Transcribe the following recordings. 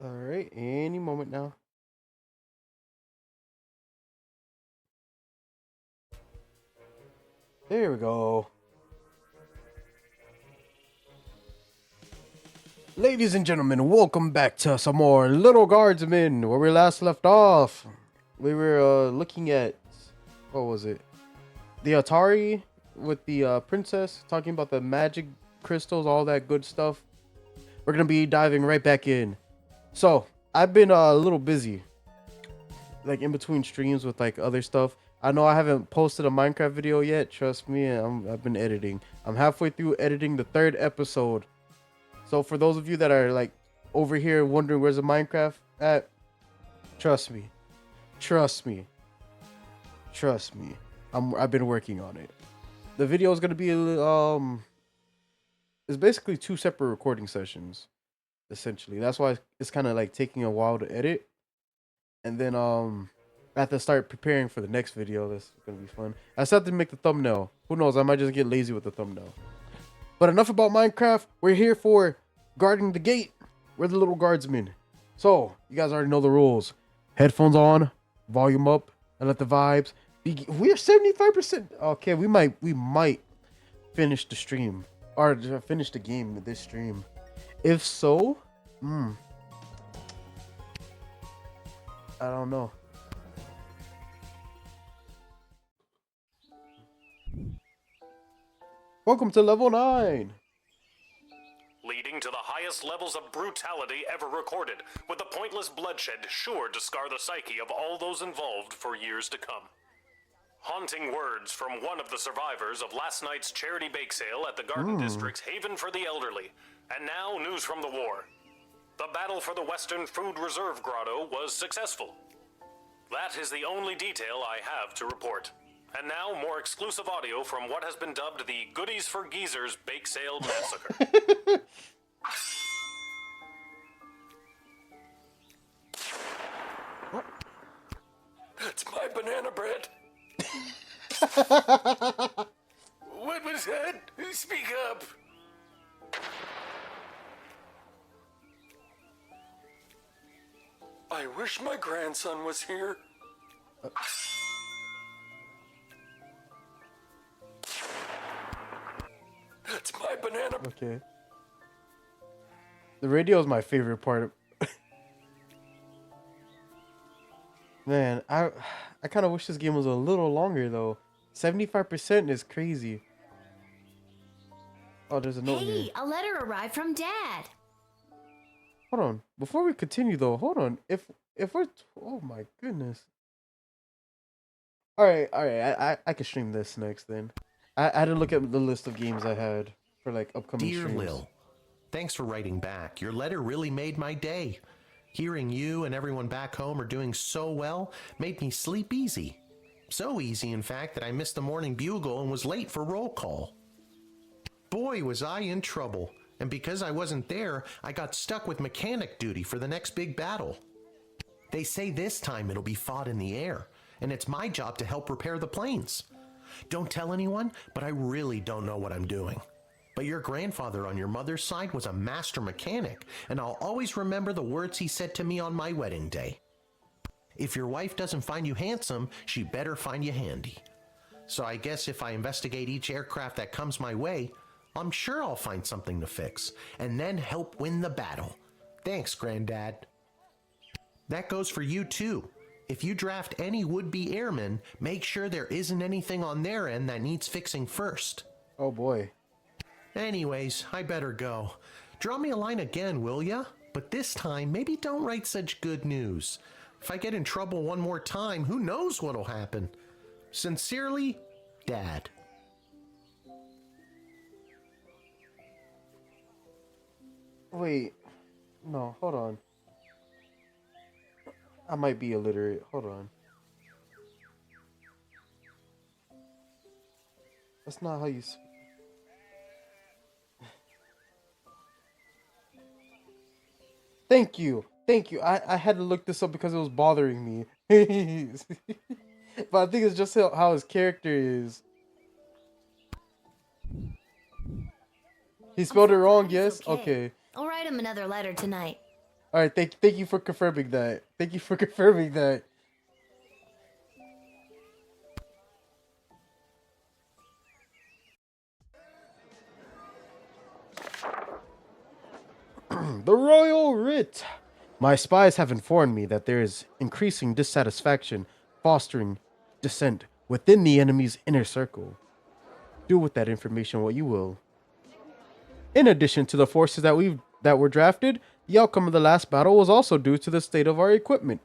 All right, any moment now. There we go. Ladies and gentlemen, welcome back to some more Little Guardsman, where we last left off. We were looking at, what was it? The Atari with the princess, talking about the magic crystals, all that good stuff. We're going to be diving right back in. So, I've been a little busy, like in between streams with like other stuff. I know I haven't posted a Minecraft video yet. Trust me, I've been editing. I'm halfway through editing the third episode. So for those of you that are like over here wondering where's the Minecraft at, trust me, trust me, trust me. I've been working on it. The video is gonna be it's basically two separate recording sessions, essentially. That's why it's kind of like taking a while to edit, and then I have to start preparing for the next video. That's gonna be fun. I still have to make the thumbnail. Who knows? I might just get lazy with the thumbnail. But enough about Minecraft. We're here for guarding the gate. We're the little guardsmen. So, you guys already know the rules. Headphones on, volume up, and let the vibes be. We're 75%. Okay, we might finish the stream. Or finish the game with this stream. If so, I don't know. Welcome to level 9. Leading to the highest levels of brutality ever recorded, with the pointless bloodshed sure to scar the psyche of all those involved for years to come. Haunting words from one of the survivors of last night's charity bake sale at the Garden District's Haven for the Elderly, and now news from the war. The battle for the Western Food Reserve Grotto was successful. That is the only detail I have to report. And now, more exclusive audio from what has been dubbed the Goodies for Geezers Bake Sale Massacre. That's my banana bread. What was that? Speak up. I wish my grandson was here. That's my banana. Okay. The radio is my favorite part. Man, I kind of wish this game was a little longer though. 75% is crazy. Oh, there's a note here. Hey, a letter arrived from Dad. Hold on. Before we continue though, hold on. If we're oh my goodness. All right. I can stream this next then. I had to look at the list of games I had for like upcoming Dear streams. Lil, thanks for writing back. Your letter really made my day. Hearing you and everyone back home are doing so well made me sleep easy. So easy, in fact, that I missed the morning bugle and was late for roll call. Boy, was I in trouble. And because I wasn't there, I got stuck with mechanic duty for the next big battle. They say this time it'll be fought in the air, and it's my job to help repair the planes. Don't tell anyone, but I really don't know what I'm doing. But your grandfather on your mother's side was a master mechanic, and I'll always remember the words he said to me on my wedding day. If your wife doesn't find you handsome, she better find you handy. So I guess if I investigate each aircraft that comes my way, I'm sure I'll find something to fix, and then help win the battle. Thanks, Granddad. That goes for you too. If you draft any would-be airmen, make sure there isn't anything on their end that needs fixing first. Oh boy. Anyways, I better go. Drop me a line again, will ya? But this time, maybe don't write such good news. If I get in trouble one more time, who knows what'll happen? Sincerely, Dad. Wait. No, hold on. I might be illiterate. Hold on. That's not how you speak. Thank you. Thank you. I had to look this up because it was bothering me. But I think it's just how his character is. He spelled it wrong, yes? Okay. I'll write him another letter tonight. All right, thank you for confirming that. Thank you for confirming that. The royal writ. My spies have informed me that there is increasing dissatisfaction fostering dissent within the enemy's inner circle. Do with that information what you will. In addition to the forces that were drafted, the outcome of the last battle was also due to the state of our equipment.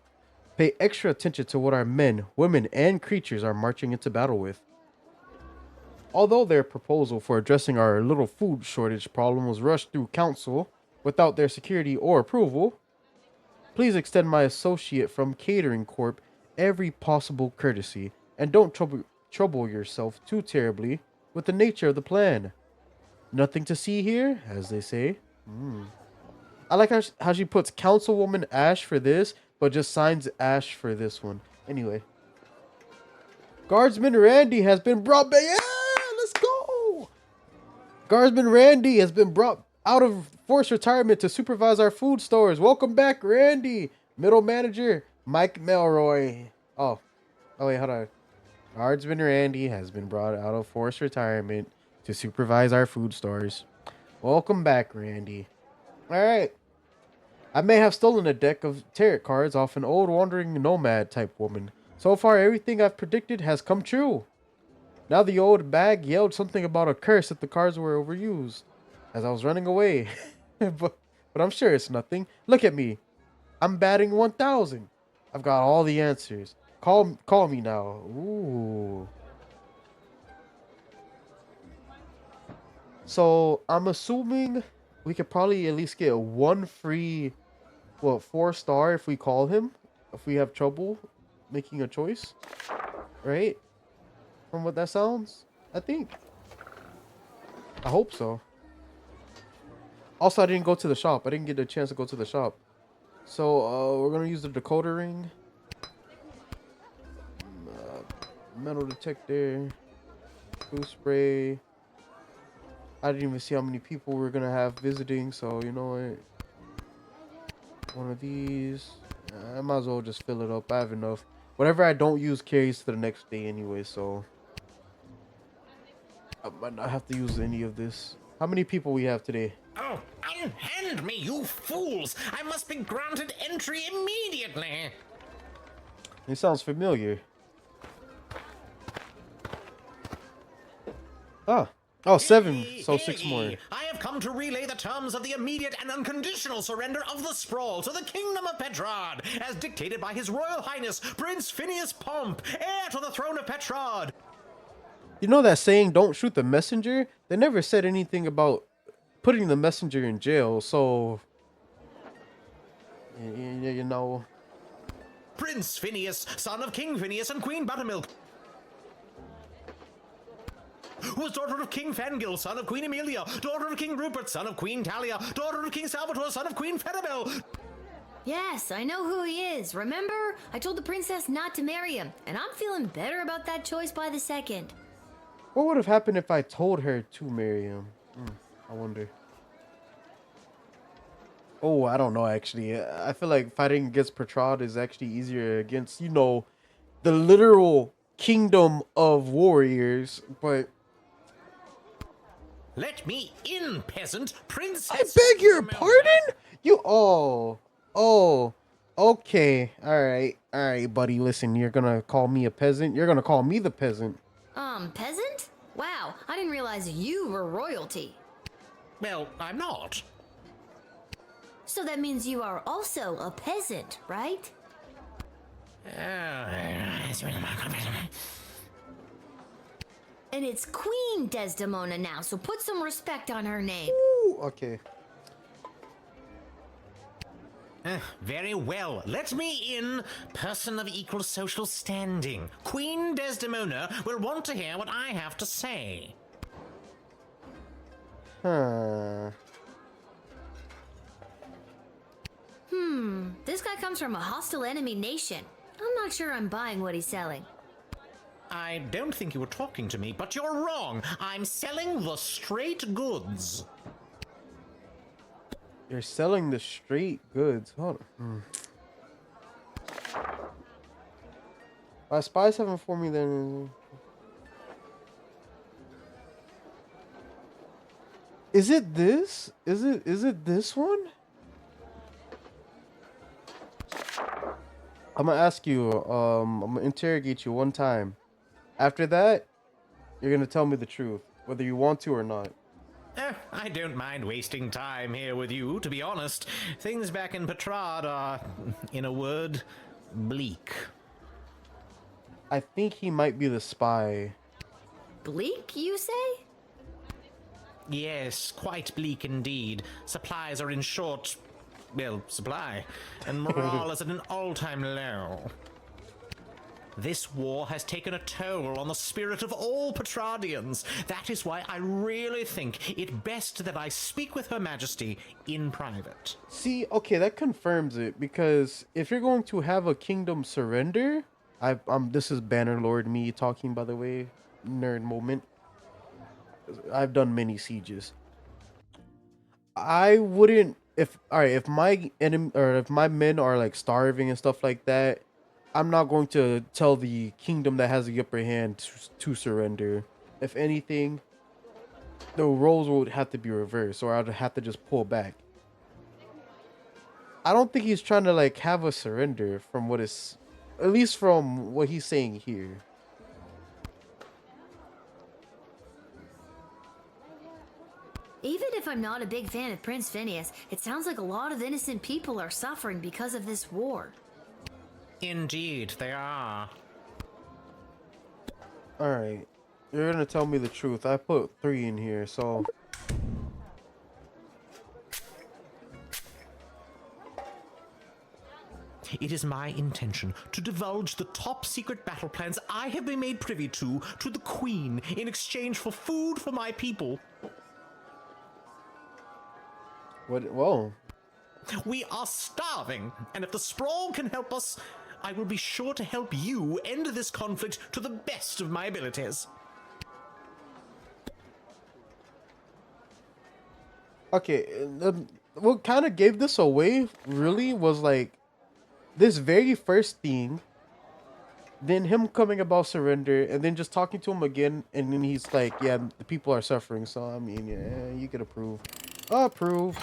Pay extra attention to what our men, women, and creatures are marching into battle with. Although their proposal for addressing our little food shortage problem was rushed through council without their security or approval, please extend my associate from Catering Corp every possible courtesy and don't trouble yourself too terribly with the nature of the plan. Nothing to see here, as they say. I like how she puts Councilwoman Ash for this, but just signs Ash for this one. Anyway. Guardsman Randy has been brought back. Yeah, let's go. Guardsman Randy has been brought out of forced retirement to supervise our food stores. Welcome back, Randy. Middle manager, Mike Melroy. Oh wait, hold on. Guardsman Randy has been brought out of forced retirement to supervise our food stores. Welcome back, Randy. All right. I may have stolen a deck of tarot cards off an old wandering nomad type woman. So far, everything I've predicted has come true. Now the old bag yelled something about a curse that the cards were overused as I was running away. but I'm sure it's nothing. Look at me. I'm batting 1,000. I've got all the answers. Call me now. Ooh. So I'm assuming we could probably at least get one free, 4-star if we call him, if we have trouble making a choice, right? From what that sounds, I think. I hope so. Also, I didn't go to the shop. I didn't get a chance to go to the shop. So we're gonna use the decoder ring, metal detector, glue spray. I didn't even see how many people we're gonna have visiting, so you know what? One of these. I might as well just fill it up. I have enough. Whatever I don't use carries to the next day anyway, so I might not have to use any of this. How many people we have today? Oh, unhand me, you fools! I must be granted entry immediately! It sounds familiar. Oh, 7. So 6 more. I have come to relay the terms of the immediate and unconditional surrender of the Sprawl to the Kingdom of Petrod, as dictated by His Royal Highness Prince Phineas Pomp, heir to the throne of Petrod. You know that saying, don't shoot the messenger? They never said anything about putting the messenger in jail, so you know. Prince Phineas, son of King Phineas and Queen Buttermilk, was daughter of King Fangil, son of Queen Amelia, daughter of King Rupert, son of Queen Talia, daughter of King Salvatore, son of Queen Fettabel. Yes, I know who he is. Remember? I told the princess not to marry him, and I'm feeling better about that choice by the second. What would have happened if I told her to marry him? I wonder. Oh, I don't know, actually. I feel like fighting against Petrod is actually easier against, you know, the literal kingdom of warriors, but... Let me in, peasant! Princess! I beg your pardon? You... Oh, okay. Alright, buddy, listen, you're gonna call me a peasant? You're gonna call me the peasant. Peasant? Wow, I didn't realize you were royalty. Well, I'm not. So that means you are also a peasant, right? And it's Queen Desdemona now, so put some respect on her name. Ooh, okay. Very well. Let me in, person of equal social standing. Queen Desdemona will want to hear what I have to say. Huh. This guy comes from a hostile enemy nation. I'm not sure I'm buying what he's selling. I don't think you were talking to me, but you're wrong. I'm selling the straight goods. You're selling the straight goods. Hold on. My spies have informed me that. Is it this? Is it this one? I'm gonna ask you. I'm gonna interrogate you one time. After that, you're gonna tell me the truth, whether you want to or not. I don't mind wasting time here with you, to be honest. Things back in Petrad are, in a word, bleak. I think he might be the spy. Bleak, you say? Yes, quite bleak indeed. Supplies are in short, well, supply, and morale is at an all-time low. This war has taken a toll on the spirit of all Petradians. That is why I really think it best that I speak with Her Majesty in private. See, okay, that confirms it, because if you're going to have a kingdom surrender, this is Bannerlord me talking, by the way, nerd moment. I've done many sieges. I wouldn't, if my enemy or if my men are like starving and stuff like that, I'm not going to tell the kingdom that has the upper hand to surrender. If anything, the roles would have to be reversed, or I'd have to just pull back. I don't think he's trying to like have a surrender from what is, at least from what he's saying here. Even if I'm not a big fan of Prince Phineas, it sounds like a lot of innocent people are suffering because of this war. Indeed, they are. Alright. You're gonna tell me the truth. I put 3 in here, so... It is my intention to divulge the top secret battle plans I have been made privy to the Queen in exchange for food for my people. What? Whoa. We are starving, and if the Sprawl can help us, I will be sure to help you end this conflict to the best of my abilities. Okay, what kind of gave this away, really, was like, this very first thing, then him coming about surrender, and then just talking to him again, and then he's like, yeah, the people are suffering, so, I mean, yeah, you could approve. Approve.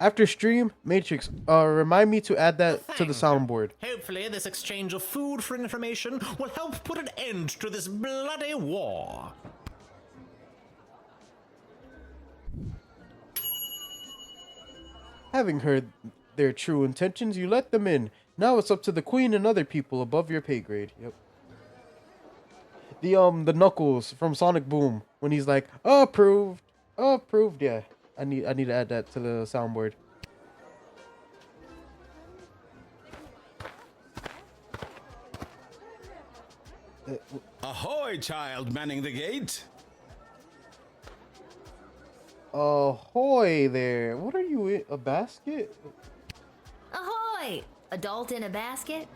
After stream, Matrix, remind me to add that to the soundboard. Hopefully this exchange of food for information will help put an end to this bloody war. Having heard their true intentions, you let them in. Now it's up to the Queen and other people above your pay grade. Yep. The Knuckles from Sonic Boom, when he's like, approved, approved. Yeah, I need to add that to the soundboard. Ahoy, child manning the gate. Ahoy there. What are you in? A basket? Ahoy! Adult in a basket?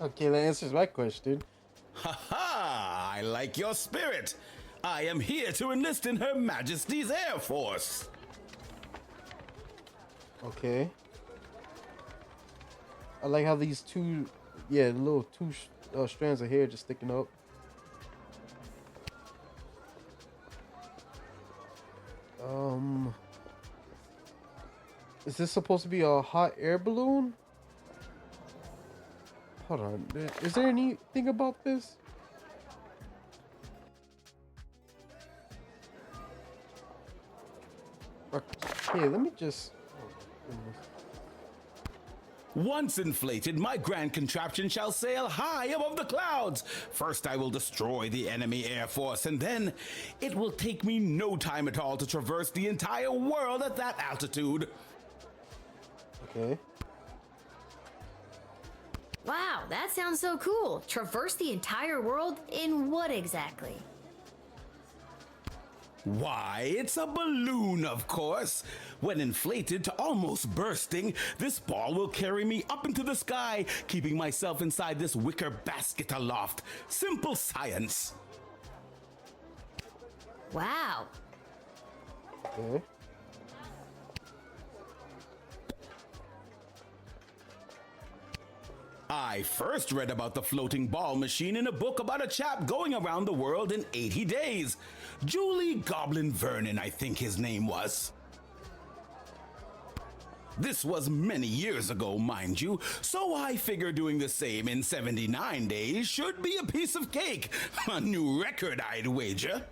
Okay, that answers my question. Ha ha! I like your spirit. I am here to enlist in Her Majesty's Air Force. Okay. I like how these two, little two strands of hair just sticking up. Is this supposed to be a hot air balloon? Hold on. Is there anything about this? Okay, let me just... Oh, goodness. Once inflated, my grand contraption shall sail high above the clouds. First, I will destroy the enemy air force, and then it will take me no time at all to traverse the entire world at that altitude. Okay. Wow, that sounds so cool. Traverse the entire world in what exactly? Why, it's a balloon, of course. When inflated to almost bursting, this ball will carry me up into the sky, keeping myself inside this wicker basket aloft. Simple science. Wow. Okay. I first read about the floating ball machine in a book about a chap going around the world in 80 days. Julie Goblin Vernon, I think his name was. This was many years ago, mind you, so I figure doing the same in 79 days should be a piece of cake. A new record, I'd wager.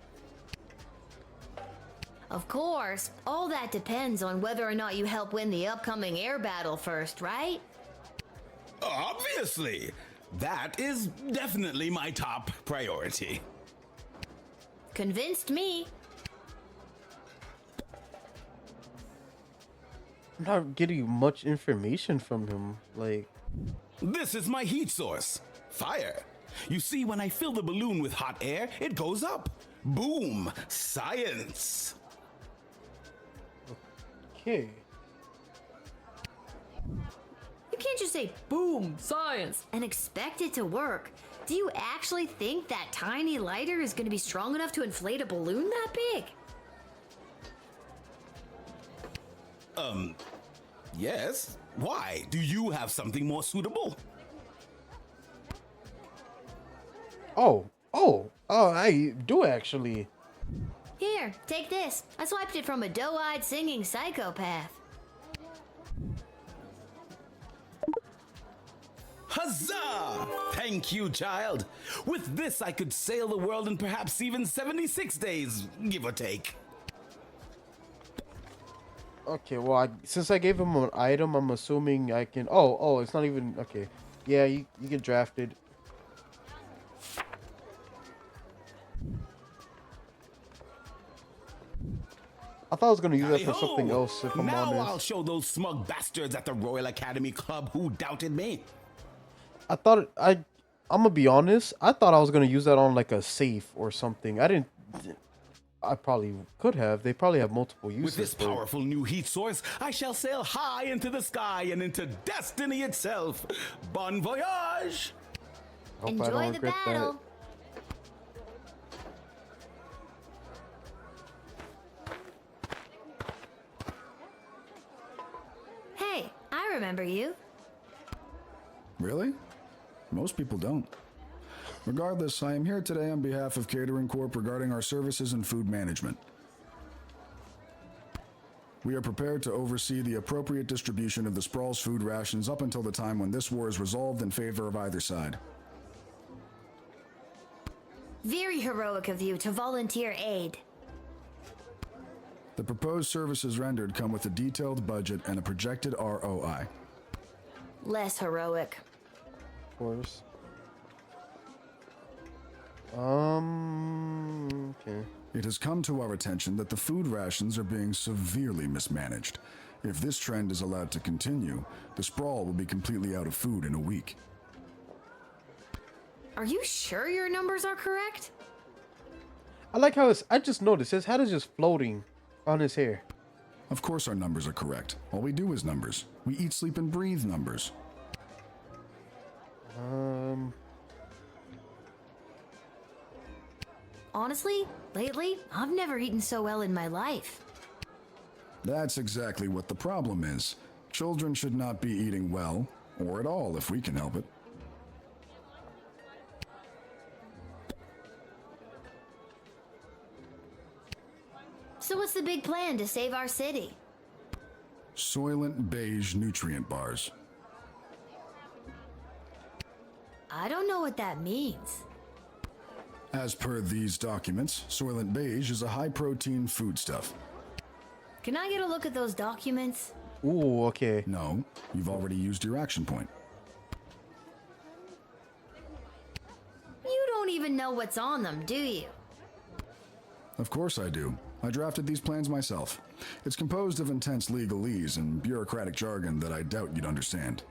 Of course, all that depends on whether or not you help win the upcoming air battle first, right? Obviously. That is definitely my top priority. Convinced me. I'm not getting much information from him. Like, This is my heat source. Fire. You see, when I fill the balloon with hot air, it goes up. Boom. Science. okay. You can't just say, boom, science, and expect it to work. Do you actually think that tiny lighter is going to be strong enough to inflate a balloon that big? Yes. Why? Do you have something more suitable? Oh, I do actually. Here, take this. I swiped it from a doe-eyed singing psychopath. Huzzah! Thank you, child. With this, I could sail the world in perhaps even 76 days, give or take. Okay, well, since I gave him an item, I'm assuming I can. Oh, it's not even okay. Yeah, you get drafted. I thought I was gonna use that for something Hi-ho! else. If I'm now honest, I'll show those smug bastards at the Royal Academy Club who doubted me. I thought I'm gonna be honest. I thought I was gonna use that on like a safe or something. I didn't. I probably could have. They probably have multiple uses. With this but- powerful new heat source, I shall sail high into the sky and into destiny itself. Bon voyage! Hope I Enjoy don't the regret battle. Hey, I remember you. Really? Most people don't. Regardless, I am here today on behalf of Catering Corp regarding our services and food management. We are prepared to oversee the appropriate distribution of the Sprawl's food rations up until the time when this war is resolved in favor of either side. Very heroic of you to volunteer aid. The proposed services rendered come with a detailed budget and a projected ROI. Less heroic. Of course. Okay. It has come to our attention that the food rations are being severely mismanaged. If this trend is allowed to continue, the Sprawl will be completely out of food in a week. Are you sure your numbers are correct? I like how I just noticed his head is just floating on his hair. Of course our numbers are correct. All we do is numbers. We eat, sleep, and breathe numbers. Honestly, lately, I've never eaten so well in my life. That's exactly what the problem is. Children should not be eating well, or at all if we can help it. So what's the big plan to save our city? Soylent Beige nutrient bars. I don't know what that means. As per these documents, Soylent Beige is a high-protein foodstuff. Can I get a look at those documents? Ooh, okay. No, you've already used your action point. You don't even know what's on them, do you? Of course I do. I drafted these plans myself. It's composed of intense legalese and bureaucratic jargon that I doubt you'd understand.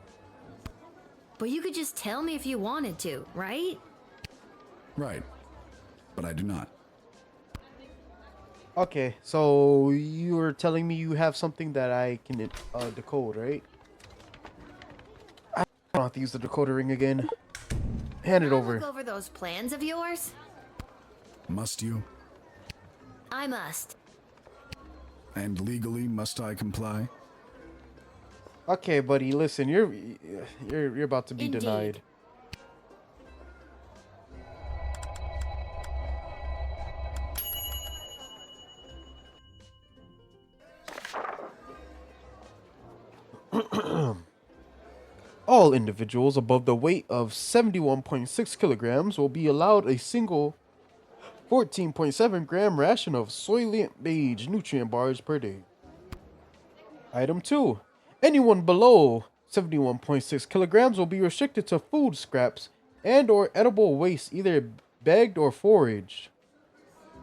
But you could just tell me if you wanted to, right? Right. But I do not. Okay, so you were telling me you have something that I can decode, right? I don't have to use the decoder ring again. Hand it Can I over. look over those plans of yours? Must you? I must. And legally, must I comply? Okay, buddy, listen, you're about to be Indeed. denied. All individuals above the weight of 71.6 kilograms will be allowed a single 14.7 gram ration of Soylent Beige nutrient bars per day. Item 2. Anyone below 71.6 kilograms will be restricted to food scraps and or edible waste, either bagged or foraged.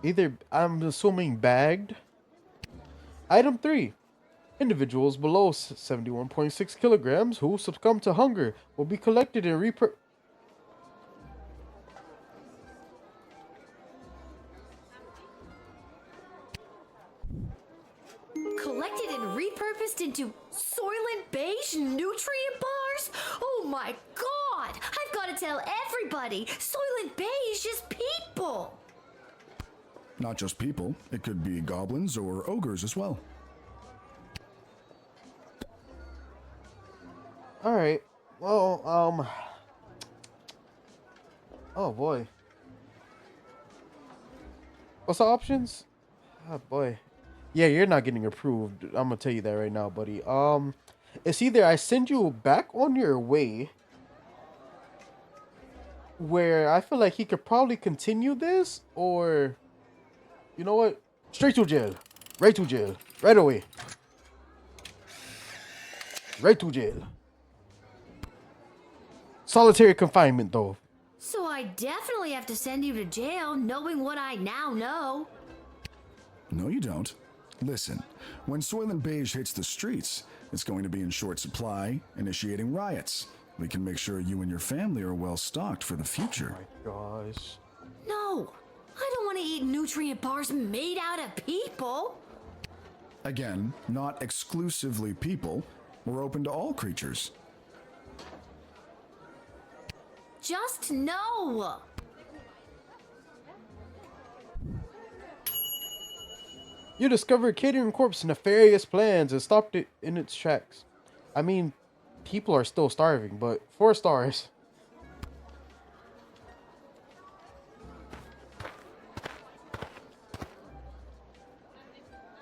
Either, I'm assuming bagged. Item 3. Individuals below 71.6 kilograms who succumb to hunger will be collected and Collected and repurposed into Soylent Beige nutrient bars? Oh my god! I've got to tell everybody! Soylent Beige is people! Not just people, it could be goblins or ogres as well. Alright. Well, oh boy. What's the options? Oh boy. Yeah, you're not getting approved. I'm gonna tell you that right now, buddy. It's either I send you back on your way, where I feel like he could probably continue this, or you know what? Straight to jail. Right to jail. Right away. Right to jail. Solitary confinement, though. So I definitely have to send you to jail, knowing what I now know. No, you don't. Listen, when Soylent Beige hits the streets, it's going to be in short supply, initiating riots. We can make sure you and your family are well stocked for the future. Oh my gosh. No, I don't want to eat nutrient bars made out of people. Again, not exclusively people. We're open to all creatures. Just no. You discovered Catering Corp's nefarious plans and stopped it in its tracks. I mean, people are still starving, but 4 stars.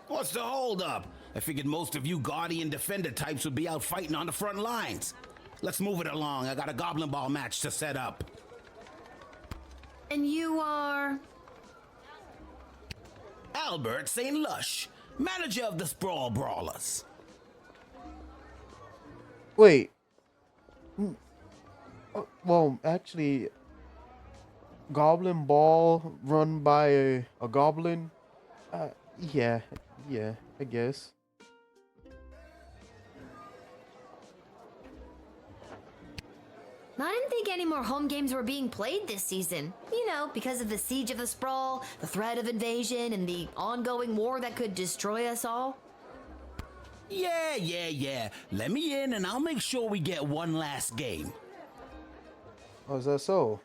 What's the holdup? I figured most of you Guardian Defender types would be out fighting on the front lines. Let's move it along. I got a Goblin Ball match to set up. And you are? Albert St. Lush, manager of the Sprawl Brawlers. Wait. Well, actually, Goblin Ball run by a goblin? Yeah, I guess. I didn't think any more home games were being played this season. You know, because of the Siege of the Sprawl, the threat of invasion, and the ongoing war that could destroy us all. Yeah. Let me in and I'll make sure we get one last game. Oh, is that so?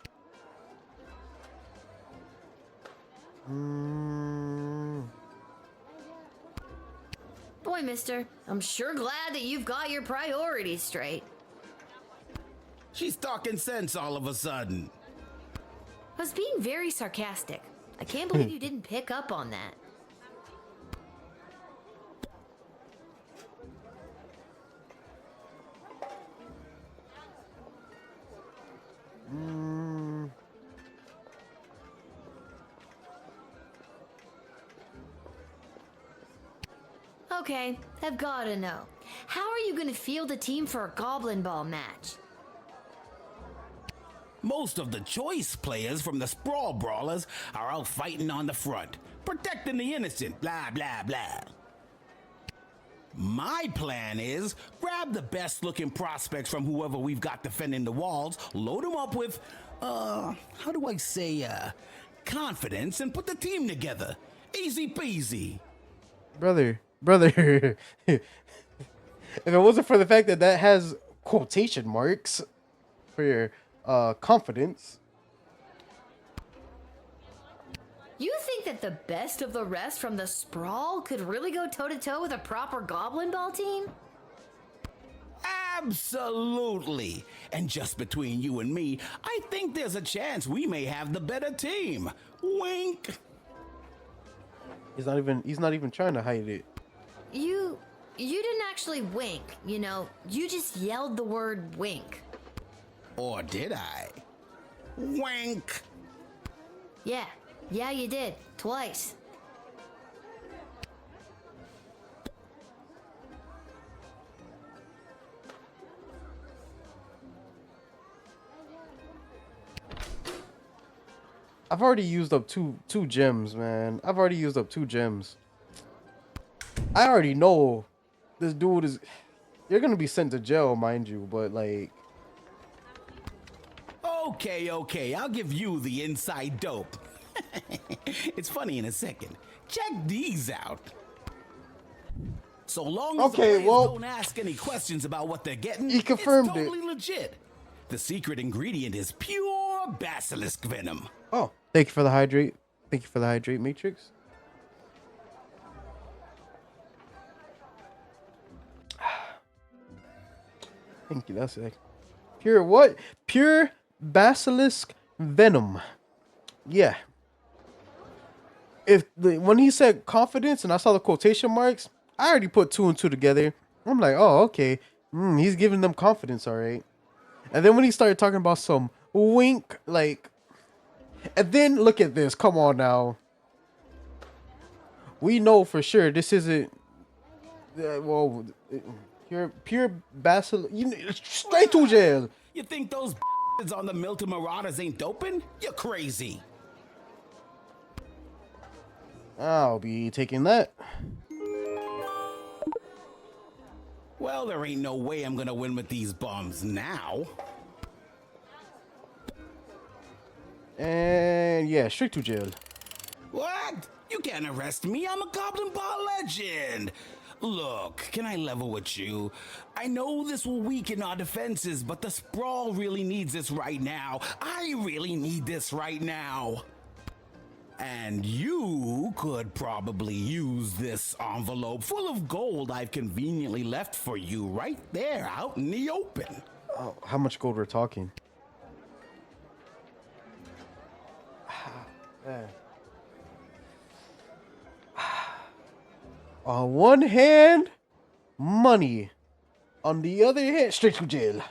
Boy, mister, I'm sure glad that you've got your priorities straight. She's talking sense all of a sudden. I was being very sarcastic. I can't believe you didn't pick up on that. Okay, I've gotta know. How are you gonna field a team for a Goblin Ball match? Most of the choice players from the Sprawl Brawlers are out fighting on the front, protecting the innocent, blah, blah, blah. My plan is grab the best looking prospects from whoever we've got defending the walls, load them up with, how do I say, confidence, and put the team together. Easy peasy. Brother. If it wasn't for the fact that that has quotation marks for your confidence. You think that the best of the rest from the Sprawl could really go toe-to-toe with a proper Goblin Ball team? Absolutely. And just between you and me, I think there's a chance we may have the better team. Wink. He's not even trying to hide it. You didn't actually wink, you know. You just yelled the word wink. Or did I? Wink. Yeah, you did. Twice. I've already used up two gems, man. I've already used up 2 gems. I already know this dude is... You're gonna be sent to jail, mind you, but like... Okay, I'll give you the inside dope. It's funny in a second. Check these out. So long as the players don't ask any questions about what they're getting, he confirmed it's totally legit. The secret ingredient is pure basilisk venom. Oh, thank you for the hydrate. Thank you for the hydrate matrix. Thank you. That's it. Pure what? Pure basilisk venom. Yeah. When he said confidence and I saw the quotation marks, I already put 2 and 2 together. I'm like, oh, okay. He's giving them confidence, all right. And then when he started talking about some wink, like, and then look at this. Come on now. We know for sure this isn't. Well, pure basilisk. Straight to jail. You think those on the Milton Marauders ain't doping? You're crazy. I'll be taking that. Well, there ain't no way I'm gonna win with these bums now. And yeah, straight to jail. What? You can't arrest me. I'm a Goblin Ball legend. Look, can I level with you? I know this will weaken our defenses, but the Sprawl really needs this right now. I really need this right now. And you could probably use this envelope full of gold I've conveniently left for you right there out in the open. Oh, how much gold we're talking? On one hand, money. On the other hand, straight to jail.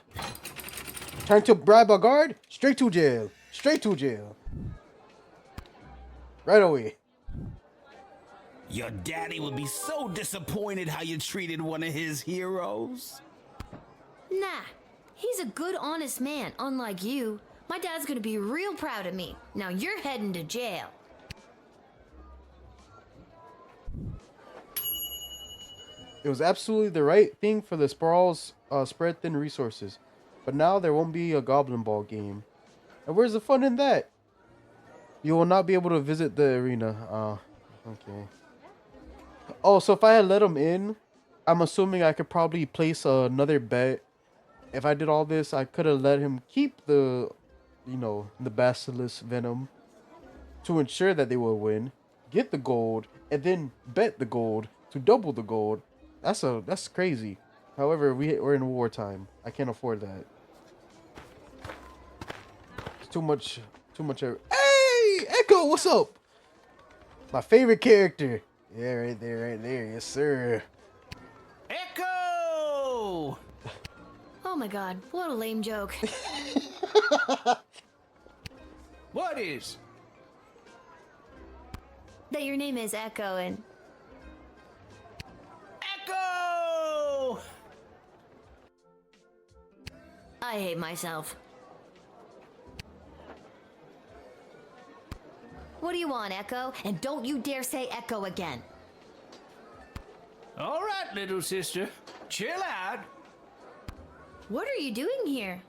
Trying to bribe a guard, straight to jail. Straight to jail. Right away. Your daddy would be so disappointed how you treated one of his heroes. Nah, he's a good, honest man, unlike you. My dad's gonna be real proud of me. Now you're heading to jail. It was absolutely the right thing for the Sprawls spread thin resources. But now there won't be a Goblin Ball game. And where's the fun in that? You will not be able to visit the arena. Okay. Oh, so if I had let him in, I'm assuming I could probably place another bet. If I did all this, I could have let him keep the, the Basilisk Venom to ensure that they will win, get the gold, and then bet the gold to double the gold. That's crazy. However, we're in wartime. I can't afford that. It's too much. Hey, Echo, what's up? My favorite character. Yeah, right there. Yes, sir. Echo! Oh my god, what a lame joke. What is? That your name is Echo and... Echo! I hate myself. What do you want, Echo? And don't you dare say Echo again. All right, little sister. Chill out. What are you doing here?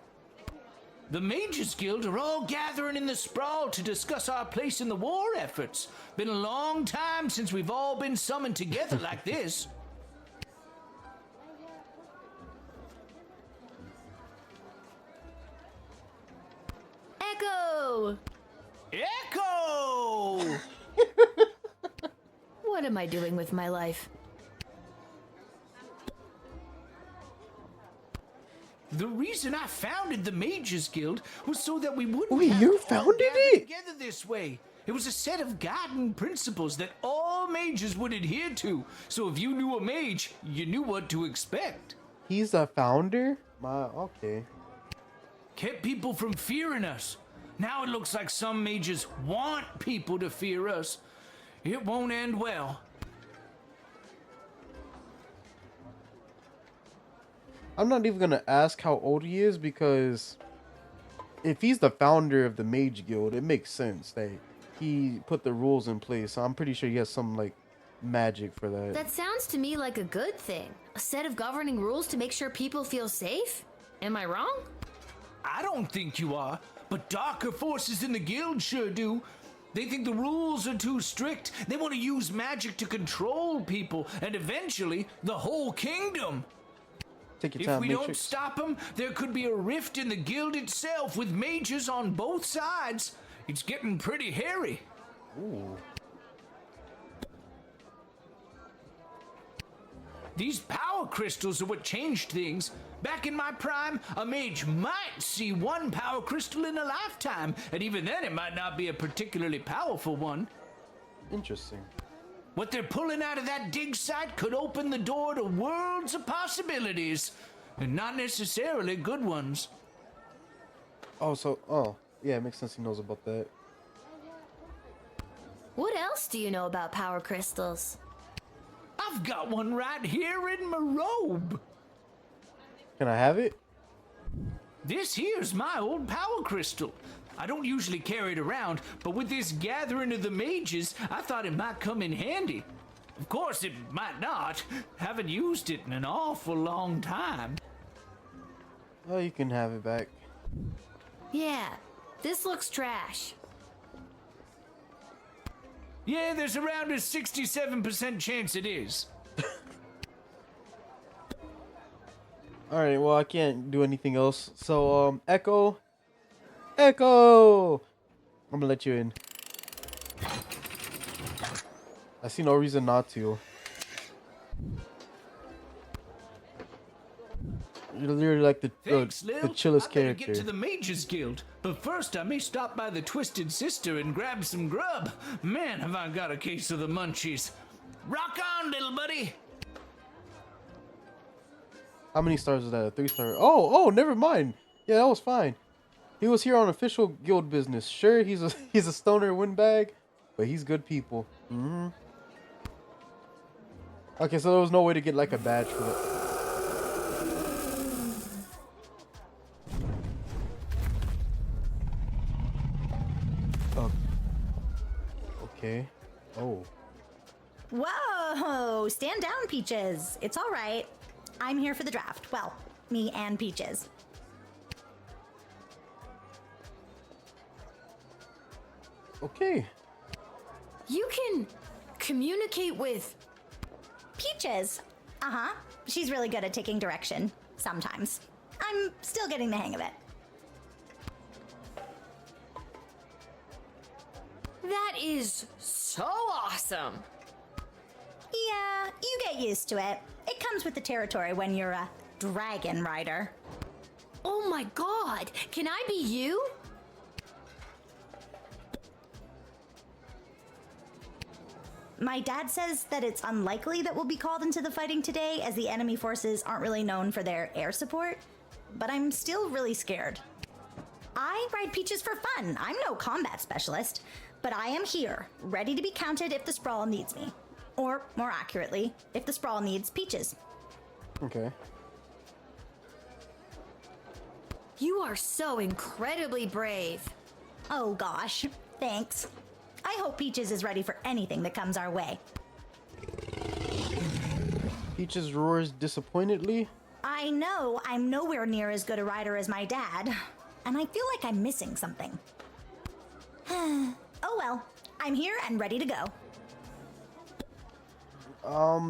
The Mages Guild are all gathering in the Sprawl to discuss our place in the war efforts. Been a long time since we've all been summoned together like this. Echo! Echo! What am I doing with my life? The reason I founded the Mages Guild was so that we wouldn't Wait, have you to all founded gather it? together this way. It was a set of guiding principles that all mages would adhere to. So if you knew a mage, you knew what to expect. He's a founder? Okay. Kept people from fearing us. Now it looks like some mages want people to fear us. It won't end well. I'm not even gonna ask how old he is because if he's the founder of the Mage Guild, it makes sense that he put the rules in place. So I'm pretty sure he has some like magic for that. That sounds to me like a good thing. A set of governing rules to make sure people feel safe? Am I wrong? I don't think you are, but darker forces in the guild sure do. They think the rules are too strict. They want to use magic to control people and eventually the whole kingdom. Take your If time, we Matrix. don't stop them, there could be a rift in the guild itself with mages on both sides. It's getting pretty hairy. Ooh. These power crystals are what changed things. Back in my prime, a mage might see one power crystal in a lifetime, and even then it might not be a particularly powerful one. Interesting. What they're pulling out of that dig site could open the door to worlds of possibilities, and not necessarily good ones. Oh, yeah, it makes sense he knows about that. What else do you know about power crystals? I've got one right here in my robe. Can I have it? This here's my old power crystal. I don't usually carry it around, but with this gathering of the mages, I thought it might come in handy. Of course, it might not. Haven't used it in an awful long time. Oh, you can have it back. Yeah, this looks trash. Yeah, there's around a 67% chance it is. Alright, well, I can't do anything else. So, Echo. Echo! I'm gonna let you in. I see no reason not to. You're literally like Thanks, Lil. the chillest I better character. get to the Mages Guild, but first I may stop by the Twisted Sister and grab some grub. Man, have I got a case of the munchies. Rock on, little buddy. How many stars is that? A 3-star? Oh, never mind. Yeah, that was fine. He was here on official guild business. Sure, he's a stoner windbag, but he's good people. Okay, so there was no way to get like a badge for that. Oh. Okay. Oh. Whoa! Stand down, Peaches. It's all right. I'm here for the draft. Well, me and Peaches. Okay. You can communicate with... Peaches. Uh-huh. She's really good at taking direction. Sometimes. I'm still getting the hang of it. That is so awesome. Yeah, you get used to it. It comes with the territory when you're a dragon rider. Oh my god, can I be you? My dad says that it's unlikely that we'll be called into the fighting today, as the enemy forces aren't really known for their air support, but I'm still really scared. I ride Peaches for fun. I'm no combat specialist, but I am here, ready to be counted if the Sprawl needs me. Or, more accurately, if the Sprawl needs Peaches. Okay. You are so incredibly brave. Oh gosh, thanks. I hope Peaches is ready for anything that comes our way. Peaches roars disappointedly. I know I'm nowhere near as good a rider as my dad, and I feel like I'm missing something. Oh well, I'm here and ready to go.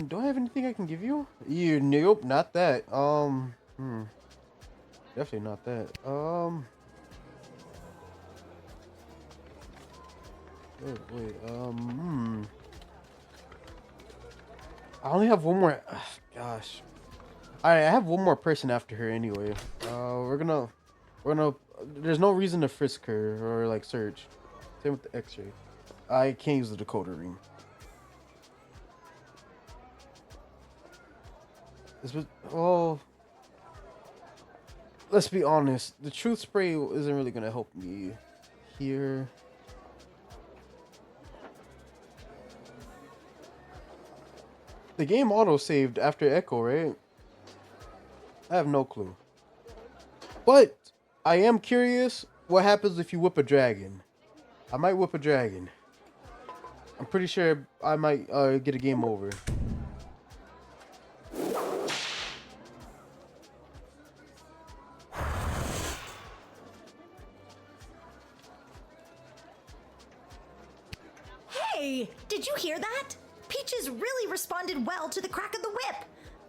Do I have anything I can give you? Nope, not that. Definitely not that. Oh, wait, I only have one more. Ugh, gosh. Alright, I have one more person after her anyway. We're gonna. There's no reason to frisk her or like search. Same with the X-ray. I can't use the decoder ring. This was. Oh. Let's be honest. The truth spray isn't really gonna help me here. The game auto-saved after Echo, right? I have no clue. But I am curious what happens if you whip a dragon. I might whip a dragon. I'm pretty sure I might get a game over. Hey, did you hear that? Peaches really responded well to the crack of the whip.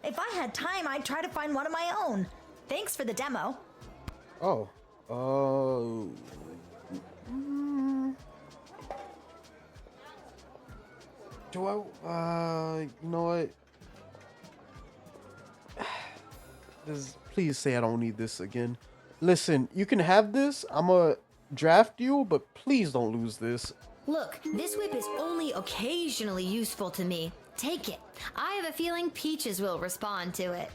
If I had time, I'd try to find one of my own. Thanks for the demo. Oh. Do I, you know what? Please say I don't need this again. Listen, you can have this. I'm gonna draft you, but please don't lose this. Look, this whip is only occasionally useful to me. Take it. I have a feeling Peaches will respond to it.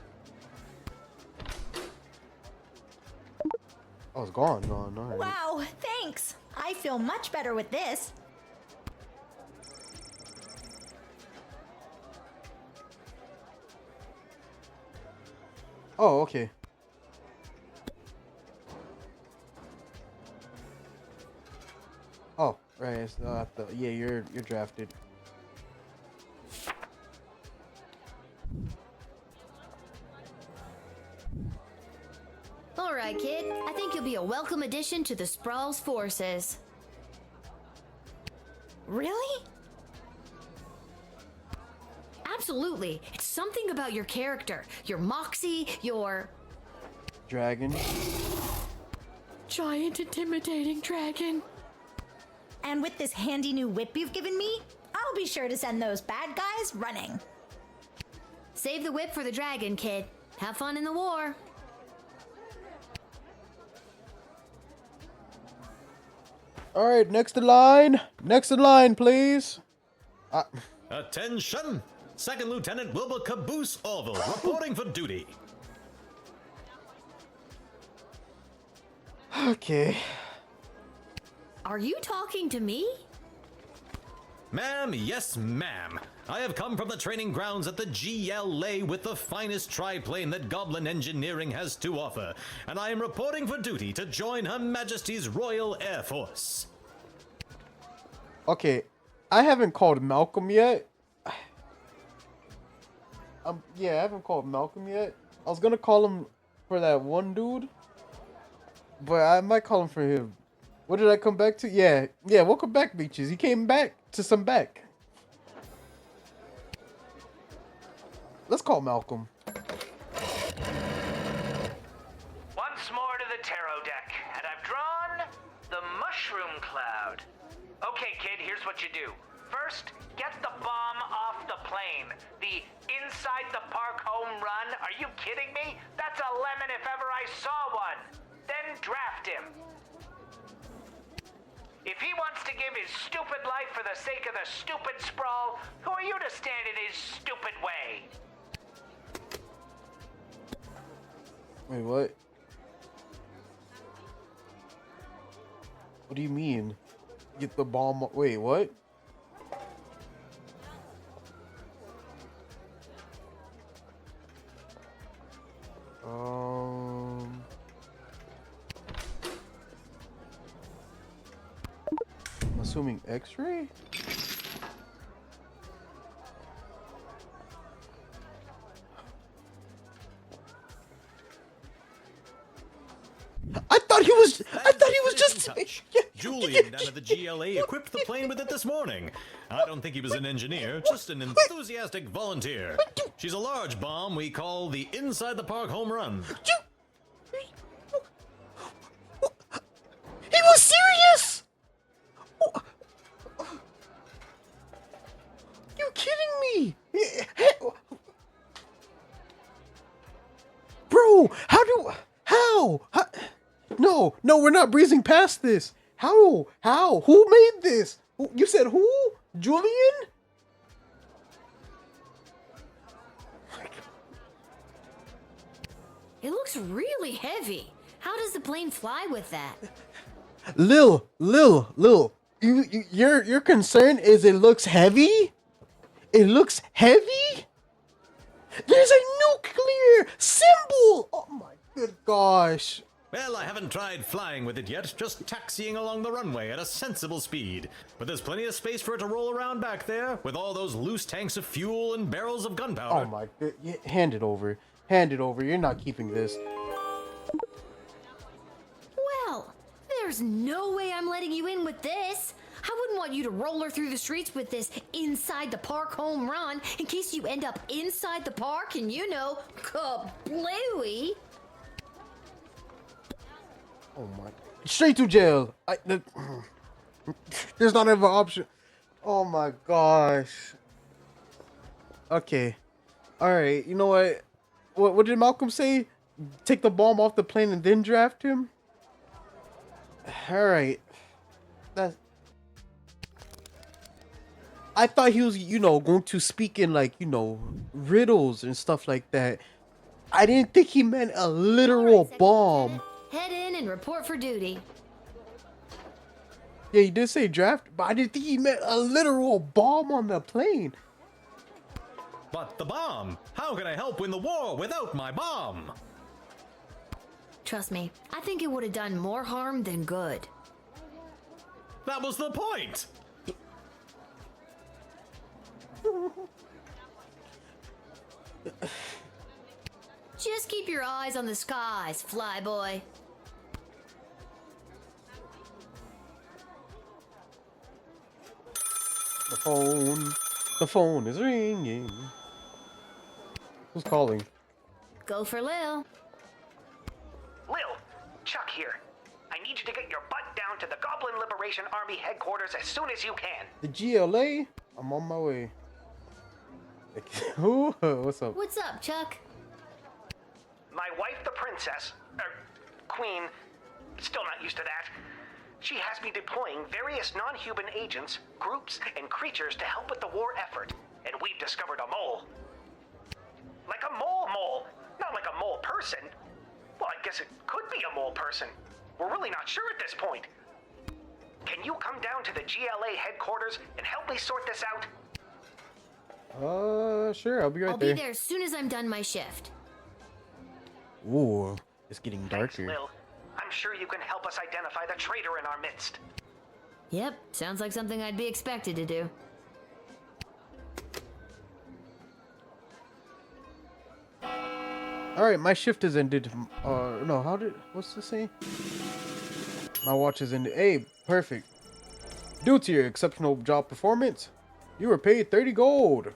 Oh, it's gone. All right. Wow, thanks. I feel much better with this. Oh, okay. Oh, right. It's, yeah, you're drafted. All right, kid. I think you'll be a welcome addition to the Sprawl's forces. Really? Absolutely. It's something about your character, your moxie, your Dragon. giant intimidating dragon. And with this handy new whip you've given me, I'll be sure to send those bad guys running. Save the whip for the dragon, kid. Have fun in the war. All right, next in line. Next in line, please. Attention! Second Lieutenant Wilbur Caboose Orville reporting for duty. Okay. Are you talking to me? Ma'am, yes, ma'am. I have come from the training grounds at the GLA with the finest triplane that Goblin Engineering has to offer, and I am reporting for duty to join Her Majesty's Royal Air Force. Okay, I haven't called Malcolm yet. Yeah, I haven't called Malcolm yet. I was gonna call him for that one dude, but I might call him for him. What did I come back to? Yeah, welcome back, Beaches. He came back to some back. Let's call Malcolm. Once more to the tarot deck, and I've drawn the mushroom cloud. Okay, kid, here's what you do. First, get the bomb off the plane. The inside the park home run. Are you kidding me? That's a lemon if ever I saw one. Then draft him. If he wants to give his stupid life for the sake of the stupid sprawl, who are you to stand in his stupid way? Wait, what? What do you mean? Get the bomb. Wait, what? I'm assuming X-ray? I thought he was just. Julian down at the GLA equipped the plane with it this morning. I don't think he was an engineer, just an enthusiastic volunteer. She's a large bomb we call the Inside the Park Home Run. He was serious! You kidding me? How? How? No, we're not breezing past this. How? Who made this? You said who? Julian? It looks really heavy. How does the plane fly with that? Lil. Your concern is it looks heavy? It looks heavy? There's a nuclear symbol! Oh my good gosh. Well, I haven't tried flying with it yet, just taxiing along the runway at a sensible speed. But there's plenty of space for it to roll around back there, with all those loose tanks of fuel and barrels of gunpowder. Oh my good. Hand it over. Hand it over. You're not keeping this. Well, there's no way I'm letting you in with this. I wouldn't want you to roller through the streets with this inside the park home run in case you end up inside the park and kablooey. Oh my. Straight to jail. There's not even an option. Oh my gosh. Okay. Alright, you know what? What did Malcolm say? Take the bomb off the plane and then draft him? Alright. I thought he was, going to speak in riddles and stuff like that. I didn't think he meant a literal bomb. Head in and report for duty. Yeah, he did say draft, but I didn't think he meant a literal bomb on the plane. But the bomb! How can I help win the war without my bomb? Trust me, I think it would have done more harm than good. That was the point! Just keep your eyes on the skies, flyboy. The phone is ringing. Who's calling? Go for Lil. Lil, Chuck here. I need you to get your butt down to the Goblin Liberation Army headquarters as soon as you can. The GLA? I'm on my way. What's up? What's up, Chuck? My wife, the princess, queen, still not used to that. She has me deploying various non-human agents, groups, and creatures to help with the war effort. And we've discovered a mole. Like a mole. Not like a mole person. Well, I guess it could be a mole person. We're really not sure at this point. Can you come down to the GLA headquarters and help me sort this out? Sure, I'll be right I'll there. be there as soon as I'm done my shift. Ooh, it's getting Thanks, darker. Lil. I'm sure you can help us identify the traitor in our midst. Yep, sounds like something I'd be expected to do. Alright, my shift has ended. No, what's this say? My watch has ended. Hey, perfect. Due to your exceptional job performance, you were paid 30 gold.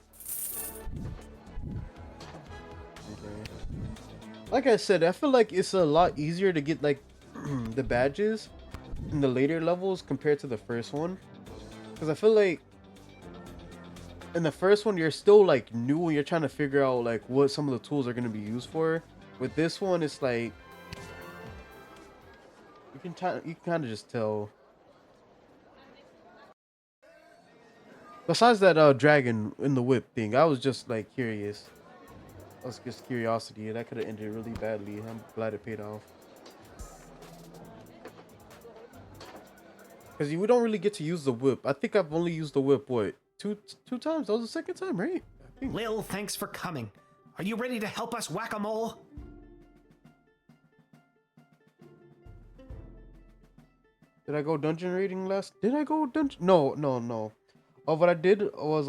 Okay. Like I said, I feel like it's a lot easier to get the badges in the later levels compared to the first one. Because I feel like in the first one, you're still new and you're trying to figure out what some of the tools are going to be used for. With this one, it's you can kind of just tell. Besides that dragon in the whip thing, I was just curious. That was just curiosity, and that could have ended really badly. I'm glad it paid off. Because we don't really get to use the whip. I think I've only used the whip, two times? That was the second time, right? I think. Lil, thanks for coming. Are you ready to help us whack-a-mole? Did I go dungeon raiding last? Did I go dungeon? No. Oh, what I did was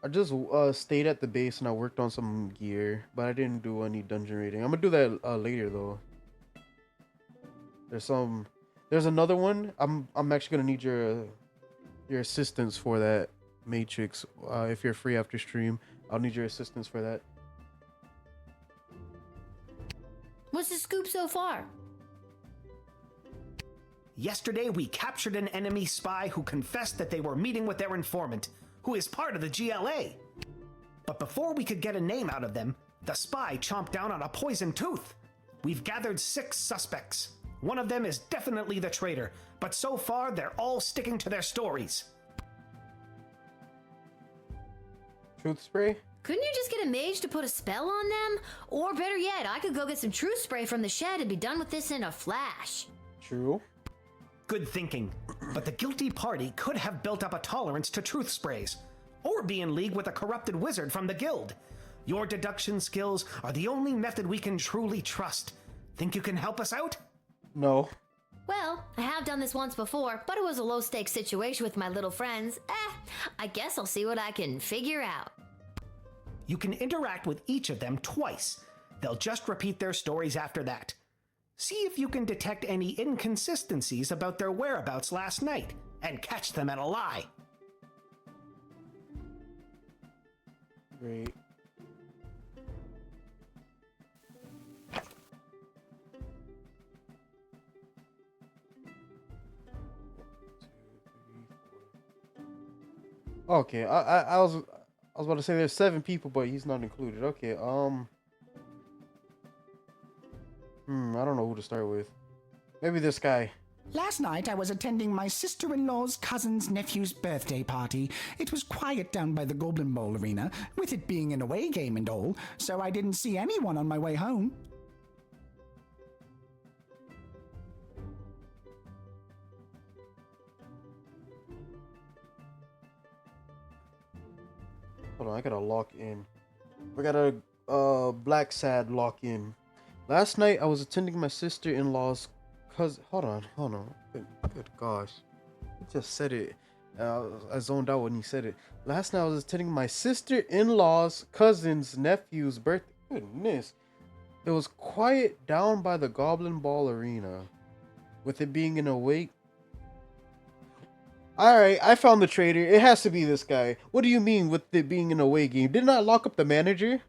I just stayed at the base and I worked on some gear, but I didn't do any dungeon raiding. I'm gonna do that later though. There's another one. I'm actually gonna need your assistance for that, Matrix. If you're free after stream, I'll need your assistance for that. What's the scoop so far? Yesterday, we captured an enemy spy who confessed that they were meeting with their informant, who is part of the GLA. But before we could get a name out of them, The spy chomped down on a poisoned tooth. We've gathered 6 suspects. One of them is definitely the traitor, but so far they're all sticking to their stories. Truth spray? Couldn't you just get a mage to put a spell on them? Or better yet, I could go get some truth spray from the shed and be done with this in a flash. True. Good thinking. But the guilty party could have built up a tolerance to truth sprays, or be in league with a corrupted wizard from the guild. Your deduction skills are the only method we can truly trust. Think you can help us out? No. Well, I have done this once before, but it was a low-stakes situation with my little friends. I guess I'll see what I can figure out. You can interact with each of them twice. They'll just repeat their stories after that. See if you can detect any inconsistencies about their whereabouts last night, and catch them in a lie. Great. Okay, I was about to say there's 7 people, but he's not included. Okay, I don't know who to start with. Maybe this guy. Last night I was attending my sister-in-law's cousin's nephew's birthday party. It was quiet down by the Goblin Bowl arena, with it being an away game and all, so I didn't see anyone on my way home. Hold on, I gotta lock in. We got a black sad lock in. Last night I was attending my sister-in-law's cousin. Hold on. Good gosh, he just said it. I zoned out when he said it. Last night I was attending my sister-in-law's cousin's nephew's birthday. Goodness, it was quiet down by the Goblin Ball arena, with it being in a wake. Alright, I found the traitor. It has to be this guy. What do you mean with it being an away game? Didn't I lock up the manager?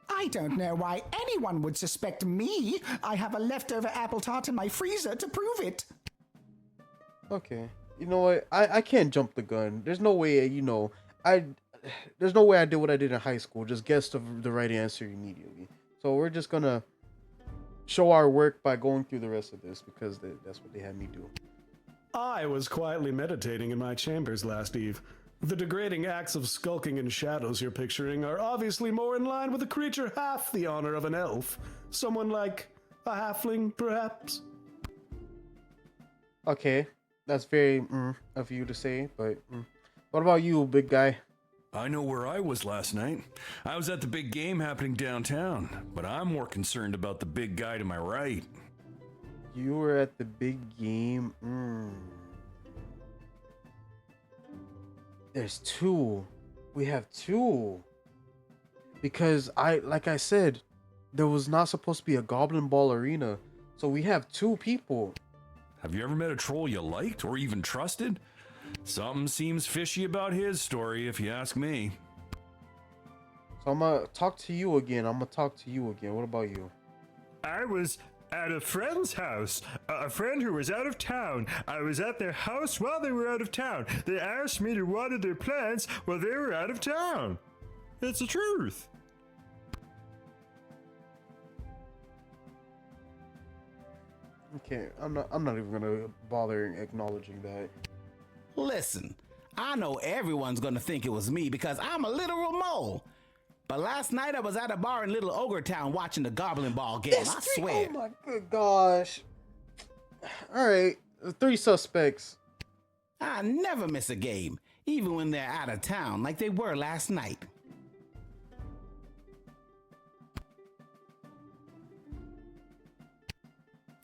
I don't know why anyone would suspect me. I have a leftover apple tart in my freezer to prove it. Okay. You know what? I can't jump the gun. There's no way, there's no way I did what I did in high school. Just guess the right answer immediately. So we're just gonna show our work by going through the rest of this, because that's what they had me do. I was quietly meditating in my chambers last eve. The degrading acts of skulking in shadows you're picturing are obviously more in line with a creature half the honor of an elf. Someone like a halfling, perhaps? Okay, that's very of you to say, but what about you, big guy? I know where I was last night. I was at the big game happening downtown, but I'm more concerned about the big guy to my right. You were at the big game. There's 2. We have 2. Because like I said, there was not supposed to be a Goblin Ball arena. So we have 2 people. Have you ever met a troll you liked or even trusted? Something seems fishy about his story, if you ask me. So I'm gonna talk to you again. What about you? I was at a friend's house, a friend who was out of town. I was at their house while they were out of town. They asked me to water their plants while they were out of town. It's the truth. Okay, I'm not even gonna bother acknowledging that. Listen, I know everyone's gonna think it was me because I'm a literal mole. But last night I was at a bar in Little Ogre Town watching the Goblin Ball game, I swear. Oh my good gosh. Alright, 3 suspects. I never miss a game, even when they're out of town like they were last night.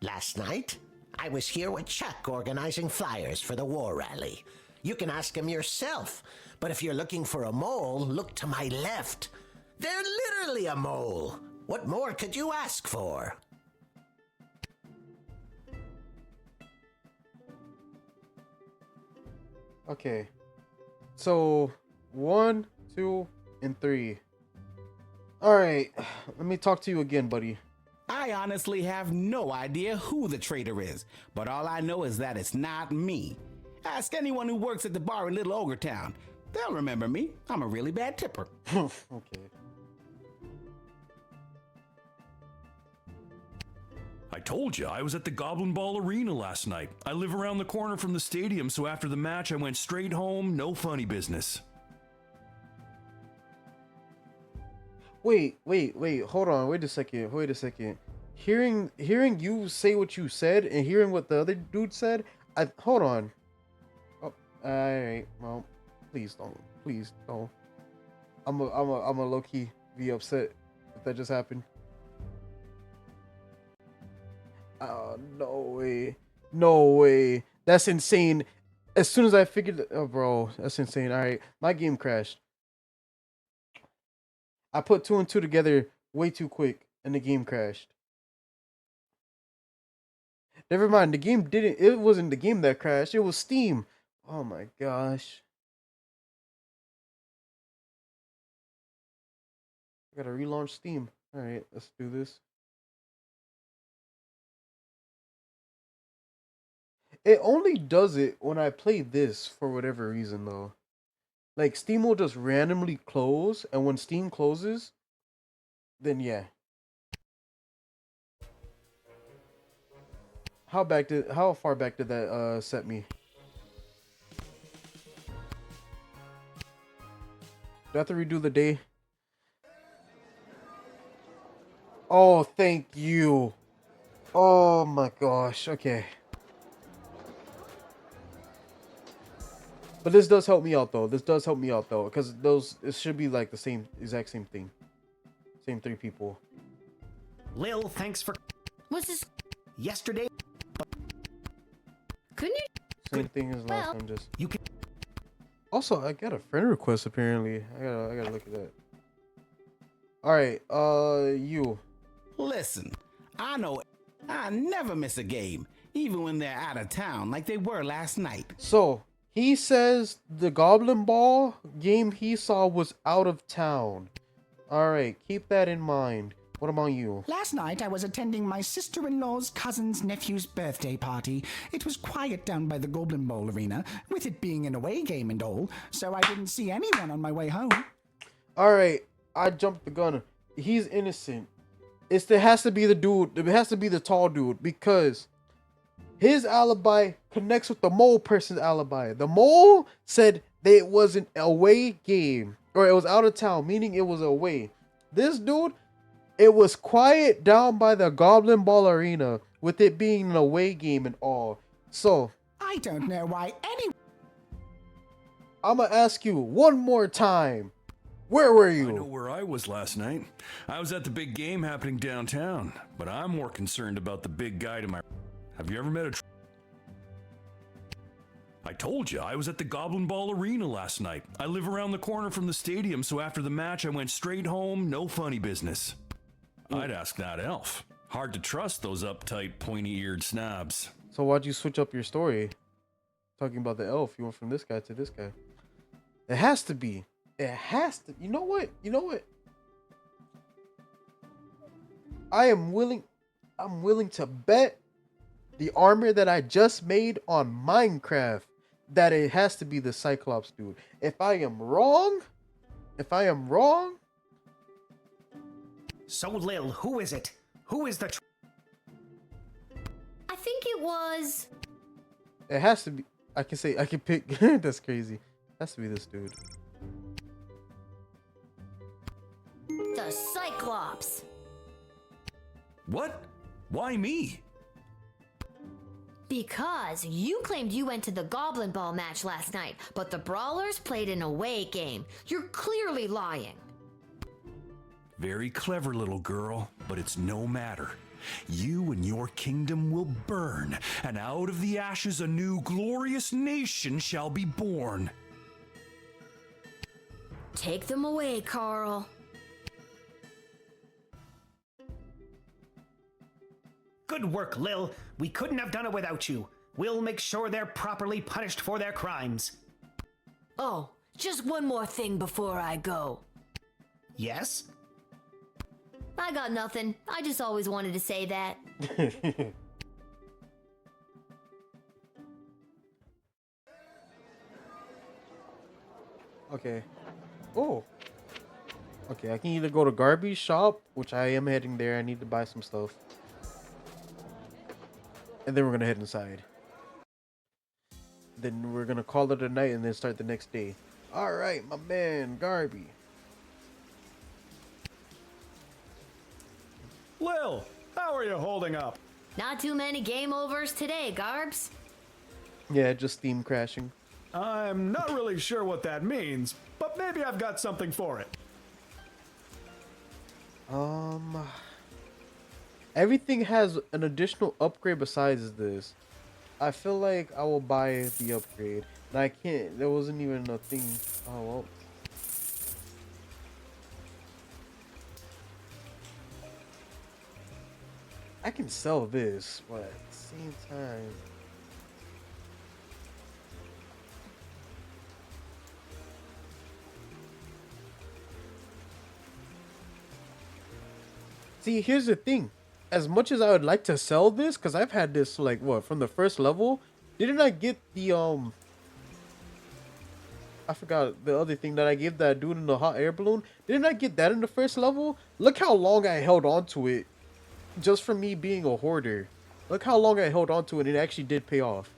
Last night, I was here with Chuck organizing flyers for the war rally. You can ask him yourself, but if you're looking for a mole, look to my left. They're literally a mole. What more could you ask for? Okay. So 1, 2, and 3. Alright, let me talk to you again, buddy. I honestly have no idea who the traitor is, but all I know is that it's not me. Ask anyone who works at the bar in Little Ogre Town. They'll remember me. I'm a really bad tipper. Okay. I told you, I was at the Goblin Ball Arena last night. I live around the corner from the stadium, so after the match I went straight home, no funny business. Wait, hold on, wait a second. Hearing you say what you said and hearing what the other dude said, hold on. Oh, alright, well, please don't. I'm a low key be upset if that just happened. Oh, no way. That's insane. As soon as I figured, oh bro, that's insane. All right, my game crashed. I put 2 and 2 together way too quick, and the game crashed. Never mind, the game didn't. It wasn't the game that crashed. It was Steam. Oh my gosh. I gotta relaunch Steam. All right, let's do this. It only does it when I play this for whatever reason though. Like Steam will just randomly close, and when Steam closes, then yeah. How far back did that set me? Do I have to redo the day? Oh, thank you. Oh my gosh. Okay. But this does help me out though. Because it should be like the exact same thing. Same 3 people. Lil, thanks for... What's this? Yesterday... Couldn't you? Same thing as last time, just... You can... Also, I got a friend request apparently. I gotta look at that. Alright, you. Listen, I know I never miss a game, even when they're out of town like they were last night. So, he says the Goblin Ball game he saw was out of town. Alright, keep that in mind. What about you? Last night I was attending my sister-in-law's cousin's nephew's birthday party. It was quiet down by the Goblin Bowl arena, with it being an away game and all, so I didn't see anyone on my way home. Alright, I jumped the gun. He's innocent. It has to be the dude. It has to be the tall dude because his alibi connects with the mole person's alibi. The mole said that it was an away game, or it was out of town, meaning it was away. This dude, it was quiet down by the Goblin Ball Arena, with it being an away game and all. So, I don't know why any... I'm gonna ask you one more time. Where were you? I know where I was last night. I was at the big game happening downtown, but I'm more concerned about the big guy to my... Have you ever met a... I told you, I was at the Goblin Ball Arena last night. I live around the corner from the stadium, so after the match I went straight home, no funny business. I'd ask that elf. Hard to trust those uptight, pointy-eared snobs. So why'd you switch up your story? Talking about the elf, you went from this guy to this guy. It has to be. It has to. You know what? I'm willing to bet the armor that I just made on Minecraft that it has to be the Cyclops dude. If I am wrong, So, Lil, who is it? Who is the... I think it was... it has to be. I can pick. That's crazy. It has to be this dude. the Cyclops. What? Why me? Because you claimed you went to the Goblin Ball match last night, but the Brawlers played an away game. You're clearly lying. Very clever, little girl, but it's no matter. You and your kingdom will burn, and out of the ashes a new glorious nation shall be born. Take them away, Carl. Good work, Lil. We couldn't have done it without you. We'll make sure they're properly punished for their crimes. Oh, just one more thing before I go. Yes? I got nothing. I just always wanted to say that. Okay. Oh. Okay, I can either go to Garbage Shop, which I am heading there. I need to buy some stuff. and then we're gonna head inside. Then we're gonna call it a night and then start the next day. All right, my man, Garby. Lil, how are you holding up? Not too many game overs today, Garbs. Yeah, just Steam crashing. I'm not really sure what that means, but maybe I've got something for it. Everything has an additional upgrade besides this. I feel like I will buy the upgrade. And I can't. There wasn't even a thing. Oh, well. I can sell this, but at the same time. See, here's the thing. As much as I would like to sell this, because I've had this, like, what, from the first level? Didn't I get the, I forgot the other thing that I gave that dude in the hot air balloon. Didn't I get that in the first level? Look how long I held on to it. Just from me being a hoarder. Look how long I held on to it, and it actually did pay off.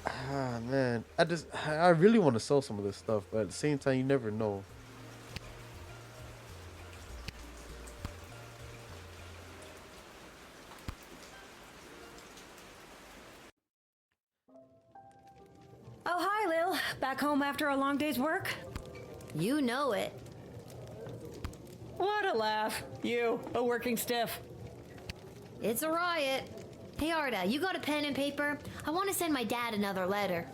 Ah, man. I really want to sell some of this stuff, but at the same time, you never know. Oh, hi, Lil. Back home after a long day's work? You know it. What a laugh. You, a working stiff. It's a riot. Hey, Arda, you got a pen and paper? I want to send my dad another letter.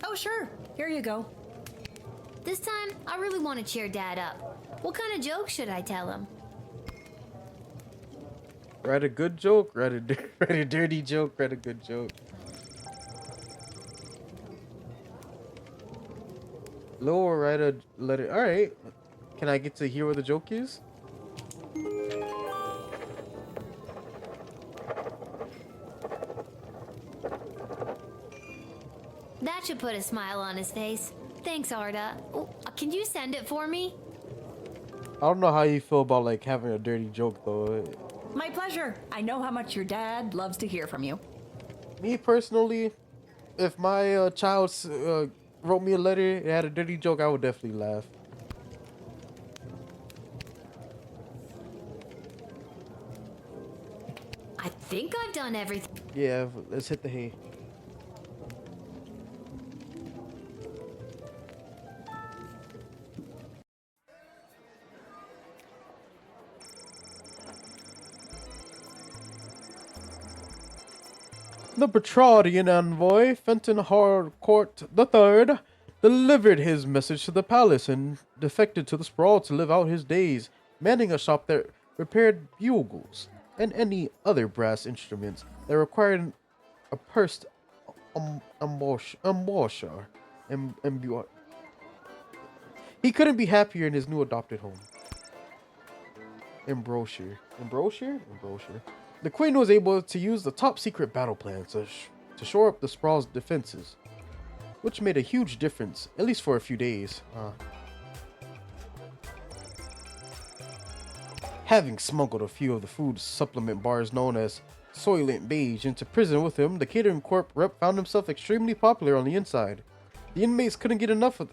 Oh, sure. Here you go. This time, I really want to cheer Dad up. What kind of joke should I tell him? Write a good joke, write a dirty joke, write a good joke. Lower, write a letter. All right. Can I get to hear what the joke is? That should put a smile on his face. Thanks, Arda. Oh, can you send it for me? I don't know how you feel about like having a dirty joke though. My pleasure. I know how much your dad loves to hear from you. Me personally, if my child wrote me a letter, it had a dirty joke, I would definitely laugh. I think I've done everything. Yeah, let's hit the hay. The Petrardian envoy, Fenton Harcourt III, delivered his message to the palace and defected to the sprawl to live out his days, manning a shop that repaired bugles and any other brass instruments that required a pursed embouchure. He couldn't be happier in his new adopted home. Embouchure. The Queen was able to use the top secret battle plan to shore up the sprawl's defenses, which made a huge difference, at least for a few days. Having smuggled a few of the food supplement bars known as Soylent Beige into prison with him, the Catering Corp rep found himself extremely popular on the inside. The inmates couldn't get enough of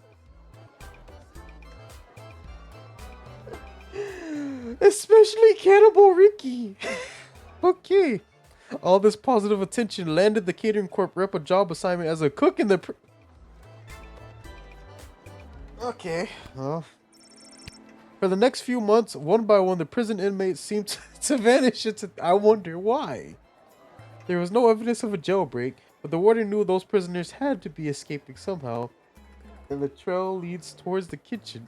them. Especially Cannibal Ricky. Okay. All this positive attention landed the Catering Corp rep a job assignment as a cook in the Okay. Well. For the next few months, one by one, the prison inmates seemed to vanish into... I wonder why. There was no evidence of a jailbreak, but the warden knew those prisoners had to be escaping somehow, and the trail leads towards the kitchen.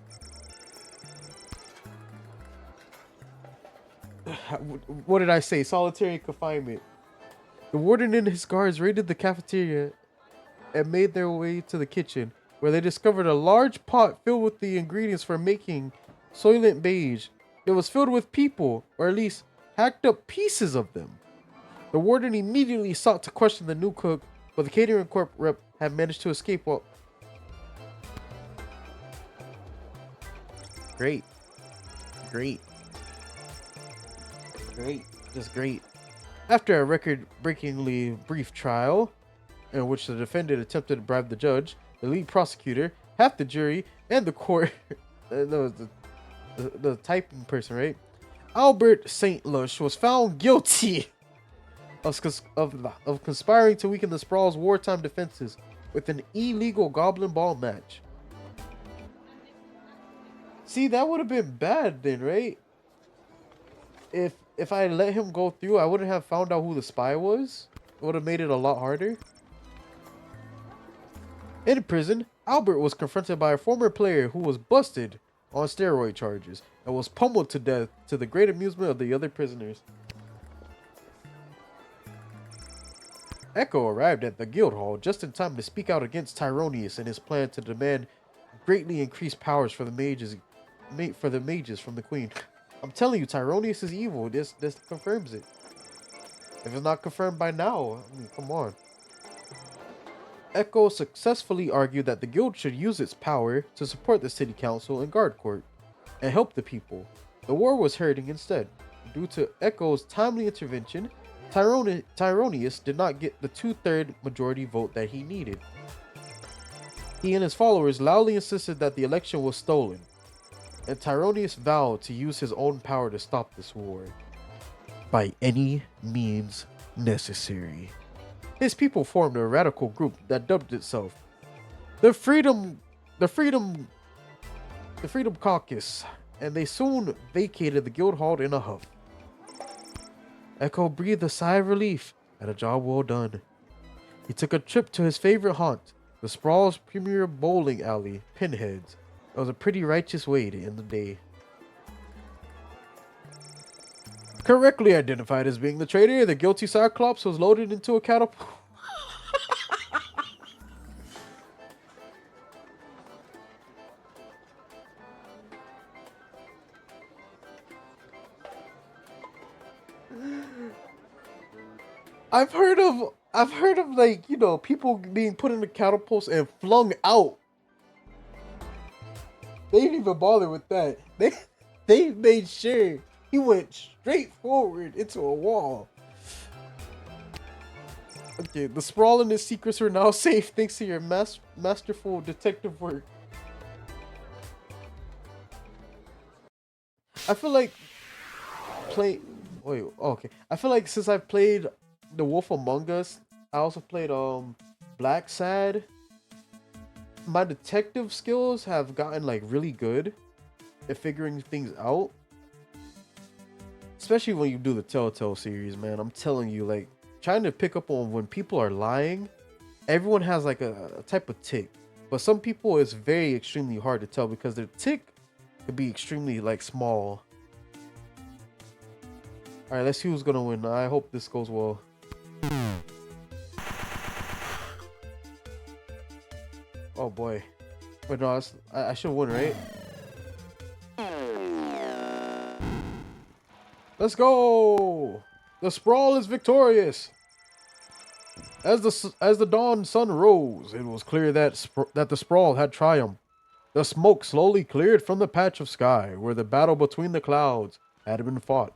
What did I say? Solitary confinement. The warden and his guards raided the cafeteria and made their way to the kitchen, where they discovered a large pot filled with the ingredients for making Soylent Beige. It was filled with people, or at least hacked up pieces of them. The warden immediately sought to question the new cook, but the Catering Corp rep had managed to escape while... Great. Just great. After a record-breakingly brief trial, in which the defendant attempted to bribe the judge, the lead prosecutor, half the jury, and the court, no, the typing person, right? Albert St. Lush was found guilty of conspiring to weaken the Sprawl's wartime defenses with an illegal goblin ball match. See, that would have been bad then, right? If I let him go through, I wouldn't have found out who the spy was. It would have made it a lot harder. In prison, Albert was confronted by a former player who was busted on steroid charges and was pummeled to death to the great amusement of the other prisoners. Echo arrived at the guild hall just in time to speak out against Tyronius and his plan to demand greatly increased powers for the mages from the queen. I'm telling you, Tyronius is evil. This confirms it. If it's not confirmed by now, I mean, come on. Echo successfully argued that the guild should use its power to support the city council and guard court and help the people. The war was hurting instead. Due to Echo's timely intervention, Tyronius did not get the 2/3 majority vote that he needed. He and his followers loudly insisted that the election was stolen, and Tyronius vowed to use his own power to stop this war by any means necessary. His people formed a radical group that dubbed itself the Freedom Caucus, and they soon vacated the guild hall in a huff. Echo breathed a sigh of relief at a job well done. He took a trip to his favorite haunt, the Sprawl's premier bowling alley, Pinheads. It was a pretty righteous way to end the day. Correctly identified as being the traitor, the guilty Cyclops was loaded into a catapult. I've heard of like, you know, people being put in the catapults and flung out. They didn't even bother with that. They made sure he went straight forward into a wall. Okay, the Sprawl and his secrets are now safe thanks to your masterful detective work. I feel like I feel like since I've played The Wolf Among Us, I also played Black Sad. My detective skills have gotten like really good at figuring things out. Especially when you do the Telltale series, man. I'm telling you, like, trying to pick up on when people are lying. Everyone has like a type of tick. But some people it's very extremely hard to tell because their tick could be extremely like small. Alright, let's see who's gonna win. I hope this goes well. Oh boy. Wait, no, I should win, right? Let's go! The Sprawl is victorious! As the dawn sun rose, it was clear that the Sprawl had triumphed. The smoke slowly cleared from the patch of sky where the battle between the clouds had been fought.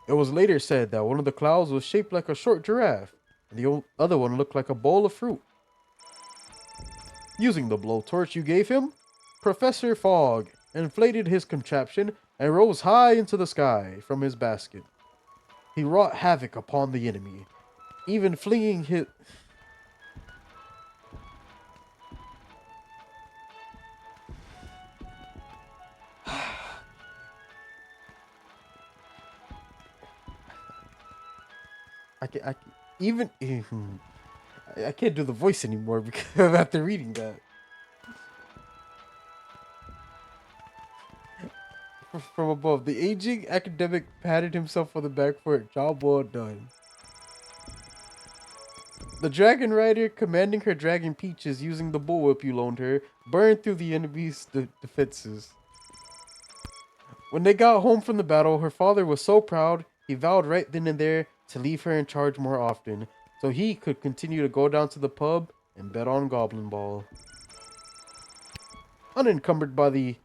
It was later said that one of the clouds was shaped like a short giraffe, and the other one looked like a bowl of fruit. Using the blowtorch you gave him, Professor Fogg inflated his contraption and rose high into the sky from his basket. He wrought havoc upon the enemy, even flinging his... I can't do the voice anymore because after reading that. From above, the aging academic patted himself on the back for a job well done. The dragon rider, commanding her dragon Peaches using the bullwhip you loaned her, burned through the enemy's defenses. When they got home from the battle, her father was so proud, he vowed right then and there to leave her in charge more often, so he could continue to go down to the pub and bet on Goblin Ball. Unencumbered by the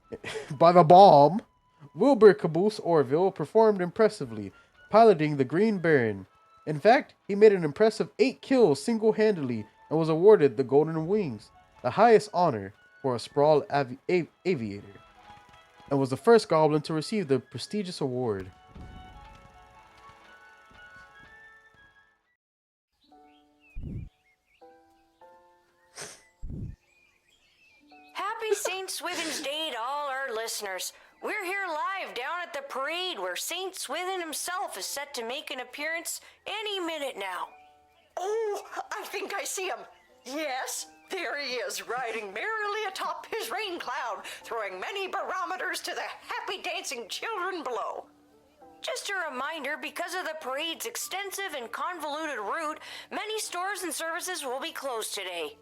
bomb, Wilbur Caboose Orville performed impressively, piloting the Green Baron. In fact, he made an impressive 8 kills single-handedly and was awarded the Golden Wings, the highest honor for a sprawl aviator, and was the first goblin to receive the prestigious award. Happy St. Swithin's Day to all our listeners. We're here live down at the parade where St. Swithin himself is set to make an appearance any minute now. Oh, I think I see him. Yes, there he is, riding merrily atop his rain cloud, throwing many barometers to the happy dancing children below. Just a reminder, because of the parade's extensive and convoluted route, many stores and services will be closed today.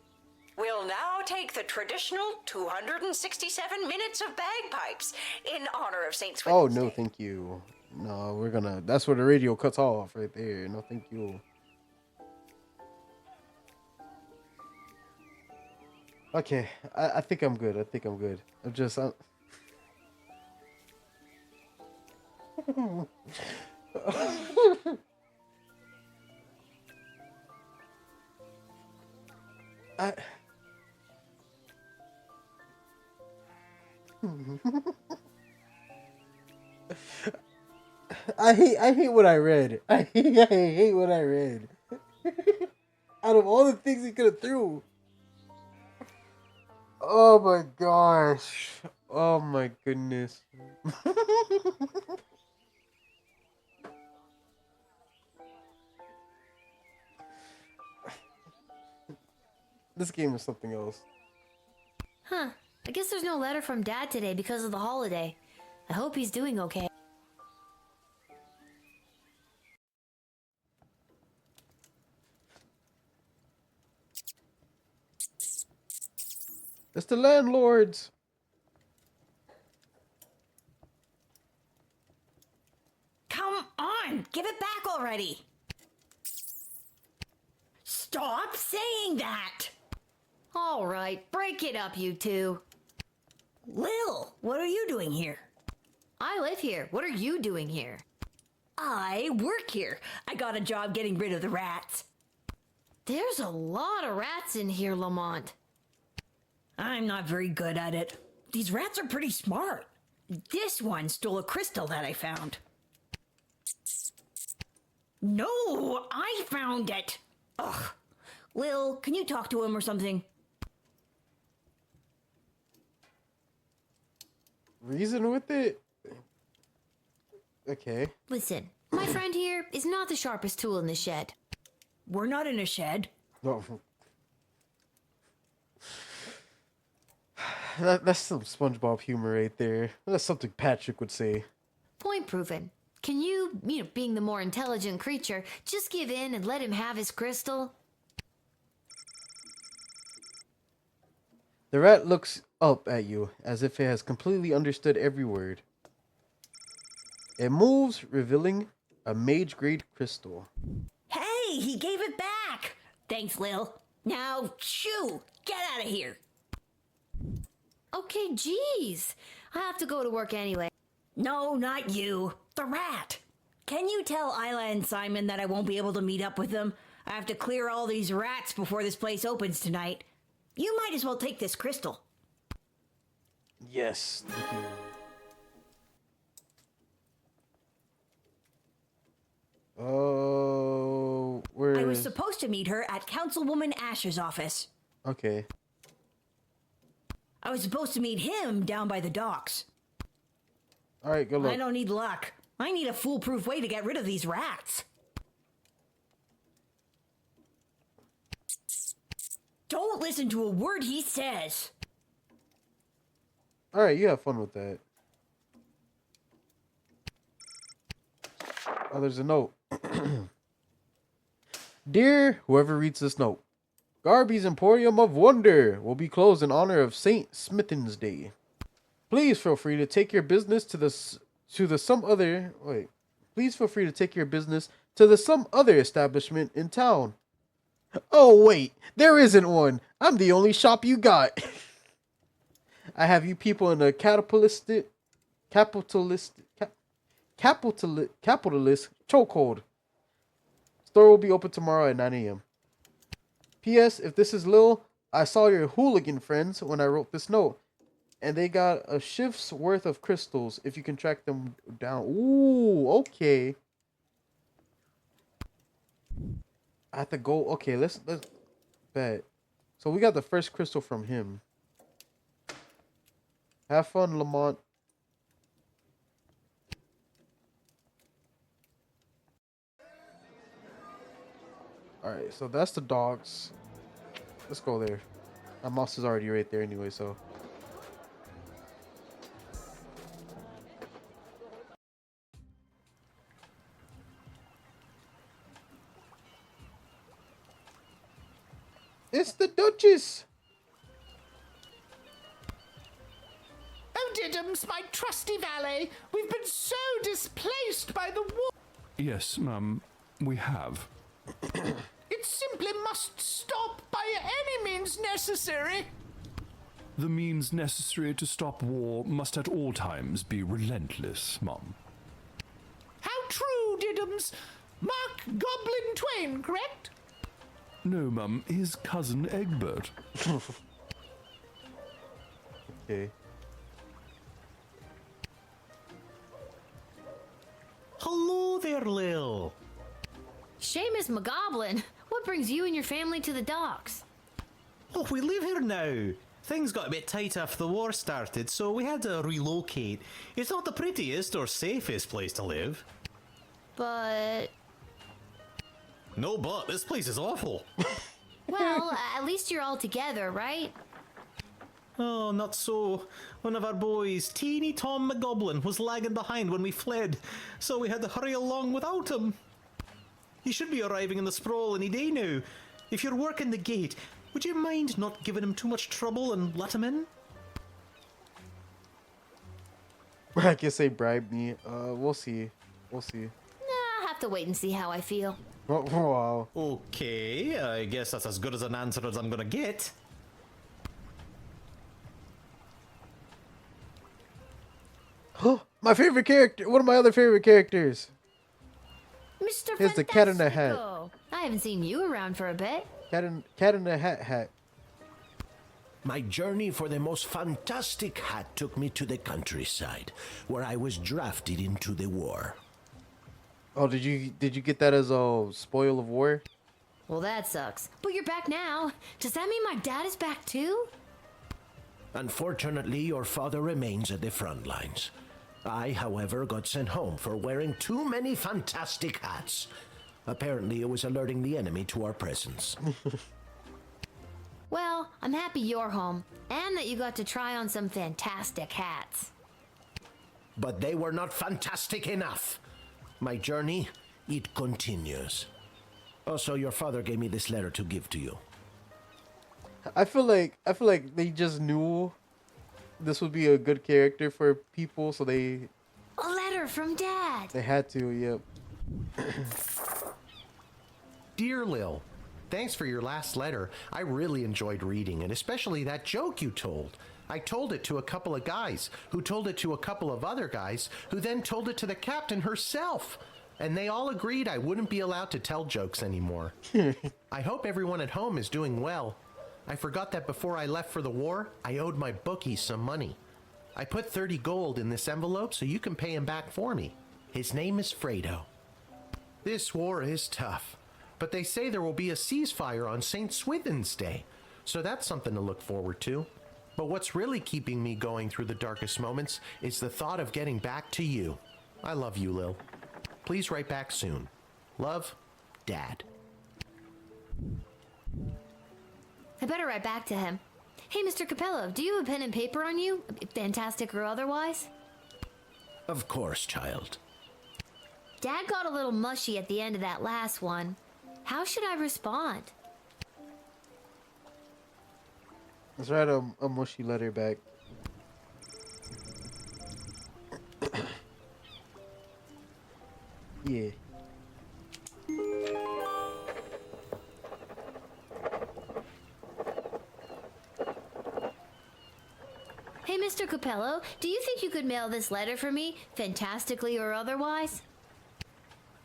We'll now take the traditional 267 minutes of bagpipes in honor of St. Swithin. Oh, no, thank you. No, we're gonna... That's where the radio cuts off right there. No, thank you. Okay, I think I'm good. I think I'm good. I'm just... I hate what I read. I hate what I read. Out of all the things he could have threw. Oh my gosh. Oh my goodness. This game is something else. Huh. I guess there's no letter from Dad today because of the holiday. I hope he's doing okay. It's the landlords. Come on, give it back already. Stop saying that. All right, break it up, you two. Lil, what are you doing here? I live here. What are you doing here? I work here. I got a job getting rid of the rats. There's a lot of rats in here, Lamont. I'm not very good at it. These rats are pretty smart. This one stole a crystal that I found. No, I found it. Ugh. Lil, can you talk to him or something? Reason with it? Okay. Listen, my friend here is not the sharpest tool in the shed. We're not in a shed. No. That's some SpongeBob humor right there. That's something Patrick would say. Point proven. Can you, being the more intelligent creature, just give in and let him have his crystal? The rat looks up at you as if it has completely understood every word. It moves, revealing a mage-grade crystal. Hey, he gave it back. Thanks, Lil. Now, shoo, get out of here. Okay, geez. I have to go to work anyway. No, not you. The rat. Can you tell Isla and Simon that I won't be able to meet up with them? I have to clear all these rats before this place opens tonight. You might as well take this crystal. Yes, thank you. Oh, where I was is... supposed to meet her at Councilwoman Asher's office. Okay. I was supposed to meet him down by the docks. Alright, good luck. I don't need luck. I need a foolproof way to get rid of these rats. Don't listen to a word he says. Alright, you have fun with that. Oh, there's a note. Dear whoever reads this note, Garby's Emporium of Wonder will be closed in honor of St. Swithin's Day. Please feel free to take your business to the some other establishment in town. Oh wait, there isn't one. I'm the only shop you got. I have you people in a capitalistic capitalist chokehold. Store will be open tomorrow at 9 a.m. P.S. If this is Lil, I saw your hooligan friends when I wrote this note, and they got a shift's worth of crystals if you can track them down. Ooh, okay. I have to go. Okay, let's bet. So we got the first crystal from him. Have fun, Lamont. Alright, so that's the dogs. Let's go there. My mouse is already right there anyway, so. It's the Duchess! Oh, Diddums, my trusty valet, we've been so displaced by the war. Yes, we have. It simply must stop by any means necessary. The means necessary to stop war must at all times be relentless, Mum. How true, Diddums. Mark Goblin Twain, correct? No, Mum, his cousin Egbert. Okay. Hello there, Lil. Seamus McGoblin, what brings you and your family to the docks? Oh, we live here now. Things got a bit tight after the war started, so we had to relocate. It's not the prettiest or safest place to live. But... No, but this place is awful. Well, at least you're all together, right? Oh, not so. One of our boys, teeny Tom McGoblin, was lagging behind when we fled, so we had to hurry along without him. He should be arriving in the sprawl any day now. If you're working the gate, would you mind not giving him too much trouble and let him in? I guess they bribed me. We'll see. We'll see. Nah, I'll have to wait and see how I feel. Oh, wow. Okay, I guess that's as good as an answer as I'm gonna get. My favorite character. One of my other favorite characters. Mr. Here's the cat in the hat. Fantastico. I haven't seen you around for a bit. Cat in the hat. My journey for the most fantastic hat took me to the countryside, where I was drafted into the war. Oh, did you get that as a spoil of war? Well, that sucks. But you're back now. Does that mean my dad is back too? Unfortunately, your father remains at the front lines. I, however, got sent home for wearing too many fantastic hats. Apparently, it was alerting the enemy to our presence. Well, I'm happy you're home, and that you got to try on some fantastic hats. But they were not fantastic enough. My journey, it continues. Also, your father gave me this letter to give to you. I feel like they just knew this would be a good character for people, so they A letter from Dad. they had to. Yep. Dear Lil, thanks for your last letter. I really enjoyed reading it, especially that joke you told. I told it to a couple of guys, who told it to a couple of other guys, who then told it to the captain herself. And they all agreed I wouldn't be allowed to tell jokes anymore. I hope everyone at home is doing well. I forgot that before I left for the war, I owed my bookie some money. I put 30 gold in this envelope so you can pay him back for me. His name is Fredo. This war is tough, but they say there will be a ceasefire on St. Swithin's Day, so that's something to look forward to. But what's really keeping me going through the darkest moments is the thought of getting back to you. I love you, Lil. Please write back soon. Love, Dad. I better write back to him. Hey, Mr. Capello, do you have a pen and paper on you? Fantastic or otherwise? Of course, child. Dad got a little mushy at the end of that last one. How should I respond? Let's write a mushy letter back. Yeah. Hey, Mr. Mr. Capello, do you think you could mail this letter for me, fantastically or otherwise?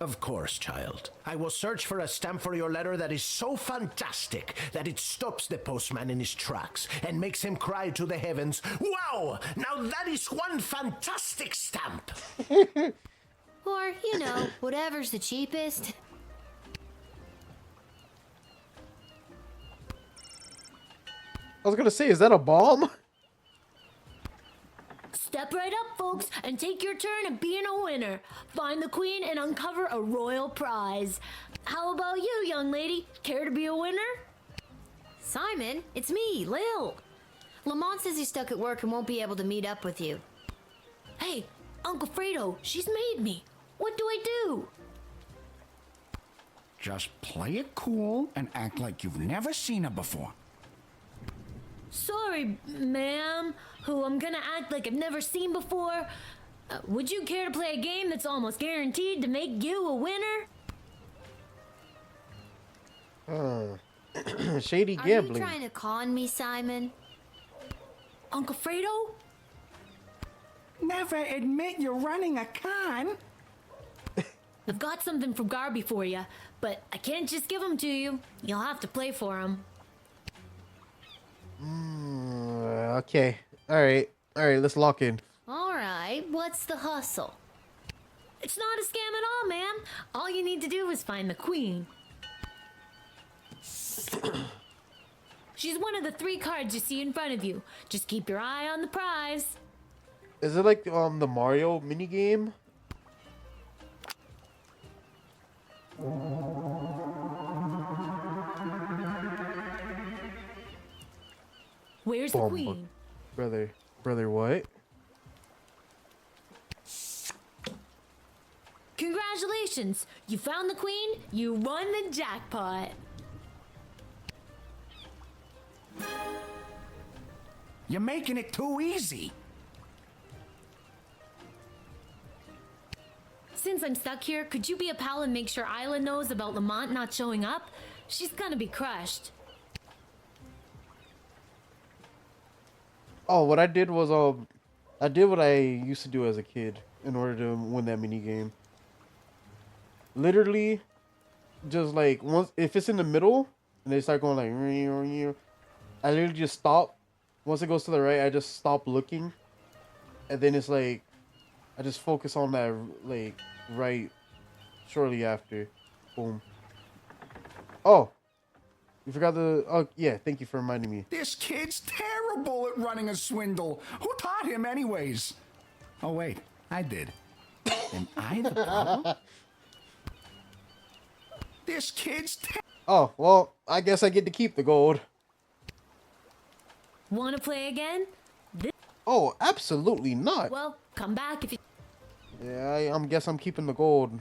Of course, child. I will search for a stamp for your letter that is so fantastic that it stops the postman in his tracks and makes him cry to the heavens, "Wow! Now that is one fantastic stamp!" Or, whatever's the cheapest. I was gonna say, is that a bomb? Step right up, folks, and take your turn at being a winner. Find the queen and uncover a royal prize. How about you, young lady? Care to be a winner? Simon, it's me, Lil. Lamont says he's stuck at work and won't be able to meet up with you. Hey, Uncle Fredo, she's made me. What do I do? Just play it cool and act like you've never seen her before. Sorry, ma'am, who I'm gonna act like I've never seen before. Would you care to play a game that's almost guaranteed to make you a winner? Shady gambling. Are you trying to con me, Simon? Uncle Fredo? Never admit you're running a con. I've got something from Garby for you, but I can't just give them to you. You'll have to play for them. Okay. Alright, let's lock in. Alright, what's the hustle? It's not a scam at all, ma'am. All you need to do is find the queen. She's one of the 3 cards you see in front of you. Just keep your eye on the prize. Is it like the Mario minigame? Where's the queen? Brother, what? Congratulations! You found the queen, you won the jackpot. You're making it too easy. Since I'm stuck here, could you be a pal and make sure Isla knows about Lamont not showing up? She's gonna be crushed. Oh, what I did was I did what I used to do as a kid in order to win that mini game. Literally, just like once if it's in the middle and they start going like, I literally just stop. Once it goes to the right, I just stop looking, and then it's like I just focus on that like right shortly after. Boom. Oh. You forgot the... Oh, yeah, thank you for reminding me. This kid's terrible at running a swindle. Who taught him anyways? Oh, wait, I did. Am I the problem? This kid's Oh, well, I guess I get to keep the gold. Wanna play again? Oh, absolutely not. Well, come back if you... Yeah, I guess I'm keeping the gold.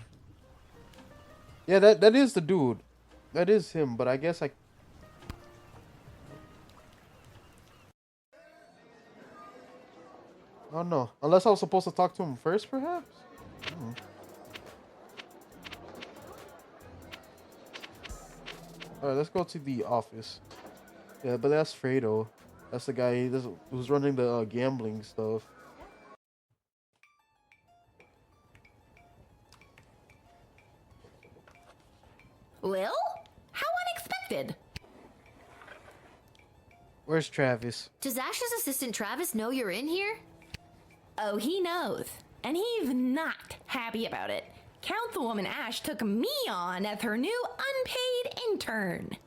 Yeah, that is the dude. That is him, but I guess I... Oh no, unless I was supposed to talk to him first, perhaps? Alright, let's go to the office. Yeah, but that's Fredo. That's the guy who's running the gambling stuff. Lil? How unexpected! Where's Travis? Does Ash's assistant Travis know you're in here? Oh, he knows. And he's not happy about it. Councilwoman Ash took me on as her new unpaid intern.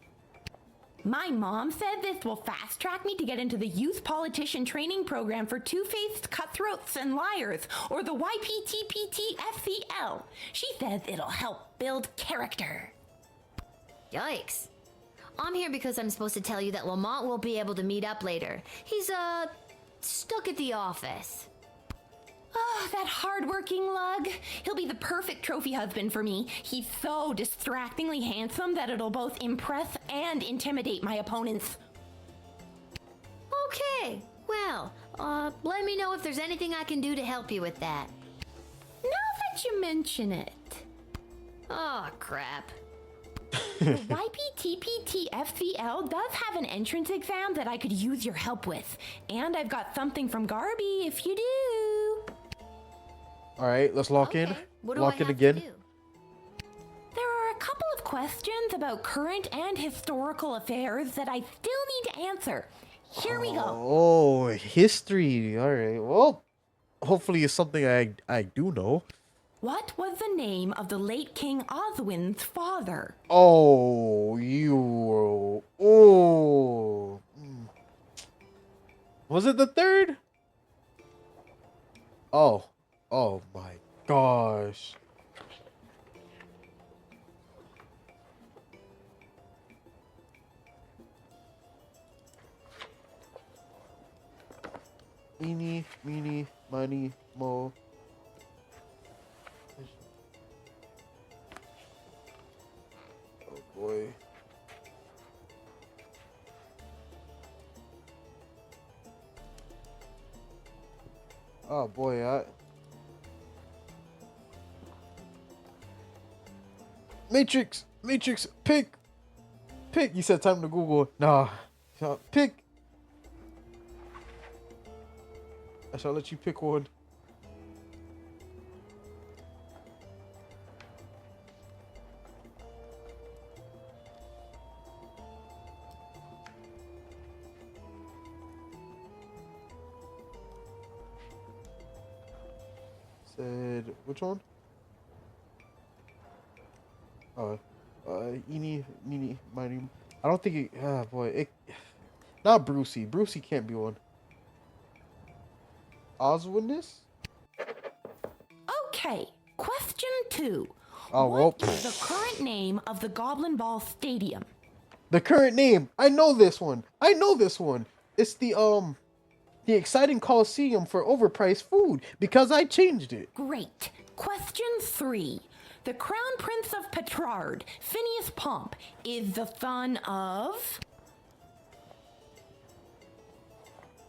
My mom said this will fast track me to get into the youth politician training program for two-faced cutthroats and liars, or the YPTPTFCL. She says it'll help build character. Yikes. I'm here because I'm supposed to tell you that Lamont won't be able to meet up later. He's, stuck at the office. Oh, that hard-working lug. He'll be the perfect trophy husband for me. He's so distractingly handsome that it'll both impress and intimidate my opponents. Okay, well, let me know if there's anything I can do to help you with that. Now that you mention it. Oh, crap. The YPTPTFCL does have an entrance exam that I could use your help with. And I've got something from Garby if you do. Alright, let's lock in. What do Lock I in have again. to do? There are a couple of questions about current and historical affairs that I still need to answer. Here we go. Oh, history. Alright, well, hopefully it's something I do know. What was the name of the late King Oswin's father? Oh, you. Oh. Was it the third? Oh. Oh my gosh. Eeny, meeny, miny, mo. Oh boy. Oh boy, Matrix, pick. You said time to Google. Nah, pick. I shall let you pick one. Said which one? Eeny, meeny, miny. I don't think it. Ah, boy, not Brucey. Brucey can't be one. Oswaldness? Okay, question 2. Oh, well. What is the current name of the Goblin Ball Stadium? The current name. I know this one. It's the exciting Coliseum for overpriced food because I changed it. Great. Question 3. The Crown Prince of Petrard, Phineas Pomp, is the son of...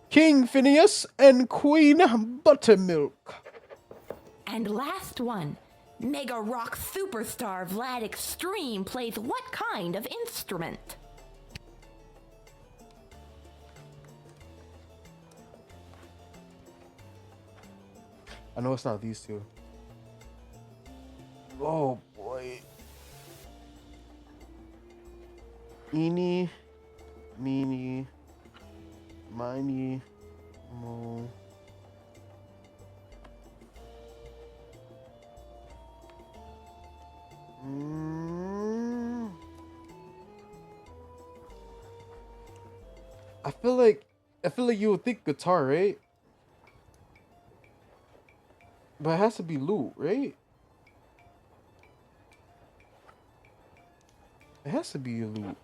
King Phineas and Queen Buttermilk. And last one. Mega rock superstar Vlad Extreme plays what kind of instrument? I know it's not these two. Oh boy. Eeny, meeny, miny, mo. I feel like you would think guitar, right? But it has to be lute, right? It has to be a lute.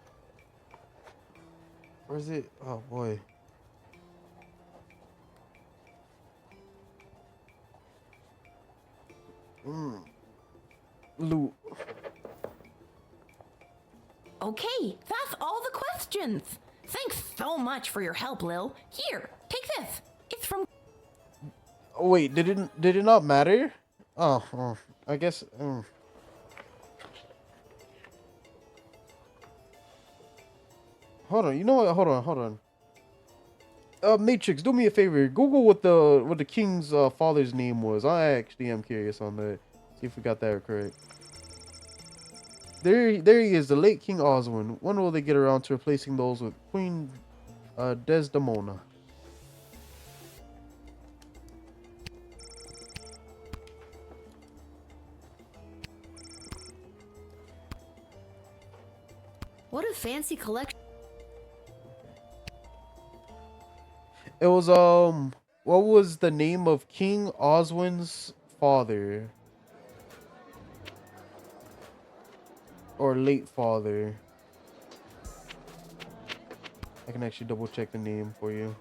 Or is it? Oh boy. Lute. Okay, that's all the questions. Thanks so much for your help, Lil. Here, take this. It's from... Oh wait, did it not matter? Oh, I guess. Hold on, you know what? Hold on. Matrix, do me a favor. Google what the king's father's name was. I actually am curious on that. See if we got that correct. There he is, the late King Oswin. When will they get around to replacing those with Queen Desdemona? What a fancy collection. It was what was the name of King Oswin's father? Or late father. I can actually double check the name for you.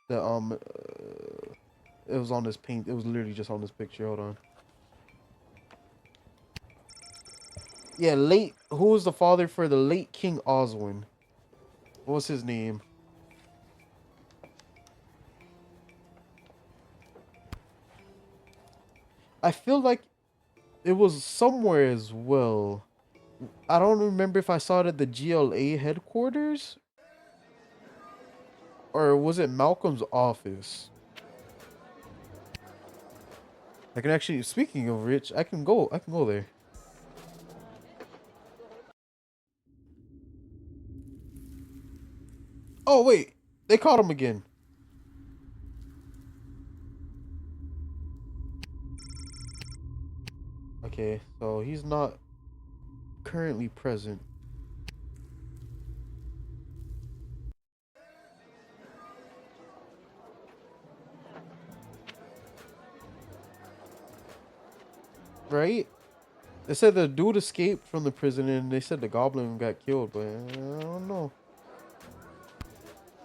The it was on this paint. It was literally just on this picture. Hold on. Yeah, late. Who was the father for the late King Oswin? What was his name? I feel like it was somewhere as well. I don't remember if I saw it at the GLA headquarters or was it Malcolm's office. I can actually, speaking of which, I can go there. Oh wait, they caught him again. Okay, so he's not currently present. Right? They said the dude escaped from the prison and they said the goblin got killed, but I don't know.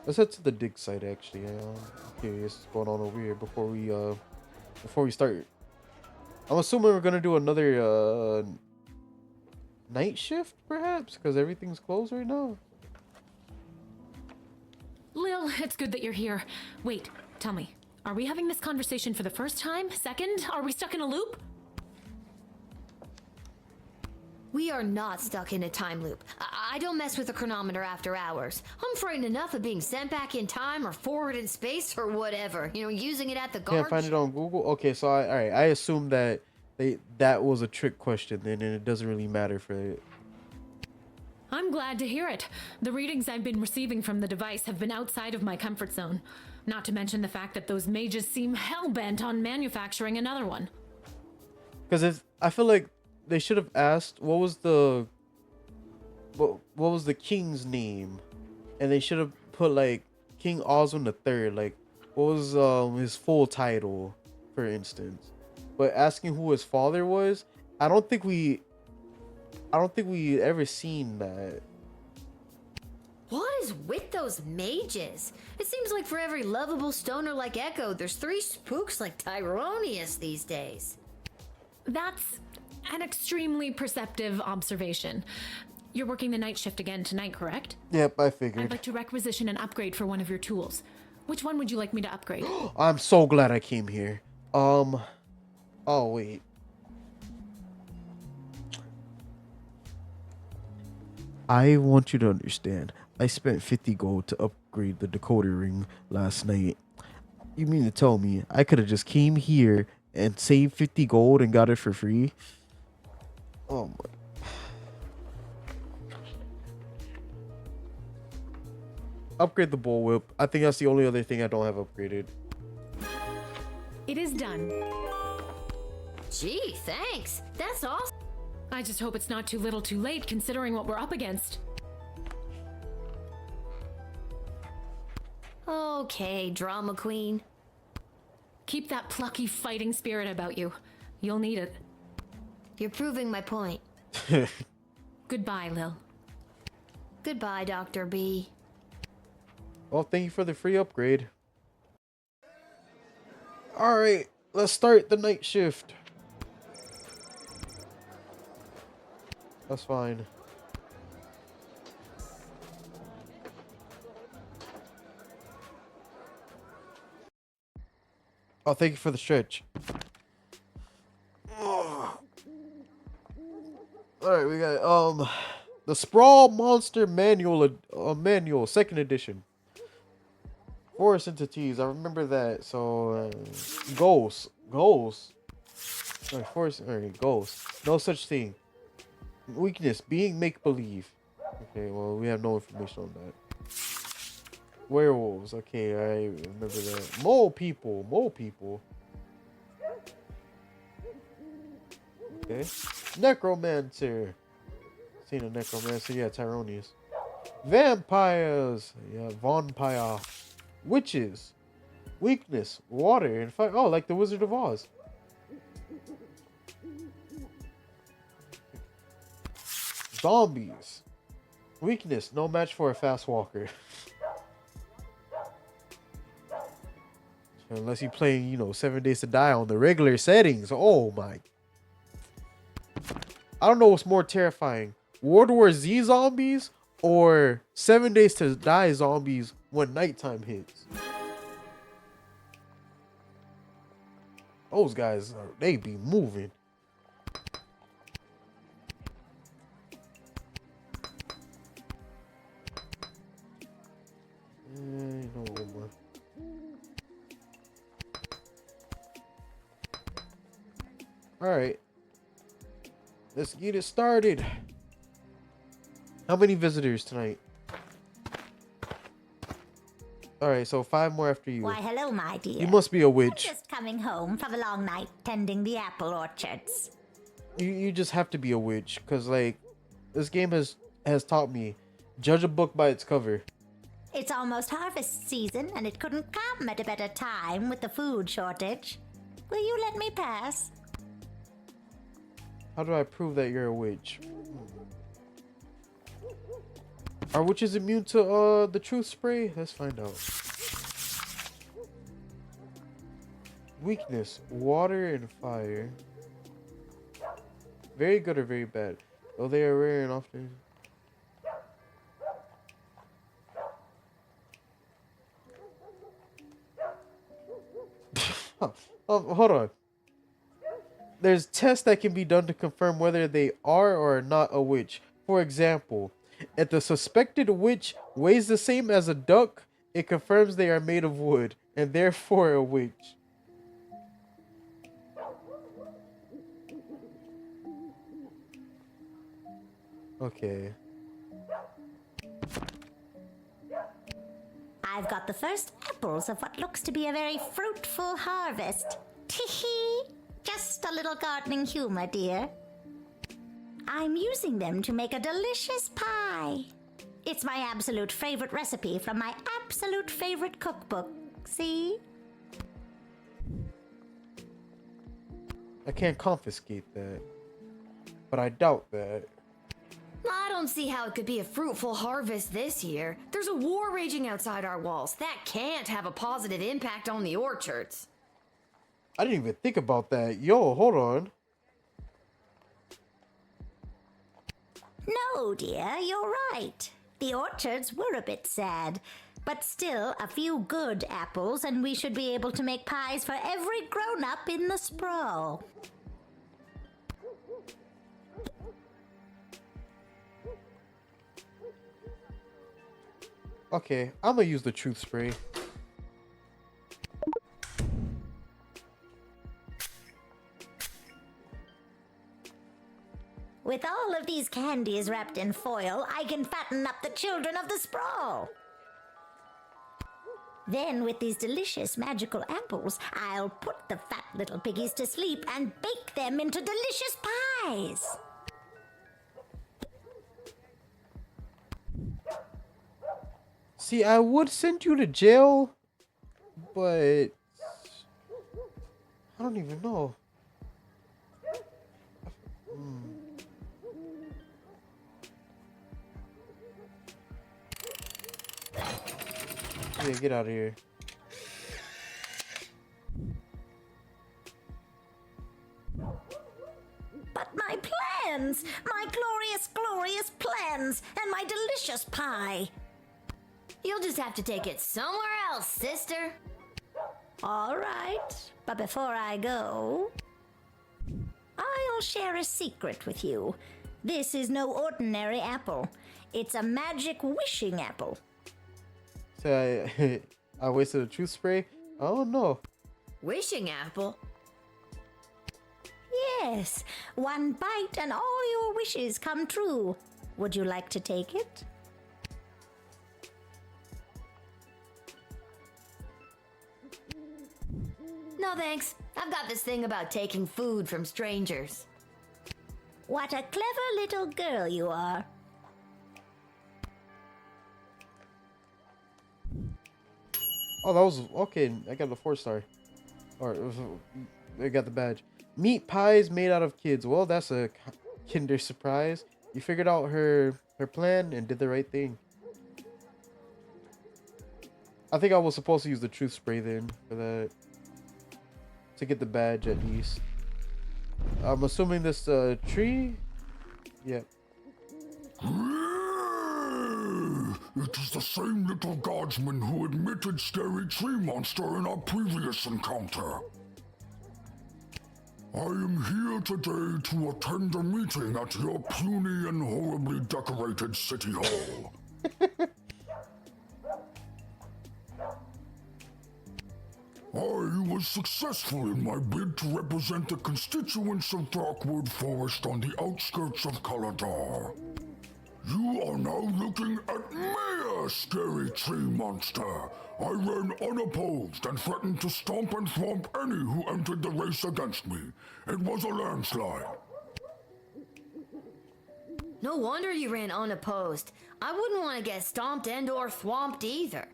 Let's head to the dig site actually. I'm curious what's going on over here before we start. I'm assuming we're gonna do another night shift perhaps because everything's closed right now. Lil, it's good that you're here. Wait, tell me, are we having this conversation for the first time? Second? Are we stuck in a loop? We are not stuck in a time loop. I don't mess with the chronometer after hours. I'm frightened enough of being sent back in time or forward in space or whatever. You know, using it at the guard. Can't find it on Google. Okay, so all right. I assume that that was a trick question then, and it doesn't really matter for it. I'm glad to hear it. The readings I've been receiving from the device have been outside of my comfort zone. Not to mention the fact that those mages seem hell-bent on manufacturing another one. Because I feel like they should have asked what was the king's name, and they should have put like King Oswin III. Like, what was his full title, for instance. But asking who his father was, I don't think we ever seen that. What is with those mages? It seems like for every lovable stoner like Echo, there's 3 spooks like Tyronius these days. That's an extremely perceptive observation. You're working the night shift again tonight, correct? Yep, I figured. I'd like to requisition an upgrade for one of your tools. Which one would you like me to upgrade? I'm so glad I came here. Oh wait. I want you to understand. I spent 50 gold to upgrade the decoder ring last night. You mean to tell me I could have just came here and saved 50 gold and got it for free? Oh my. Upgrade the bullwhip. I think that's the only other thing I don't have upgraded. It is done. Gee, thanks. That's awesome. I just hope it's not too little too late considering what we're up against. Okay, drama queen. Keep that plucky fighting spirit about you. You'll need it. You're proving my point. Goodbye, Lil. Goodbye, Dr. B. Well, thank you for the free upgrade. Alright, let's start the night shift. That's fine. Oh, thank you for the stretch. Alright, we got the Sprawl Monster Manual, manual, 2nd edition. Forest entities, I remember that. So ghosts. Alright, forest. Alright, ghosts. No such thing. Weakness, being make-believe. Okay, well, we have no information on that. Werewolves. Okay, I remember that. Mole people. Okay. Necromancer. Seen a necromancer. Yeah, Tyronius. Vampires. Yeah, vampire. Witches. Weakness. Water. And fire. Oh, like the Wizard of Oz. Zombies. Weakness. No match for a fast walker. Unless you're playing, you know, 7 Days to Die on the regular settings. Oh my. I don't know what's more terrifying. World War Z zombies or 7 Days to Die zombies when nighttime hits. Those guys, they be moving. Alright. Let's get it started. How many visitors tonight? Alright, so 5 more after you. Why, hello, my dear. You must be a I'm witch. just coming home from a long night tending the apple orchards. You just have to be a witch, because, like, this game has taught me, judge a book by its cover. It's almost harvest season, and it couldn't come at a better time with the food shortage. Will you let me pass? How do I prove that you're a witch? Are witches immune to the truth spray? Let's find out. Weakness, water and fire. Very good or very bad? Though they are rare and often. Hold on. There's tests that can be done to confirm whether they are or are not a witch. For example, if the suspected witch weighs the same as a duck, it confirms they are made of wood and therefore a witch. Okay. I've got the first apples of what looks to be a very fruitful harvest. Tee-hee! Just a little gardening humor, dear. I'm using them to make a delicious pie. It's my absolute favorite recipe from my absolute favorite cookbook. See? I can't confiscate that. But I doubt that. I don't see how it could be a fruitful harvest this year. There's a war raging outside our walls. That can't have a positive impact on the orchards. I didn't even think about that. Yo, hold on. No, dear, you're right. The orchards were a bit sad. But still, a few good apples, and we should be able to make pies for every grown-up in the sprawl. Okay, I'm gonna use the truth spray. With all of these candies wrapped in foil, I can fatten up the children of the sprawl. Then, with these delicious magical apples, I'll put the fat little piggies to sleep and bake them into delicious pies. See, I would send you to jail, but I don't even know. Yeah, get out of here. But my plans! My glorious, glorious plans! And my delicious pie! You'll just have to take it somewhere else, sister. All right, but before I go, I'll share a secret with you. This is no ordinary apple. It's a magic wishing apple. So I wasted a truth spray? Oh no. Wishing apple? Yes, one bite and all your wishes come true. Would you like to take it? No thanks. I've got this thing about taking food from strangers. What a clever little girl you are. Oh, that was okay. I got the 4-star. Or I got the badge. Meat pies made out of kids. Well, that's a Kinder surprise. You figured out her plan and did the right thing. I think I was supposed to use the truth spray then for that. To get the badge at least. I'm assuming this tree? Yeah. It is the same little guardsman who admitted scary tree monster in our previous encounter. I am here today to attend a meeting at your puny and horribly decorated city hall. I was successful in my bid to represent the constituents of Darkwood Forest on the outskirts of Kaladar. You are now looking at me, a scary tree monster. I ran unopposed and threatened to stomp and thwomp any who entered the race against me. It was a landslide. No wonder you ran unopposed. I wouldn't want to get stomped and or thwomped either.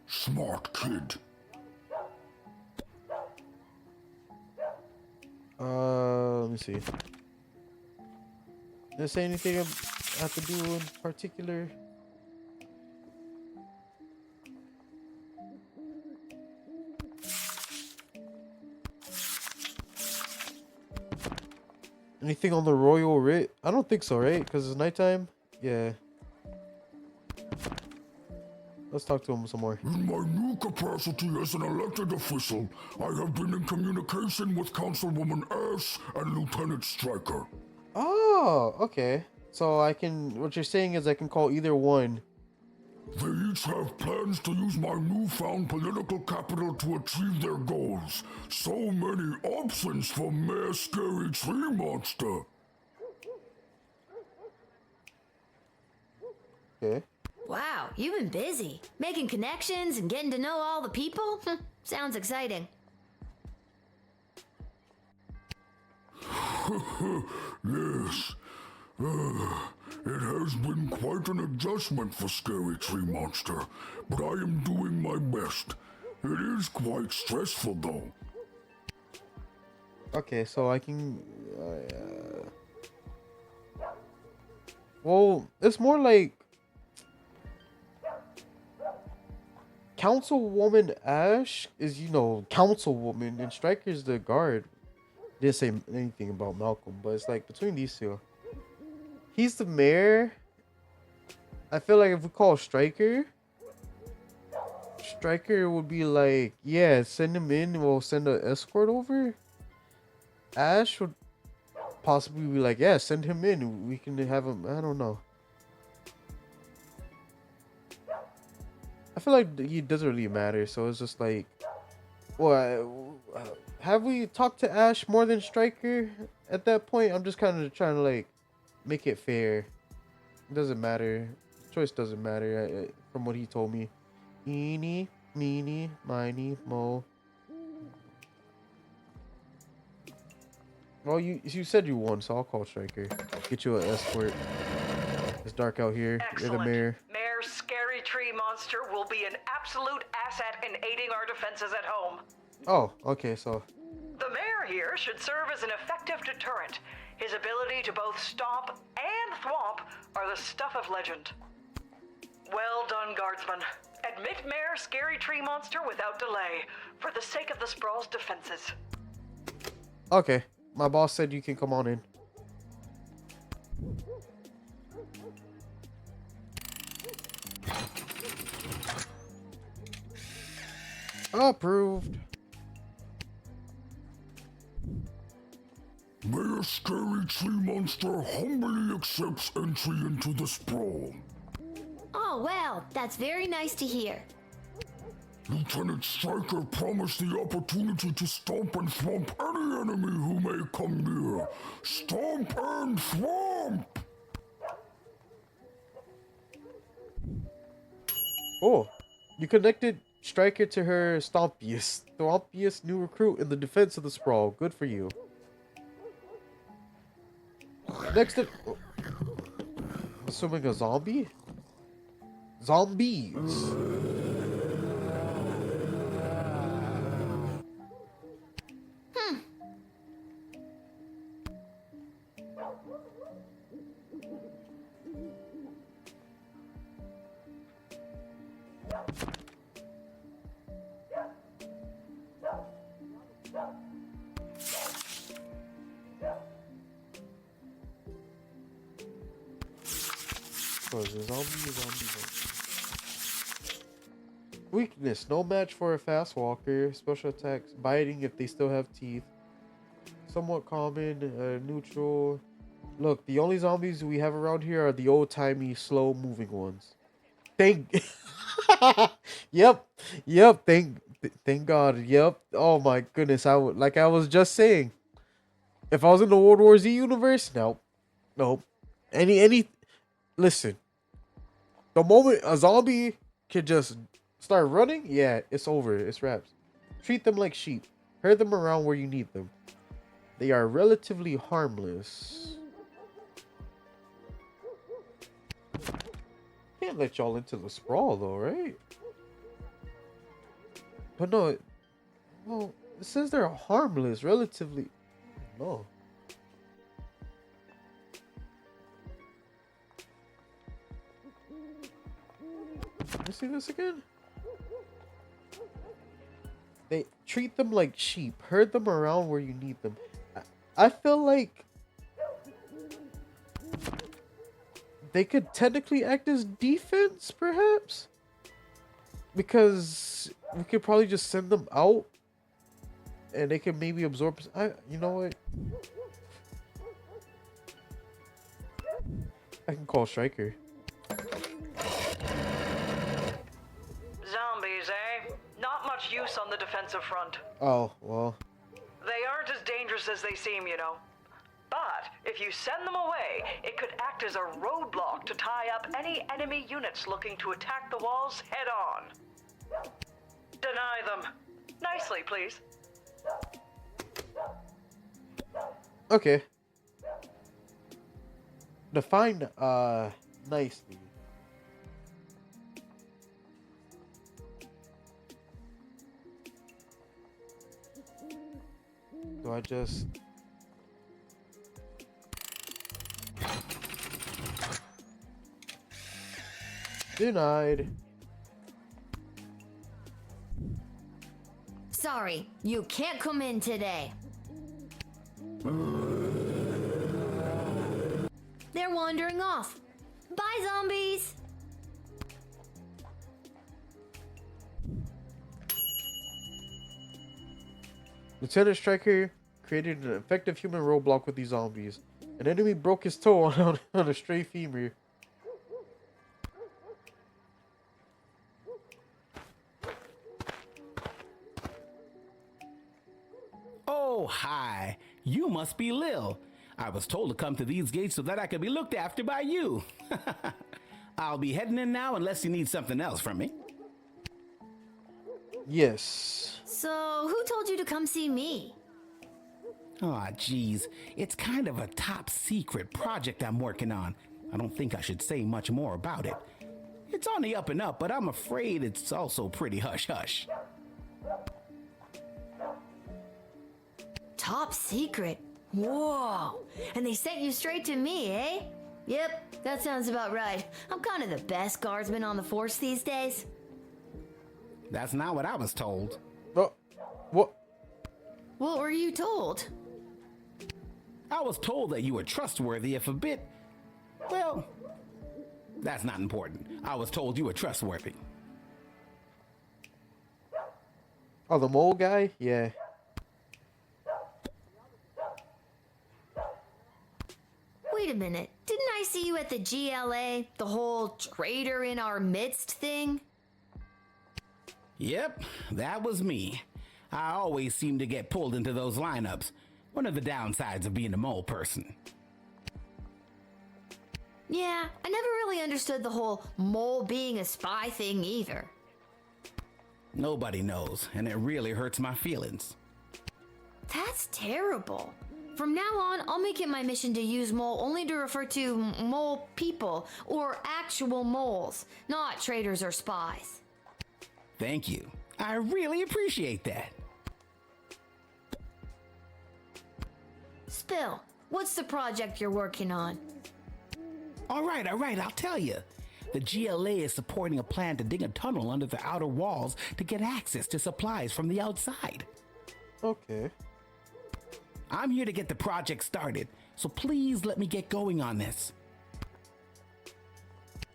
Smart kid. Let me see. Did it say anything I have to do in particular? Anything on the royal writ? I don't think so, right? Because it's nighttime? Yeah. Let's talk to him some more. In my new capacity as an elected official, I have been in communication with Councilwoman Ash and Lieutenant Stryker. Oh, okay. So I can, what you're saying is I can call either one. They each have plans to use my newfound political capital to achieve their goals. So many options for Mayor Scary Tree Monster. Okay. Wow, you've been busy. Making connections and getting to know all the people? Sounds exciting. Yes. It has been quite an adjustment for Scary Tree Monster, but I am doing my best. It is quite stressful, though. Okay, so I can... Well, it's more like... Councilwoman Ash is, you know, councilwoman, and Stryker's the guard. Didn't say anything about Malcolm, but it's like between these two. He's the mayor. I feel like if we call Stryker would be like, yeah, send him in, we'll send an escort over. Ash would possibly be like, yeah, send him in, we can have him, I don't know. I feel like it doesn't really matter, so it's just like, well, have we talked to Ash more than Stryker at that point? I'm just kind of trying to like make it fair. It doesn't matter. Choice doesn't matter from what he told me. Eeny, meeny, miny, mo. Well, you said you won, so I'll call Stryker. Get you an escort. It's dark out here. You're the mayor. Mayor Scary Tree Monster will be an absolute asset in aiding our defenses at home. Oh, okay, so. The mayor here should serve as an effective deterrent. His ability to both stomp and thwomp are the stuff of legend. Well done, Guardsman. Admit Mayor Scary Tree Monster without delay, for the sake of the Sprawl's defenses. Okay, my boss said you can come on in. Approved. Mayor Scary Tree Monster humbly accepts entry into the Sprawl. Oh, well, that's very nice to hear. Lieutenant Stryker promised the opportunity to stomp and thwomp any enemy who may come near. Stomp and thwomp! Oh, you connected Stryker to her Thwompiest new recruit in the defense of the Sprawl. Good for you. Next up, assuming a zombie? Zombies. Weakness, no match for a fast walker. Special attacks, biting if they still have teeth. Somewhat common, neutral. Look, the only zombies we have around here are the old-timey, slow-moving ones. Yep. Thank God. Yep. Oh my goodness. Like I was just saying. If I was in the World War Z universe, nope. Nope. Any listen. The moment a zombie can just start running, yeah, it's over. It's wraps. Treat them like sheep. Herd them around where you need them. They are relatively harmless. Can't let y'all into the sprawl though, right? But no, well, it says they're harmless, relatively. No. Let me see this again. They treat them like sheep. Herd them around where you need them. I feel like they could technically act as defense, perhaps? Because we could probably just send them out and they can maybe absorb. You know what? I can call Striker. Zombies, eh? Not much use on the defensive front. Oh, well. They aren't as dangerous as they seem, you know. But if you send them away, it could act as a roadblock to tie up any enemy units looking to attack the walls head on. Deny them. Nicely, please. Okay. Define nicely. Do I just denied? Sorry, you can't come in today. They're wandering off. Bye, zombies! Lieutenant Striker created an effective human roadblock with these zombies. An enemy broke his toe on a stray femur. Oh, hi. You must be Lil. I was told to come to these gates so that I could be looked after by you. I'll be heading in now unless you need something else from me. Yes. So, who told you to come see me? Aw, geez. It's kind of a top secret project I'm working on. I don't think I should say much more about it. It's on the up and up, but I'm afraid it's also pretty hush-hush. Top secret? Whoa! And they sent you straight to me, eh? Yep, that sounds about right. I'm kind of the best guardsman on the force these days. That's not what I was told. What? What were you told? I was told that you were trustworthy if a bit... Well, that's not important. I was told you were trustworthy. Oh, the mole guy? Yeah. Wait a minute. Didn't I see you at the GLA? The whole traitor in our midst thing? Yep, that was me. I always seem to get pulled into those lineups. One of the downsides of being a mole person. Yeah, I never really understood the whole mole being a spy thing either. Nobody knows, and it really hurts my feelings. That's terrible. From now on, I'll make it my mission to use mole only to refer to mole people, or actual moles, not traitors or spies. Thank you. I really appreciate that. Spill, what's the project you're working on? All right, I'll tell you. The GLA is supporting a plan to dig a tunnel under the outer walls to get access to supplies from the outside. Okay. I'm here to get the project started, so please let me get going on this.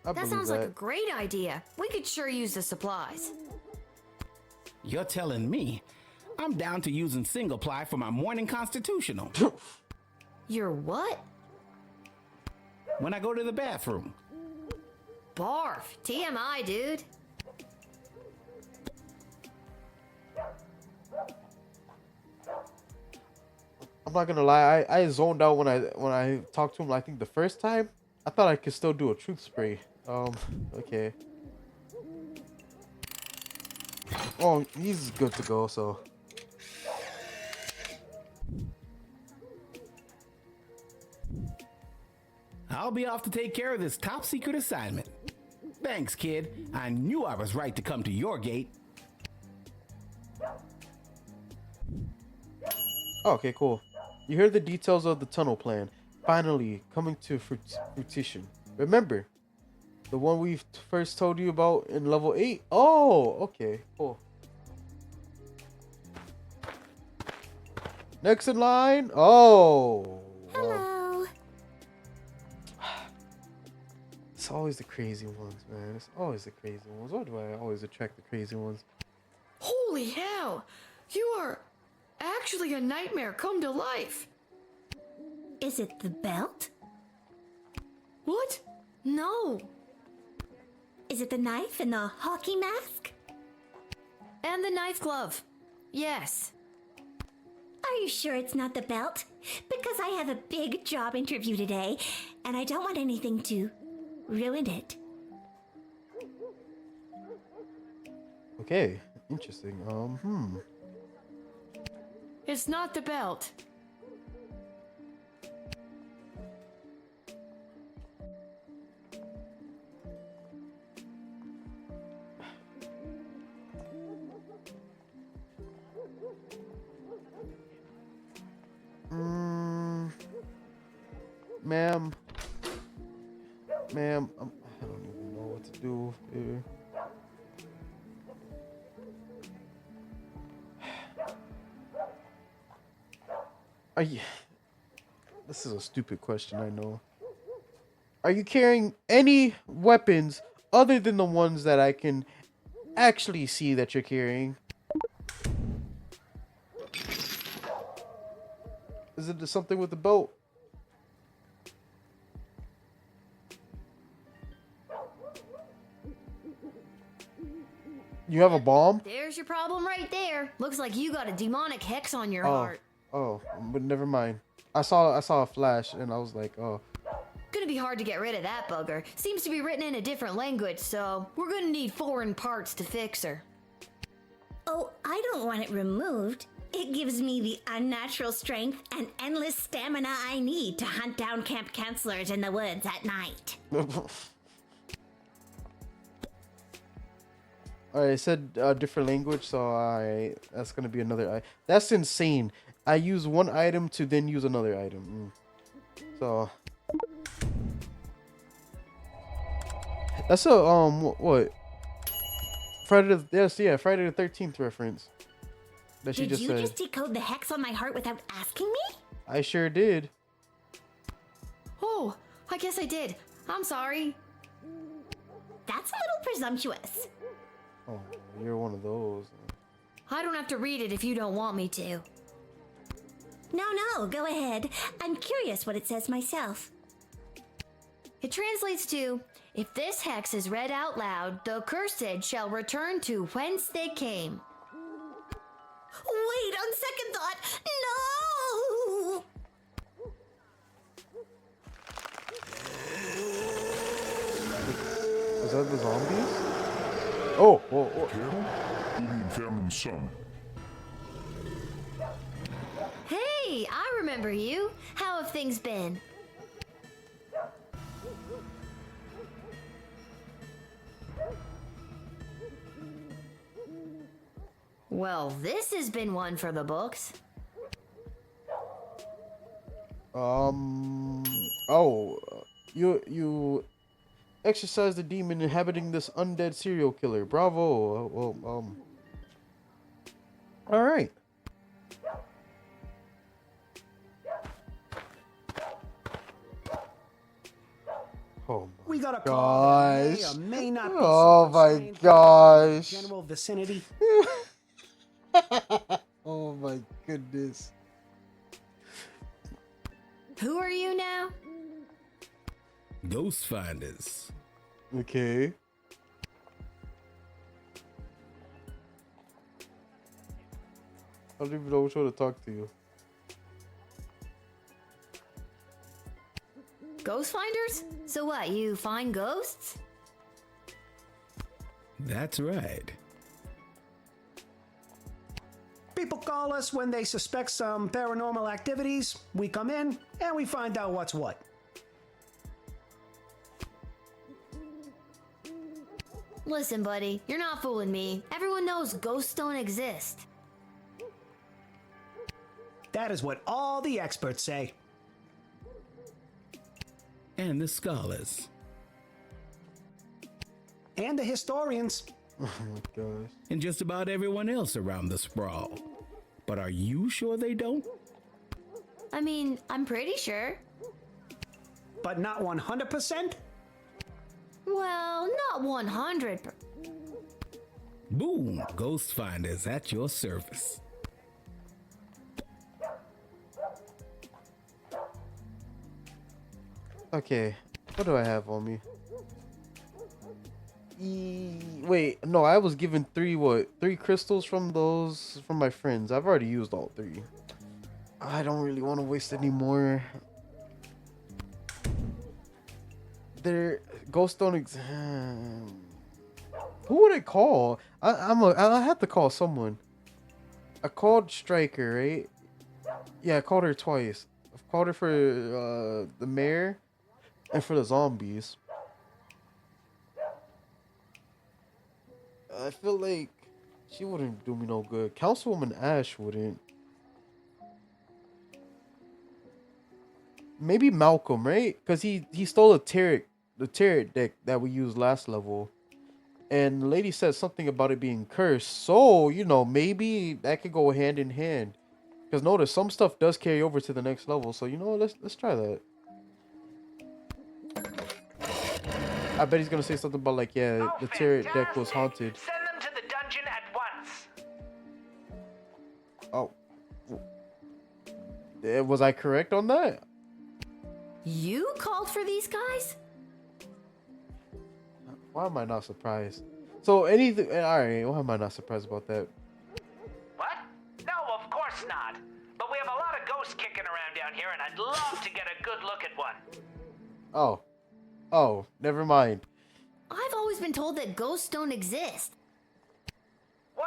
That sounds like a great idea. We could sure use the supplies. You're telling me? I'm down to using single ply for my morning constitutional. You're what? When I go to the bathroom. Barf. TMI, dude. I'm not gonna lie. I zoned out when I talked to him. I think the first time, I thought I could still do a truth spray. Okay. Oh, he's good to go. So. I'll be off to take care of this top secret assignment. Thanks, kid. I knew I was right to come to your gate. Oh, okay, cool. You hear the details of the tunnel plan. Finally, coming to fruition. Remember, the one we first told you about in level 8? Oh, okay, cool. Next in line. Oh. Hello. It's always the crazy ones, man. It's always the crazy ones. Why do I always attract the crazy ones? Holy hell! You are actually a nightmare come to life. Is it the belt? What? No. Is it the knife and the hockey mask? And the knife glove. Yes. Are you sure it's not the belt? Because I have a big job interview today, and I don't want anything to ruin it. Okay, interesting. It's not the belt. Ma'am, I don't even know what to do here. Are you? This is a stupid question, I know. Are you carrying any weapons other than the ones that I can actually see that you're carrying? Is it something with the belt? You have a bomb? There's your problem right there. Looks like you got a demonic hex on your Oh, heart. but never mind. I saw a flash and I was like, oh. Gonna be hard to get rid of that bugger. Seems to be written in a different language, so we're gonna need foreign parts to fix her. Oh, I don't want it removed. It gives me the unnatural strength and endless stamina I need to hunt down camp counselors in the woods at night. Alright, it said different language, so that's gonna be another. That's insane. I use one item to then use another item. So that's a what? Friday the 13th reference. That she Did just you said. just decode the hex on my heart without asking me? I sure did. Oh, I guess I did. I'm sorry. That's a little presumptuous. Oh, you're one of those. I don't have to read it if you don't want me to. No, go ahead. I'm curious what it says myself. It translates to, if this hex is read out loud, the cursed shall return to whence they came. Wait, on second thought, no! Is that the zombies? Oh. Hey, I remember you. How have things been? Well, this has been one for the books. You exorcised the demon inhabiting this undead serial killer. Bravo. All right. Oh We got a my call that may gosh. or may not be Oh super my strange gosh. general vicinity. Oh my goodness. Who are you now? Ghost Finders. Okay. I don't even know which one to talk to you. ghost finders? So what, you find ghosts? That's right. People call us when they suspect some paranormal activities. We come in and we find out what's what. Listen, buddy, you're not fooling me. Everyone knows ghosts don't exist. That is what all the experts say. And the scholars. And the historians. Oh my gosh. And just about everyone else around the sprawl. But are you sure they don't? I mean, I'm pretty sure. But not 100%? Well, not 100. Boom, Ghost Finders at your service. Okay, what do I have on me? Wait, no, I was given three crystals from my friends. I've already used all 3. I don't really want to waste any more. Ghosts don't exist. Who would I call? I have to call someone. I called Striker, right? Yeah, I called her twice. I've called her for the mayor and for the zombies. I feel like she wouldn't do me no good. Councilwoman Ash wouldn't. Maybe Malcolm, right? Because he stole the turret deck that we used last level. And the lady said something about it being cursed. So, you know, maybe that could go hand in hand. Because notice, some stuff does carry over to the next level. So, you know, let's try that. I bet he's going to say something about, like, yeah, the turret deck was haunted. Send them to the dungeon at once. Oh. Was I correct on that? You called for these guys? Why am I not surprised? So anything, alright, why am I not surprised about that? What? No, of course not. But we have a lot of ghosts kicking around down here, and I'd love to get a good look at one. Oh, never mind. I've always been told that ghosts don't exist. What?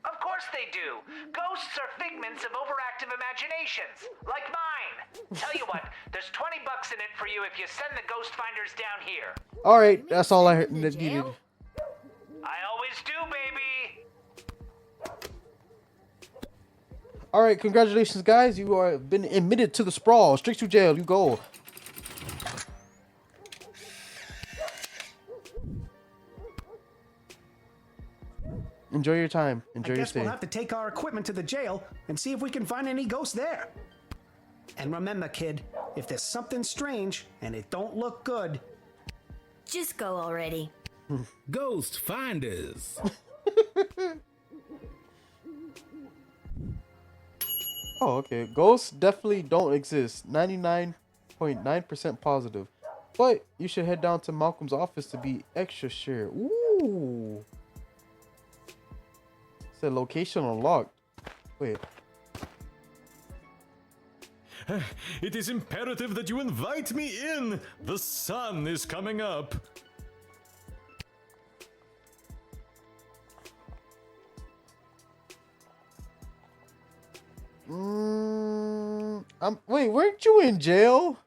Of course they do. Ghosts are figments of overactive imaginations, like mine. Tell you what, there's $20 in it for you if you send the ghost finders down here. Alright, that's all I needed. I always do, baby. Alright, congratulations guys. You are been admitted to the sprawl. Straight to jail, you go. Enjoy your time. Enjoy your stay. We'll have to take our equipment to the jail and see if we can find any ghosts there. And remember, kid, if there's something strange and it don't look good, just go already. Ghost Finders. Oh, okay. Ghosts definitely don't exist. 99.9% positive. But you should head down to Malcolm's office to be extra sure. Ooh. Said location unlocked. Wait. It is imperative that you invite me in. The sun is coming up. Wait, weren't you in jail?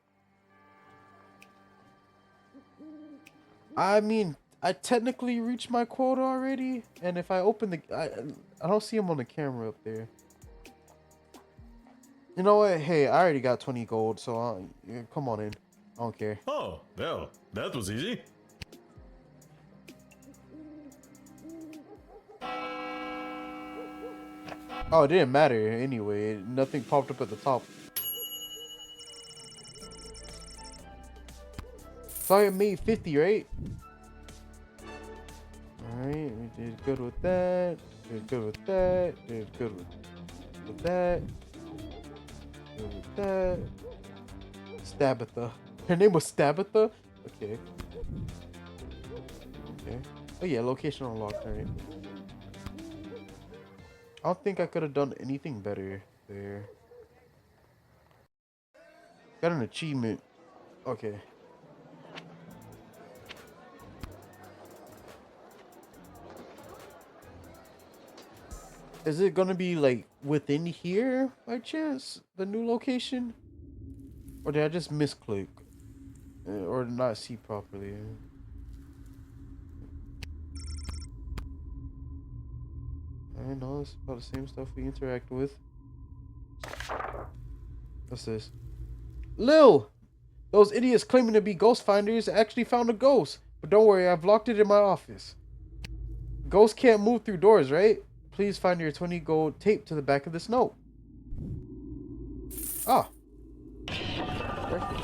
I mean, I technically reached my quota already, and if I open the, I don't see him on the camera up there. You know what? Hey, I already got 20 gold, so come on in. I don't care. Oh, well, that was easy. Oh, it didn't matter anyway. Nothing popped up at the top. So I made 50, right? Alright, we did good with that. Did good with that. Did good with that. Good with that. Stabatha. Her name was Stabatha? Okay. Okay. Oh yeah, location unlocked, alright. I don't think I could have done anything better there. Got an achievement. Okay. Is it gonna be like within here by chance? The new location? Or did I just misclick? Or not see properly? I know it's about the same stuff we interact with. What's this? Lil! Those idiots claiming to be ghost finders actually found a ghost. But don't worry, I've locked it in my office. Ghosts can't move through doors, right? Please find your 20 gold taped to the back of this note. Ah. Perfect.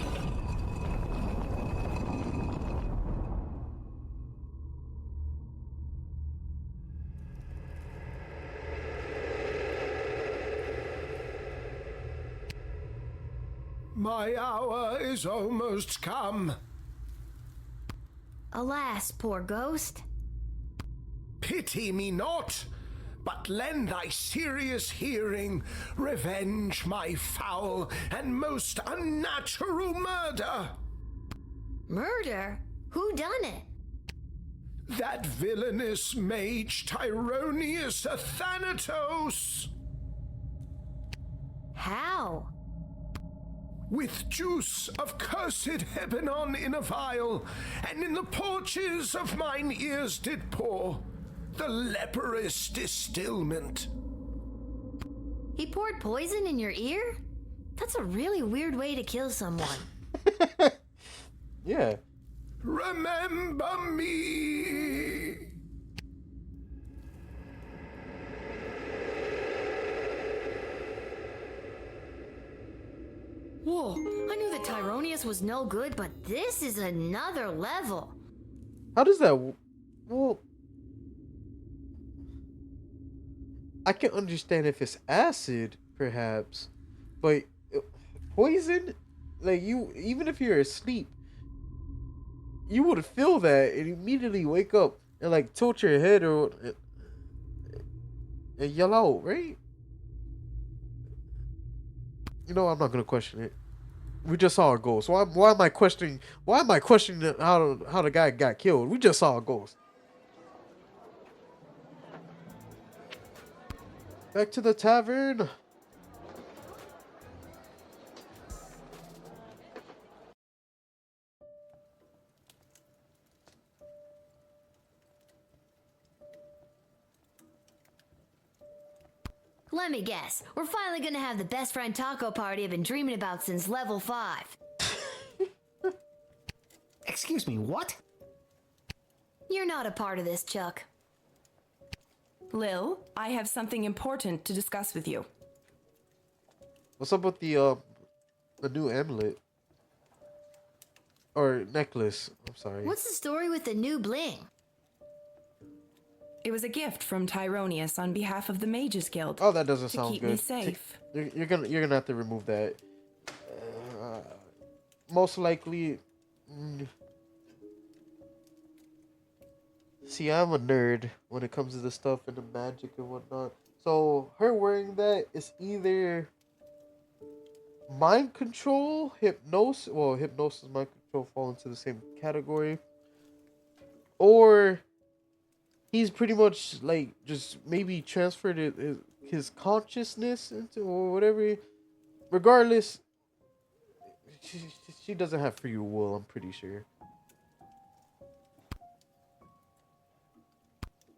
My hour is almost come. Alas, poor ghost. Pity me not, but lend thy serious hearing, revenge my foul and most unnatural murder. Murder? Who done it? That villainous mage Tyronius Athanatos. How? With juice of cursed Hebenon in a vial, and in the porches of mine ears did pour the leprous distilment. He poured poison in your ear? That's a really weird way to kill someone. Yeah. Remember me. Whoa, I knew that Tyronius was no good, but this is another level. How does that... Well... I can understand if it's acid, perhaps. But... Poison? Like, you... Even if you're asleep... You would feel that and immediately wake up and, like, tilt your head or... And yell out, right? You know, I'm not gonna question it. We just saw a ghost. Why am I questioning? Why am I questioning how the guy got killed? We just saw a ghost. Back to the tavern. Let me guess. We're finally gonna have the best friend taco party I've been dreaming about since level 5. Excuse me, what? You're not a part of this, Chuck. Lil, I have something important to discuss with you. What's up with the new amulet? Or necklace. I'm sorry. What's the story with the new bling? It was a gift from Tyronius on behalf of the Mages Guild. Oh, that doesn't to sound keep good. me safe. You're gonna have to remove that. Most likely. See, I'm a nerd when it comes to this stuff and the magic and whatnot. So her wearing that is either mind control, hypnosis. Well, hypnosis and mind control fall into the same category. Or he's pretty much like just maybe transferred his consciousness into or whatever. Regardless, she doesn't have free will, I'm pretty sure.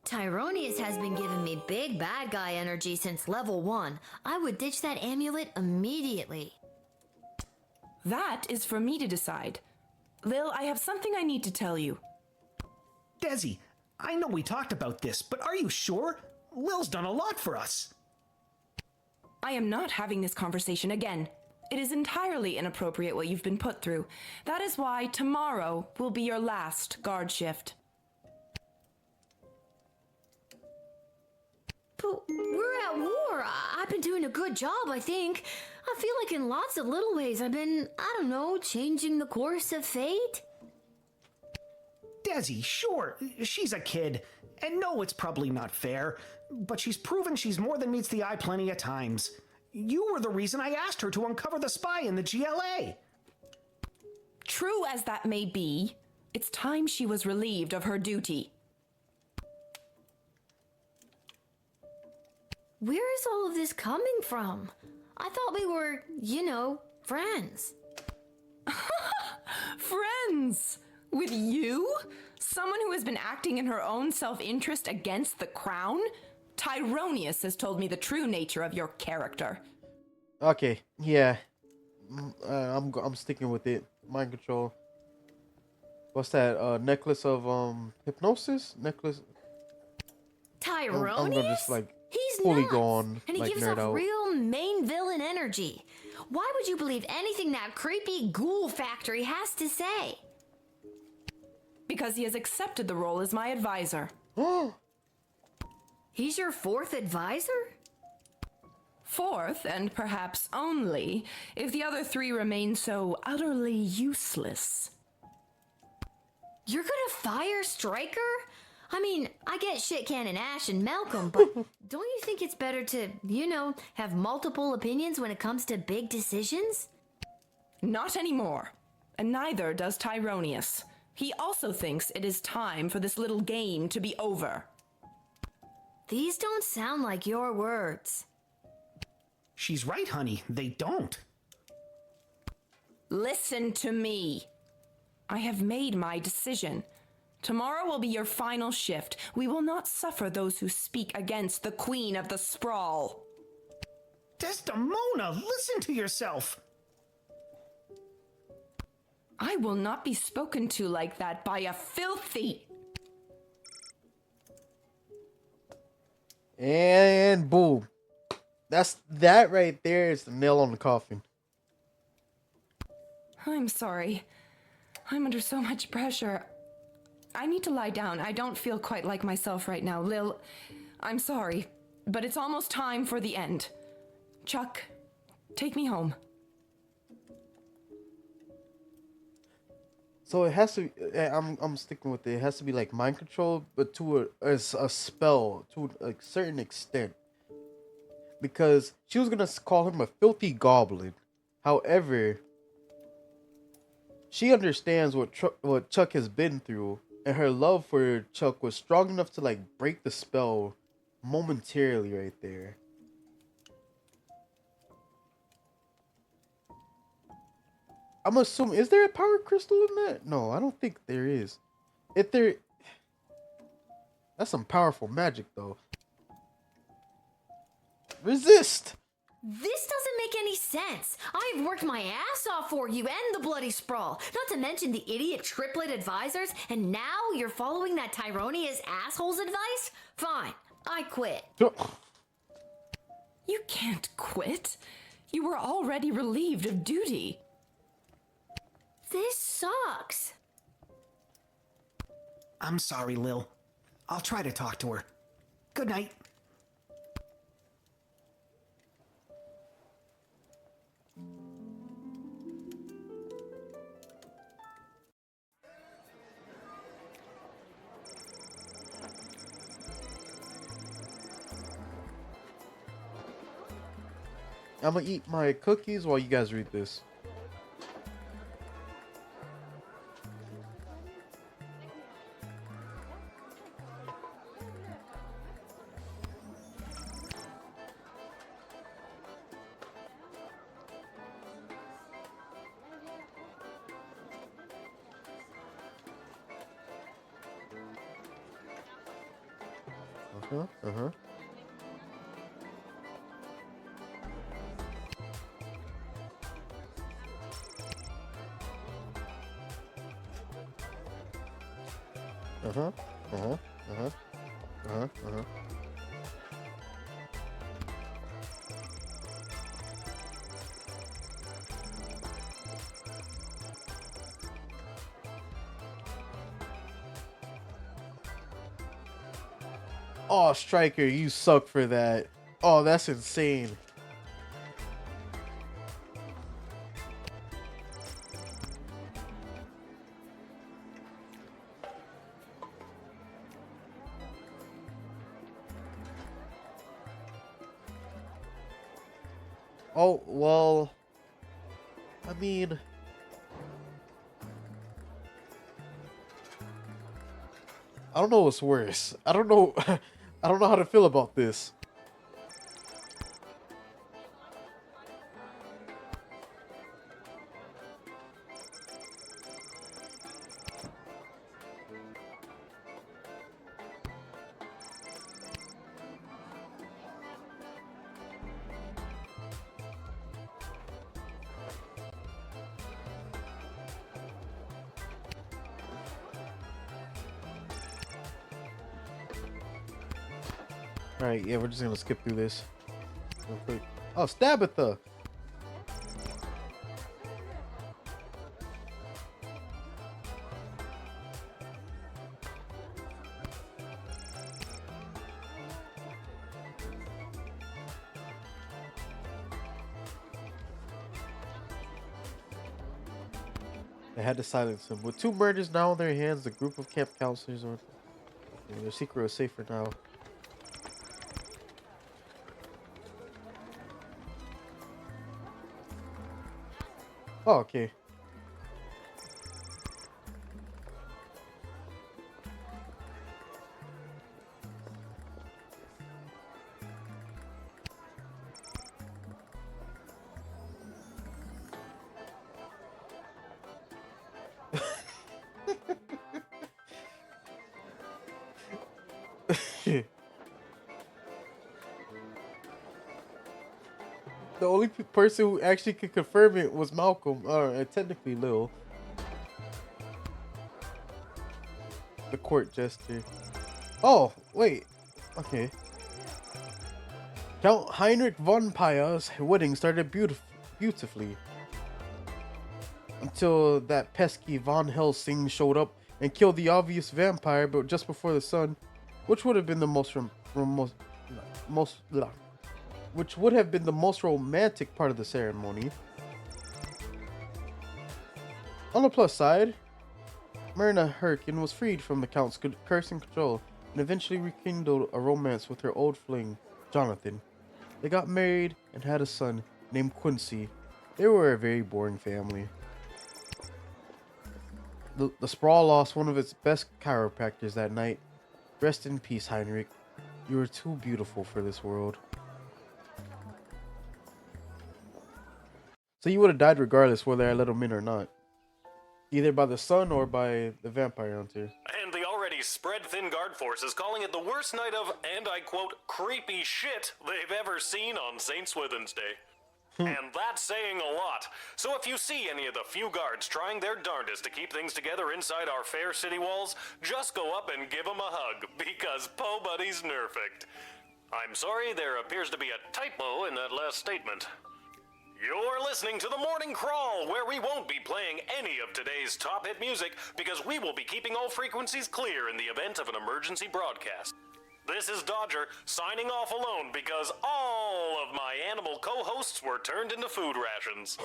Tyronius has been giving me big bad guy energy since level 1. I would ditch that amulet immediately. That is for me to decide. Lil, I have something I need to tell you. Desi, I know we talked about this, but are you sure? Lil's done a lot for us. I am not having this conversation again. It is entirely inappropriate what you've been put through. That is why tomorrow will be your last guard shift. But we're at war. I've been doing a good job, I think. I feel like in lots of little ways I've been, I don't know, changing the course of fate. Desi, sure, she's a kid, and no, it's probably not fair, but she's proven she's more than meets the eye plenty of times. You were the reason I asked her to uncover the spy in the GLA. True as that may be, it's time she was relieved of her duty. Where is all of this coming from? I thought we were, friends. Friends? With you? Someone who has been acting in her own self-interest against the crown? Tyronius has told me the true nature of your character. Okay, yeah. I'm sticking with it. Mind control. What's that? Necklace of hypnosis? Necklace. Tyronius? I'm gonna just like He's fully nuts, go on, and he like, gives nerd off out. real main villain energy. Why would you believe anything that creepy ghoul factory has to say? Because he has accepted the role as my advisor. He's your fourth advisor? Fourth, and perhaps only, if the other three remain so utterly useless. You're gonna fire Stryker? I mean, I get Shit Cannon Ash and Malcolm, but don't you think it's better to, have multiple opinions when it comes to big decisions? Not anymore. And neither does Tyronius. He also thinks it is time for this little game to be over. These don't sound like your words. She's right, honey. They don't. Listen to me. I have made my decision. Tomorrow will be your final shift. We will not suffer those who speak against the Queen of the Sprawl. Desdemona, listen to yourself. I will not be spoken to like that by a filthy... And boom. That right there is the nail on the coffin. I'm sorry. I'm under so much pressure. I need to lie down. I don't feel quite like myself right now. Lil, I'm sorry, but it's almost time for the end. Chuck, take me home. So it has to. I'm sticking with it. It has to be like mind control, but to a spell to a certain extent. Because she was gonna call him a filthy goblin. However, she understands what Chuck has been through, and her love for Chuck was strong enough to like break the spell momentarily right there. I'm assuming, is there a power crystal in that? No, I don't think there is. If there, that's some powerful magic though. Resist! This doesn't make any sense. I've worked my ass off for you and the Bloody Sprawl, not to mention the idiot triplet advisors, and now you're following that Tyronius asshole's advice? Fine, I quit. You can't quit. You were already relieved of duty. This sucks. I'm sorry, Lil. I'll try to talk to her. Good night. I'm gonna eat my cookies while you guys read this. Uh-huh. Oh, Stryker, you suck for that. Oh, that's insane. Oh, well, I mean, I don't know what's worse. I don't know. I don't know how to feel about this. All right, yeah, we're just gonna skip through this real quick. Oh, Stabitha. They had to silence him. With two murders now in their hands, the group of camp counselors are. Their secret was safe for now. Oh, okay. The only person who actually could confirm it was Malcolm, or technically Lil. The court jester. Oh, wait. Okay. Count Heinrich von Paya's wedding started beautifully. Until that pesky Von Helsing showed up and killed the obvious vampire, but just before the sun, which would have been the most romantic part of the ceremony. On the plus side, Myrna Herkin was freed from the Count's curse and control, and eventually rekindled a romance with her old fling, Jonathan. They got married and had a son named Quincy. They were a very boring family. The Sprawl lost one of its best chiropractors that night. Rest in peace, Heinrich. You were too beautiful for this world. So you would have died regardless whether I let him in or not. Either by the sun or by the vampire hunter. And the already spread-thin guard force is calling it the worst night of, and I quote, creepy shit they've ever seen on St. Swithin's Day. And that's saying a lot. So if you see any of the few guards trying their darndest to keep things together inside our fair city walls, just go up and give them a hug, because Po Buddy's nerfect. I'm sorry, there appears to be a typo in that last statement. You're listening to the Morning Crawl, where we won't be playing any of today's top hit music because we will be keeping all frequencies clear in the event of an emergency broadcast. This is Dodger, signing off alone because all of my animal co-hosts were turned into food rations.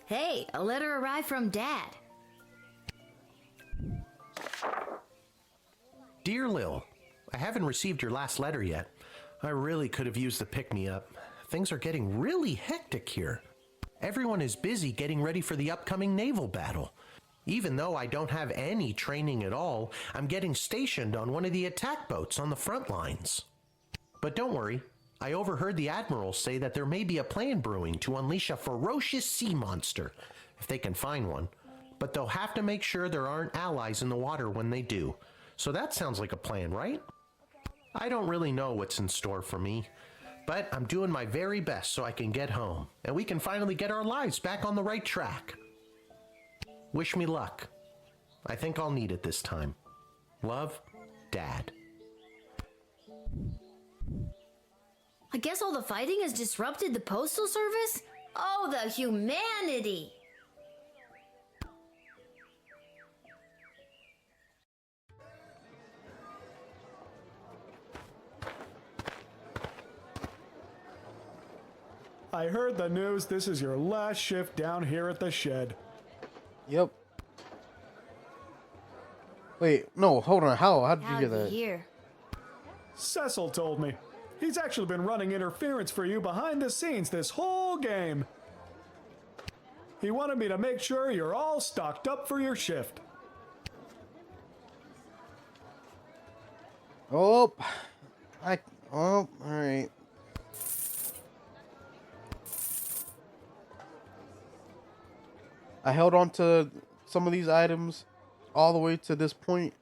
Hey, a letter arrived from Dad. Dear Lil, I haven't received your last letter yet. I really could have used the pick-me-up. Things are getting really hectic here. Everyone is busy getting ready for the upcoming naval battle. Even though I don't have any training at all, I'm getting stationed on one of the attack boats on the front lines. But don't worry, I overheard the Admiral say that there may be a plan brewing to unleash a ferocious sea monster, if they can find one. But they'll have to make sure there aren't allies in the water when they do. So that sounds like a plan, right? I don't really know what's in store for me. But I'm doing my very best so I can get home, and we can finally get our lives back on the right track. Wish me luck. I think I'll need it this time. Love, Dad. I guess all the fighting has disrupted the postal service? Oh, the humanity! I heard the news. This is your last shift down here at the shed. Yep. Wait, no, hold on. How did you hear that? Here. Cecil told me. He's actually been running interference for you behind the scenes this whole game. He wanted me to make sure you're all stocked up for your shift. Oh, all right. I held on to some of these items all the way to this point.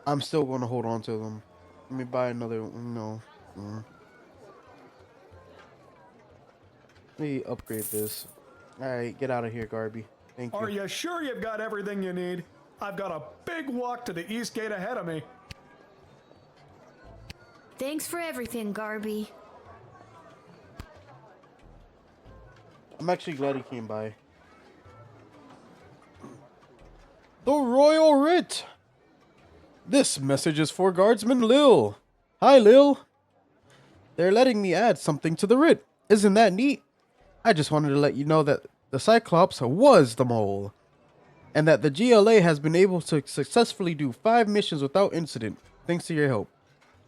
I'm still going to hold on to them. Let me buy another one. No. Let me upgrade this. Alright, get out of here, Garby. Thank you. Are you sure you've got everything you need? I've got a big walk to the east gate ahead of me. Thanks for everything, Garby. I'm actually glad he came by. The Royal Writ! This message is for Guardsman Lil. Hi, Lil. They're letting me add something to the writ. Isn't that neat? I just wanted to let you know that the Cyclops was the mole, and that the GLA has been able to successfully do 5 missions without incident, thanks to your help.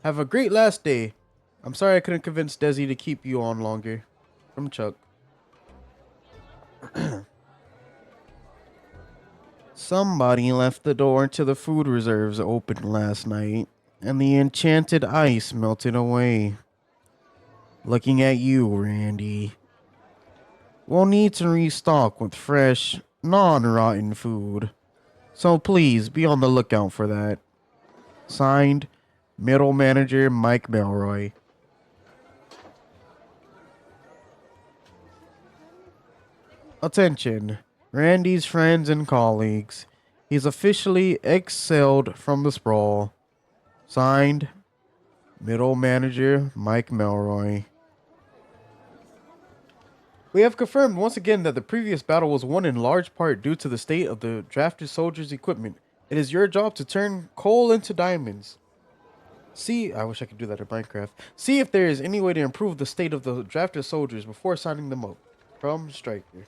Have a great last day. I'm sorry I couldn't convince Desi to keep you on longer. From Chuck. Somebody left the door to the food reserves open last night, and the enchanted ice melted away. Looking at you, Randy. We'll need to restock with fresh, non-rotten food. So please be on the lookout for that. Signed, Middle Manager Mike Melroy. Attention, Randy's friends and colleagues. He's officially exiled from the sprawl. Signed, Middle Manager Mike Melroy. We have confirmed once again that the previous battle was won in large part due to the state of the drafted soldiers' equipment. It is your job to turn coal into diamonds. See, I wish I could do that in Minecraft. See if there is any way to improve the state of the drafted soldiers before signing them up. From Striker.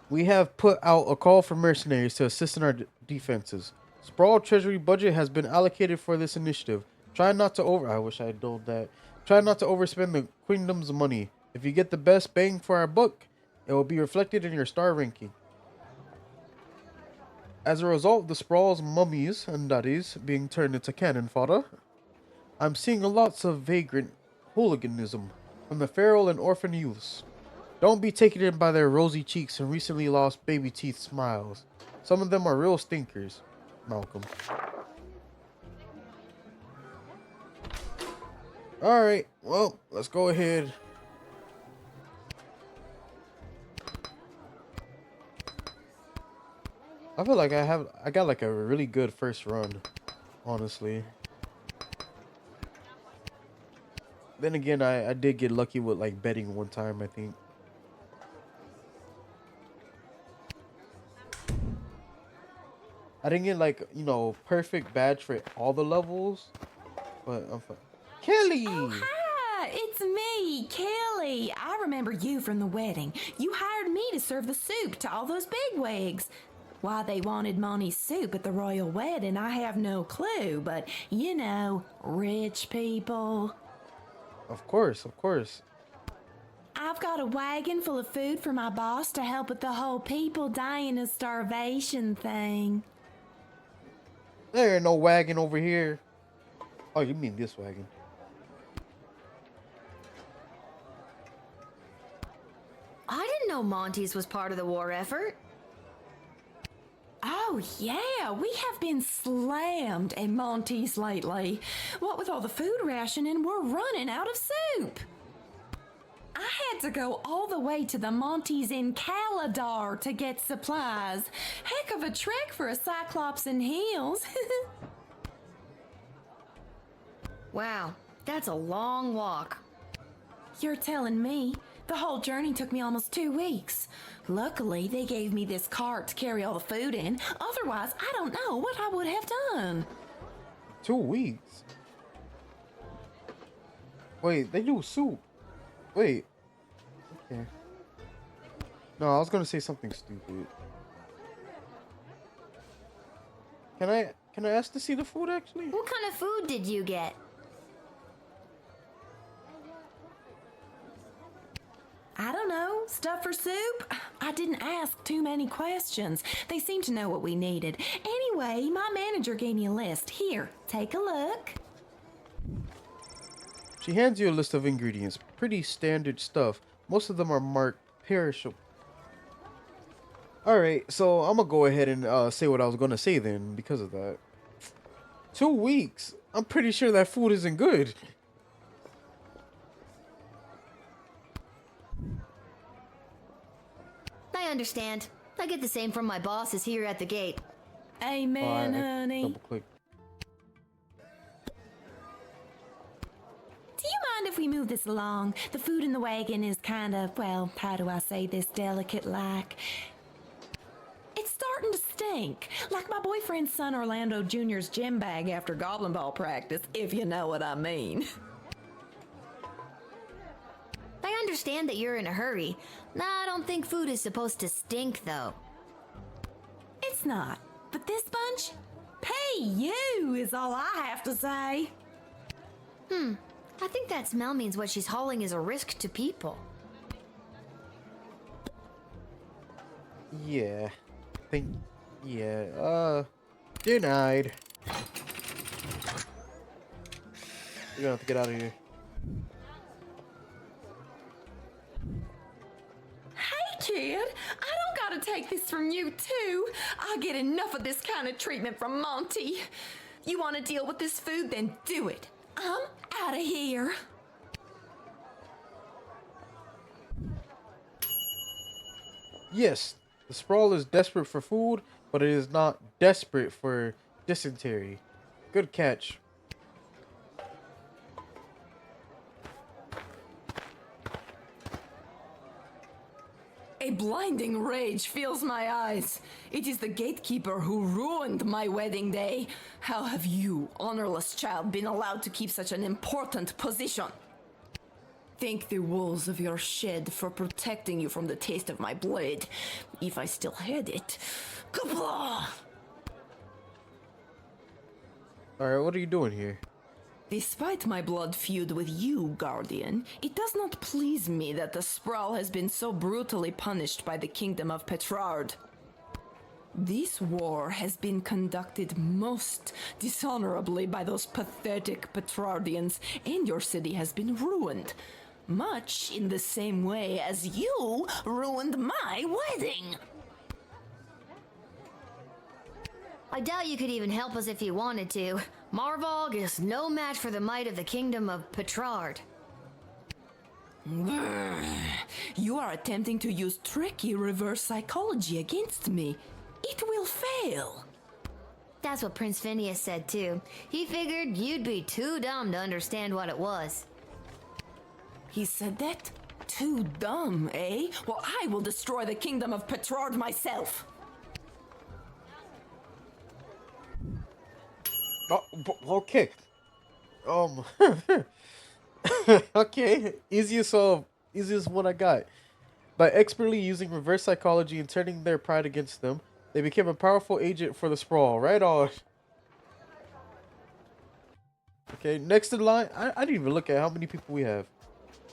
We have put out a call for mercenaries to assist in our defenses. Sprawl Treasury budget has been allocated for this initiative. Try not to I wish I had known that. Try not to overspend the Queendom's money. If you get the best bang for our buck, it will be reflected in your star ranking. As a result, the Sprawl's mummies and daddies being turned into cannon fodder. I'm seeing lots of vagrant hooliganism from the feral and orphan youths. Don't be taken in by their rosy cheeks and recently lost baby teeth smiles. Some of them are real stinkers. Malcolm. Alright, well, let's go ahead. I feel like I got like a really good first run, honestly. Then again, I did get lucky with like betting one time, I think. I didn't get like, you know, perfect badge for all the levels, but I'm fine. Kelly! Oh, hi! It's me, Kelly. I remember you from the wedding. You hired me to serve the soup to all those bigwigs. Why they wanted Monty's soup at the royal wedding, I have no clue, but, you know, rich people. Of course, of course. I've got a wagon full of food for my boss to help with the whole people dying of starvation thing. There ain't no wagon over here. Oh, you mean this wagon. I didn't know Monty's was part of the war effort. Oh, yeah, we have been slammed at Monty's lately. What with all the food rationing, we're running out of soup. I had to go all the way to the Monty's in Caladar to get supplies. Heck of a trek for a Cyclops in heels. Wow, that's a long walk. You're telling me. The whole journey took me almost 2 weeks. Luckily, they gave me this cart to carry all the food in. Otherwise, I don't know what I would have done. 2 weeks? Wait, they do soup. Wait. Okay. No, I was gonna say something stupid. Can I ask to see the food actually? What kind of food did you get? I don't know. Stuff for soup? I didn't ask too many questions. They seemed to know what we needed. Anyway, my manager gave me a list. Here, take a look. She hands you a list of ingredients. Pretty standard stuff. Most of them are marked perishable. Alright, so I'm gonna go ahead and say what I was gonna say then because of that. 2 weeks? I'm pretty sure that food isn't good. I understand. I get the same from my bosses here at the gate. Amen, honey. Double click. Do you mind if we move this along? The food in the wagon is kind of, well, how do I say this delicate-like? It's starting to stink, like my boyfriend's son Orlando Jr.'s gym bag after Goblin Ball practice, if you know what I mean. I understand that you're in a hurry. I don't think food is supposed to stink, though. It's not, but this bunch, pay you is all I have to say. I think that smell means what she's hauling is a risk to people. Yeah. Denied. You're gonna have to get out of here. Hey, kid, I don't gotta take this from you, too. I get enough of this kind of treatment from Monty. You wanna deal with this food, then do it. I'm out of here. Yes, the sprawl is desperate for food, but it is not desperate for dysentery. Good catch. A blinding rage fills my eyes. It is the gatekeeper who ruined my wedding day. How have you, honorless child, been allowed to keep such an important position? Thank the walls of your shed for protecting you from the taste of my blade, if I still had it. Kapla! Alright, what are you doing here? Despite my blood feud with you, Guardian, it does not please me that the Sprawl has been so brutally punished by the Kingdom of Petrard. This war has been conducted most dishonorably by those pathetic Petrardians, and your city has been ruined. Much in the same way as you ruined my wedding. I doubt you could even help us if you wanted to. Marvog is no match for the might of the Kingdom of Petrard. You are attempting to use tricky reverse psychology against me. It will fail. That's what Prince Phineas said too. He figured you'd be too dumb to understand what it was. He said that? Too dumb, eh? Well, I will destroy the Kingdom of Petrard myself. Oh, okay. Okay. Easiest one I got. By expertly using reverse psychology and turning their pride against them, they became a powerful agent for the Sprawl. Right on. Okay, next in line. I didn't even look at how many people we have.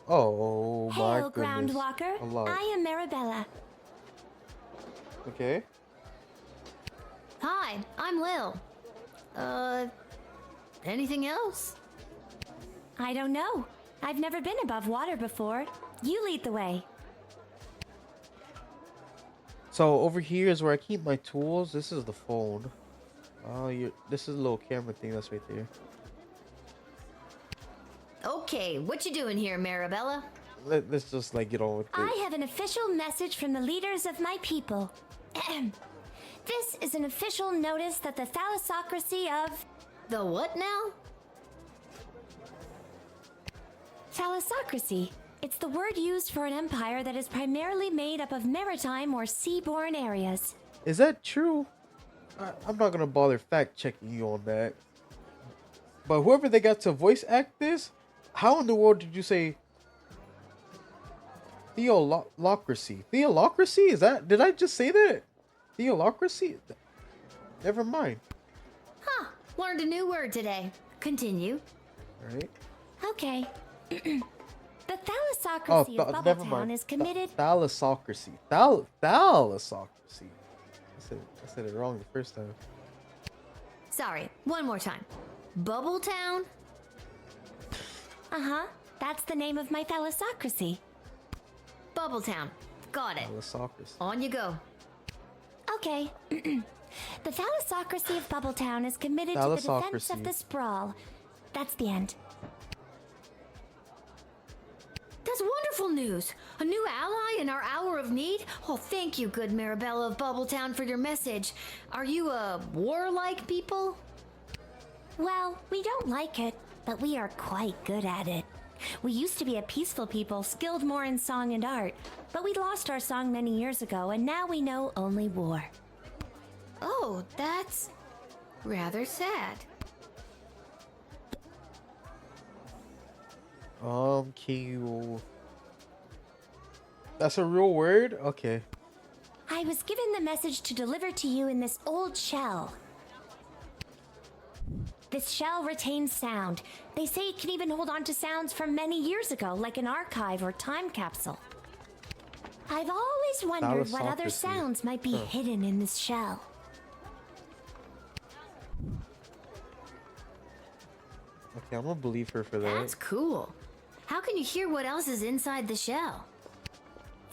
Oh my Hail, goodness. Groundwalker. A lot. I am Marabella. Okay. Hi, I'm Lil. Anything else? I don't know. I've never been above water before. You lead the way. So over here is where I keep my tools. This is the phone. Oh, this is a little camera thing that's right there. Okay, what you doing here, Marabella? Let's just like get on with it. I have an official message from the leaders of my people. This is an official notice that the thalassocracy of... The what now? Thalassocracy. It's the word used for an empire that is primarily made up of maritime or seaborne areas. Is that true? I'm not gonna bother fact checking you on that. But whoever they got to voice act this, how in the world did you say theolocracy? Theolocracy? Is that? Did I just say that? Theolocracy? Never mind. Huh, learned a new word today. Continue. All right. Okay. The thalassocracy of never Bubbletown mind. is committed... Thalassocracy. Thalassocracy. I said it wrong the first time. Sorry, one more time. Bubbletown? Uh-huh. That's the name of my thalassocracy. Bubbletown. Got it. Thalassocracy. On you go. Okay. The thalassocracy of Bubbletown is committed to the defense of the Sprawl. That's the end. That's wonderful wonderful news. A new ally in our hour of need? Oh, thank you, good Marabella of Bubbletown, for your message. Are you a warlike people? Well, we don't like it, but we are quite good at it. We used to be a peaceful people, skilled more in song and art, but we lost our song many years ago, and now we know only war. Oh, that's rather sad. That's a real word? Okay. I was given the message to deliver to you in this old shell. This shell retains sound. They say it can even hold on to sounds from many years ago, like an archive or time capsule. I've always wondered what other sounds might be hidden in this shell. Okay, I'm gonna believe her for that. That's cool. How can you hear what else is inside the shell?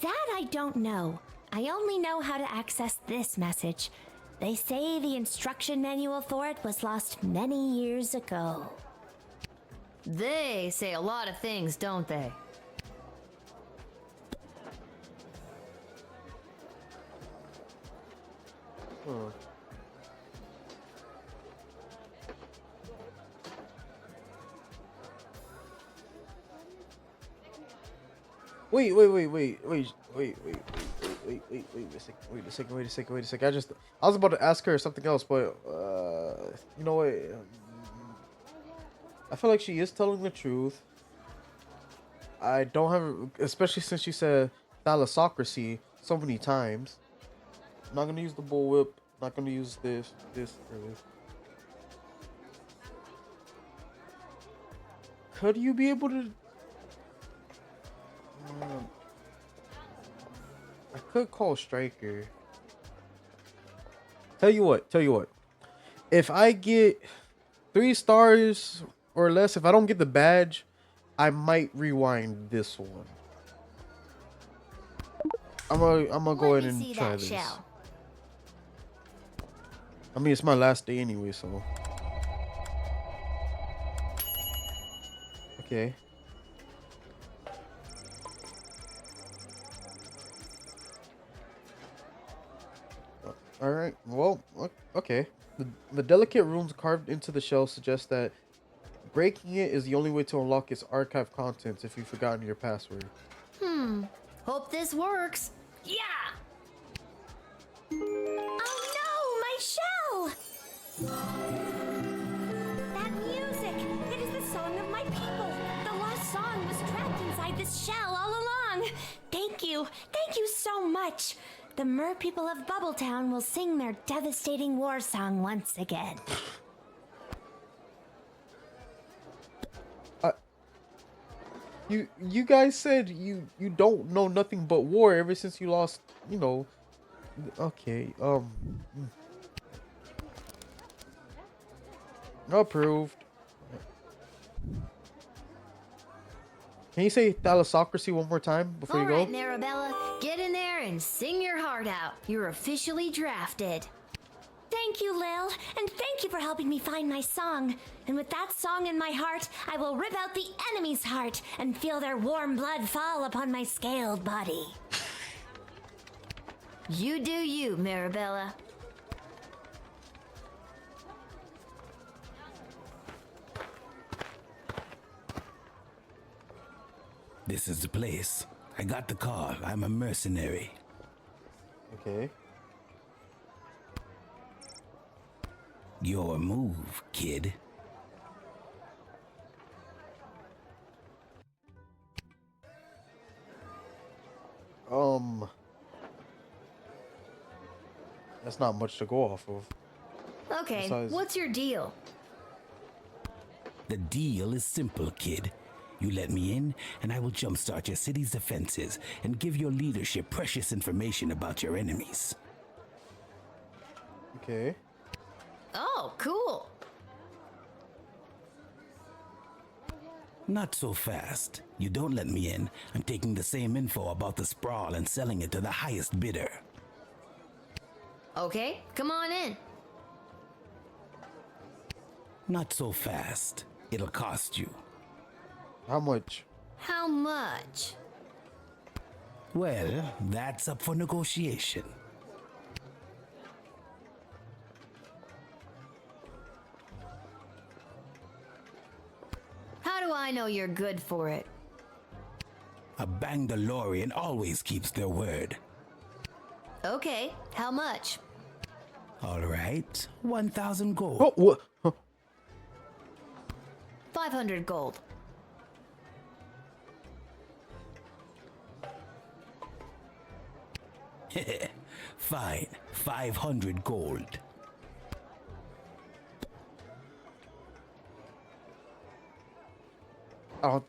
That I don't know. I only know how to access this message. They say the instruction manual for it was lost many years ago. They say a lot of things, don't they? Wait a second. I was about to ask her something else, but you know what? I feel like she is telling the truth. I don't have, especially since she said thalassocracy so many times. I'm not gonna use the bullwhip. Not gonna use this, or this. Could you be able to? I could call Striker. Tell you what. If I get 3 stars or less, if I don't get the badge, I might rewind this one. I'm gonna go ahead and try this. Shell. I mean, it's my last day anyway, so. Okay. All right. Well, okay. The delicate runes carved into the shell suggest that breaking it is the only way to unlock its archive contents if you've forgotten your password. Hope this works. Yeah! Oh no, my shell! That music! It is the song of my people! The lost song was trapped inside this shell all along! Thank you so much! The mer people of Bubbletown will sing their devastating war song once again. You guys said you don't know nothing but war ever since you lost, you know. Okay, approved. Can you say thalassocracy one more time before you go? All right, Marabella, get in there and sing your heart out. You're officially drafted. Thank you, Lil, and thank you for helping me find my song. And with that song in my heart, I will rip out the enemy's heart and feel their warm blood fall upon my scaled body. You do you, Marabella. This is the place. I got the call. I'm a mercenary. Okay. Your move, kid. That's not much to go off of. Okay, Besides... what's your deal? The deal is simple, kid. You let me in, and I will jumpstart your city's defenses and give your leadership precious information about your enemies. Okay. Oh, cool. Not so fast. You don't let me in. I'm taking the same info about the sprawl and selling it to the highest bidder. Okay, come on in. Not so fast. It'll cost you. How much? How much? Well, that's up for negotiation. How do I know you're good for it? A Bangdalorian always keeps their word. Okay, how much? All right, 1,000 gold. Oh, what? 500 gold. Fine, 500 gold. Oh,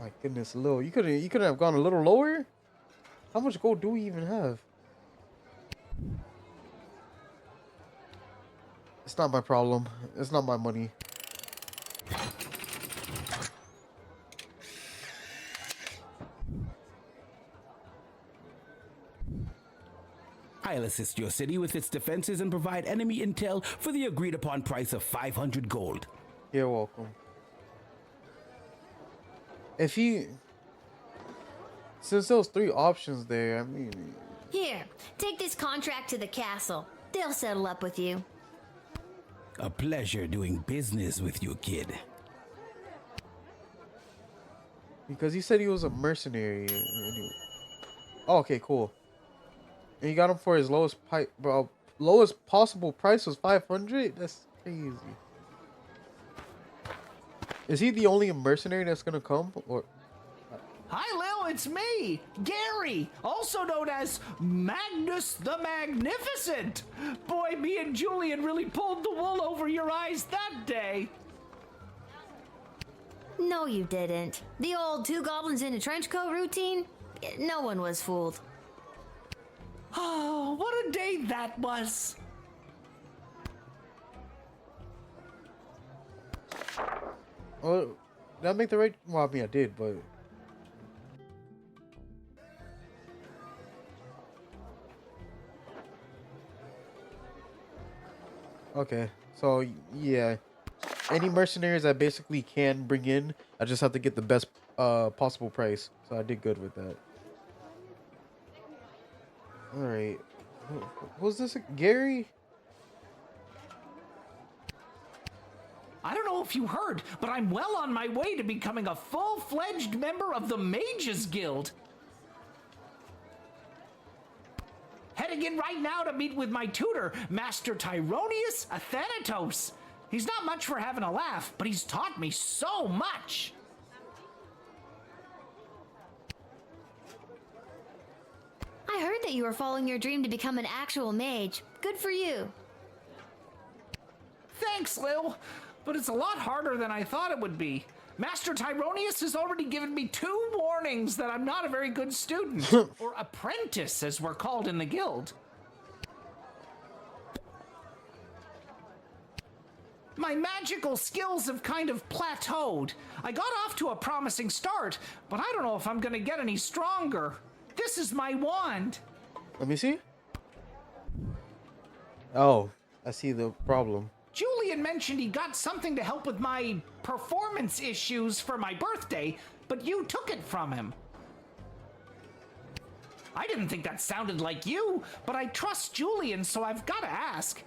my goodness, Lil, you couldn't have gone a little lower. How much gold do we even have? It's not my problem. It's not my money. I'll assist your city with its defenses and provide enemy intel for the agreed upon price of 500 gold. You're welcome. If you... Since there was 3 options there, I mean... Here, take this contract to the castle. They'll settle up with you. A pleasure doing business with you, kid. Because he said he was a mercenary. Oh, okay, cool. And you got him for his lowest possible price was 500? That's crazy. Is he the only mercenary that's gonna come? Or Hi, Lil, it's me, Gary, also known as Magnus the Magnificent. Boy, me and Julian really pulled the wool over your eyes that day. No, you didn't. The old 2 goblins in a trench coat routine? No one was fooled. Oh, what a day that was. oh, did I make the right? Well, I mean, I did, but okay. So yeah, any mercenaries I basically can bring in, I just have to get the best possible price. So I did good with that. All right, who's this? Gary? I don't know if you heard, but I'm well on my way to becoming a full-fledged member of the Mages Guild. Heading in right now to meet with my tutor, Master Tyronius Athanatos. He's not much for having a laugh, but he's taught me so much. I heard that you were following your dream to become an actual mage. Good for you. Thanks, Lil, but it's a lot harder than I thought it would be. Master Tyronius has already given me 2 warnings that I'm not a very good student, or apprentice as we're called in the guild. My magical skills have kind of plateaued. I got off to a promising start, but I don't know if I'm gonna get any stronger. This is my wand. Let me see. Oh, I see the problem. Julian mentioned he got something to help with my performance issues for my birthday, but you took it from him. I didn't think that sounded like you, but I trust Julian, so I've got to ask.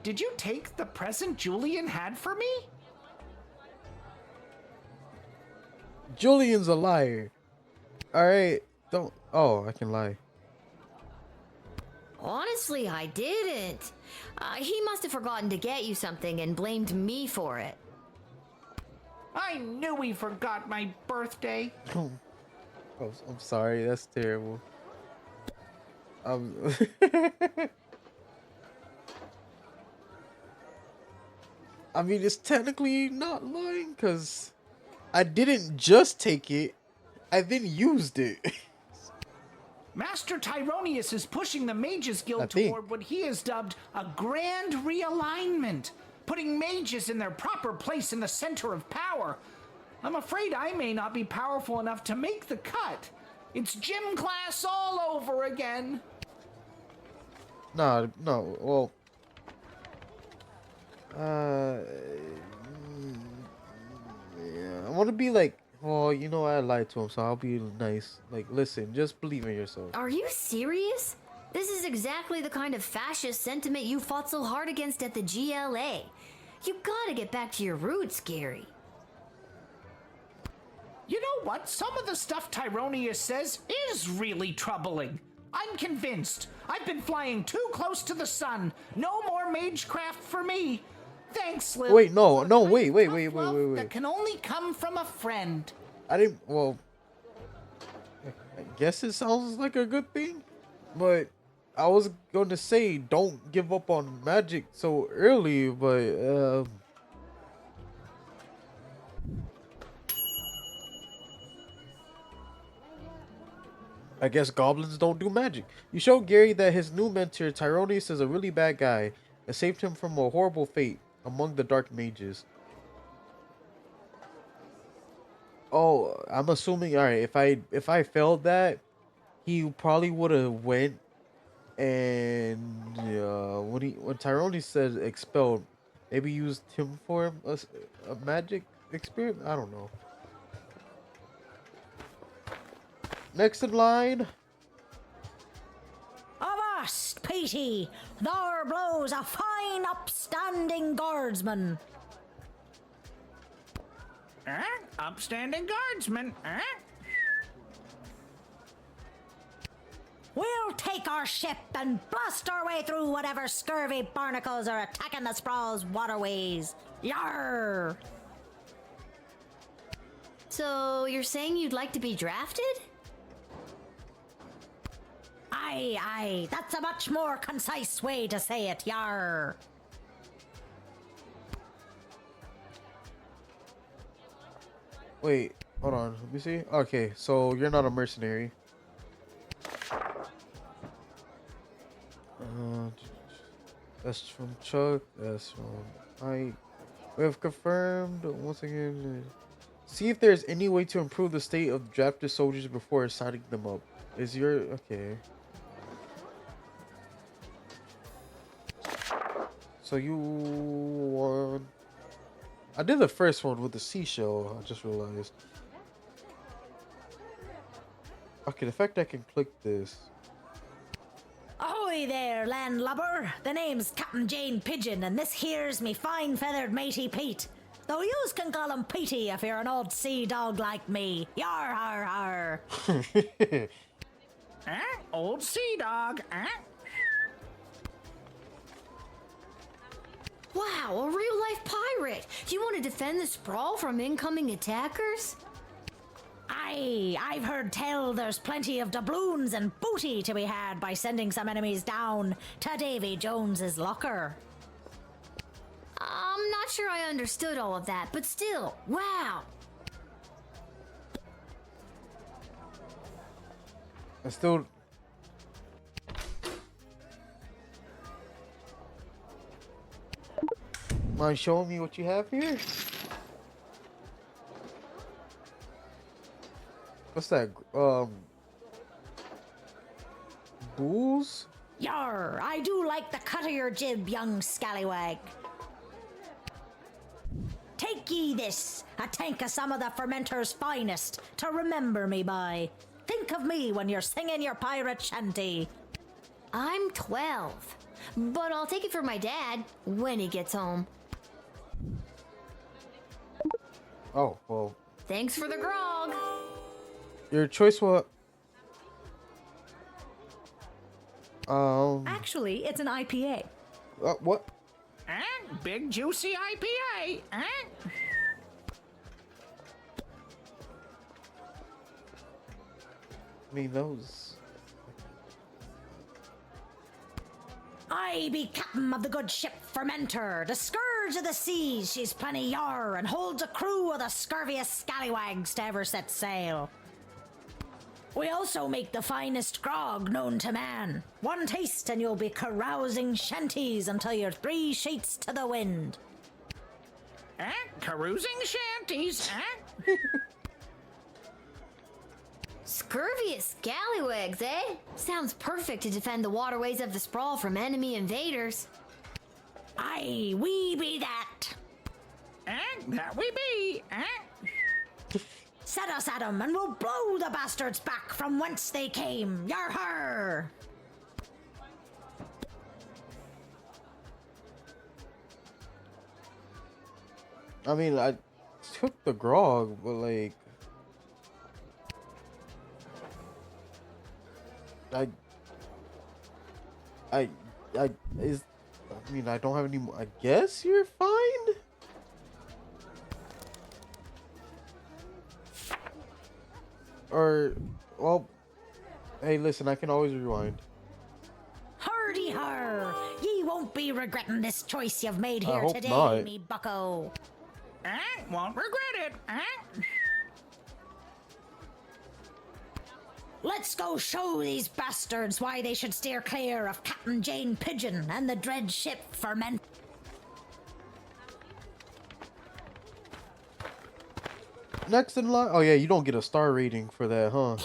Did you take the present Julian had for me? Julian's a liar. All right, don't. Oh, I can lie. Honestly, I didn't. He must have forgotten to get you something and blamed me for it. I knew he forgot my birthday. Oh, I'm sorry. That's terrible. I mean, it's technically not lying because I didn't just take it. I then used it. Master Tyronius is pushing the Mages Guild toward what he has dubbed a grand realignment, putting mages in their proper place in the center of power. I'm afraid I may not be powerful enough to make the cut. It's gym class all over again. No, well, yeah, I want to be like, Well, you know I lied to him, so I'll be nice. Like, listen, just believe in yourself. Are you serious? This is exactly the kind of fascist sentiment you fought so hard against at the GLA. You gotta get back to your roots, Gary. You know what? Some of the stuff Tyronius says is really troubling. I'm convinced. I've been flying too close to the sun. No more magecraft for me. Thanks, Lil. Wait, no, wait. That can only come from a friend. I didn't. Well, I guess it sounds like a good thing, but I was going to say don't give up on magic so early, but I guess goblins don't do magic. You showed Gary that his new mentor Tyronius is a really bad guy and saved him from a horrible fate among the dark mages. Oh, I'm assuming. All right, if I failed that, he probably would have went and when Tyrone said expelled, maybe used him for a magic experiment. I don't know. Next in line. Avast, Petey! There blows a fine, upstanding guardsman. Upstanding guardsman, We'll take our ship and blast our way through whatever scurvy barnacles are attacking the Sprawl's waterways. Yarr! So, you're saying you'd like to be drafted? Aye, that's a much more concise way to say it, yarr. Wait, hold on. Let me see. Okay, so you're not a mercenary. That's from Chuck. That's from Ike. We have confirmed once again. See if there's any way to improve the state of drafted soldiers before signing them up. Is your okay? So you won. I did the first one with the seashell. I just realized. Okay, the fact I can click this. Ahoy there, landlubber. The name's Captain Jane Pigeon, and this here's me fine feathered matey Pete. Though yous can call him Petey if you're an old sea dog like me. Yar har har. Old sea dog, Wow, a real-life pirate! You want to defend the Sprawl from incoming attackers? Aye, I've heard tell there's plenty of doubloons and booty to be had by sending some enemies down to Davy Jones's locker. I'm not sure I understood all of that, but still, wow! I still. Mind showing me what you have here? What's that? Booze? Yar, I do like the cut of your jib, young scallywag. Take ye this, a tank of some of the fermenter's finest, to remember me by. Think of me when you're singing your pirate shanty. I'm 12, but I'll take it for my dad when he gets home. Oh, well. Thanks for the grog. Your choice what? Actually, it's an IPA. What? Big juicy IPA, I mean, those. I be captain of the good ship Fermenter, the scourge of the seas. She's plenty yar and holds a crew of the scurviest scallywags to ever set sail. We also make the finest grog known to man. One taste and you'll be carousing shanties until you're 3 sheets to the wind. Carousing shanties, Scurvious scallywags, eh? Sounds perfect to defend the waterways of the Sprawl from enemy invaders. Aye, we be that. That we be, Set us at 'em, and we'll blow the bastards back from whence they came. Yar har! I mean, I took the grog, but like, I is. I mean, I don't have any more. I guess you're fine. Or, well, hey, listen, I can always rewind. Hardy har! Ye won't be regretting this choice you've made I here hope today, not. me bucko. Won't regret it. Let's go show these bastards why they should steer clear of Captain Jane Pigeon and the dread ship for men. Next in line. Oh yeah, you don't get a star rating for that, huh?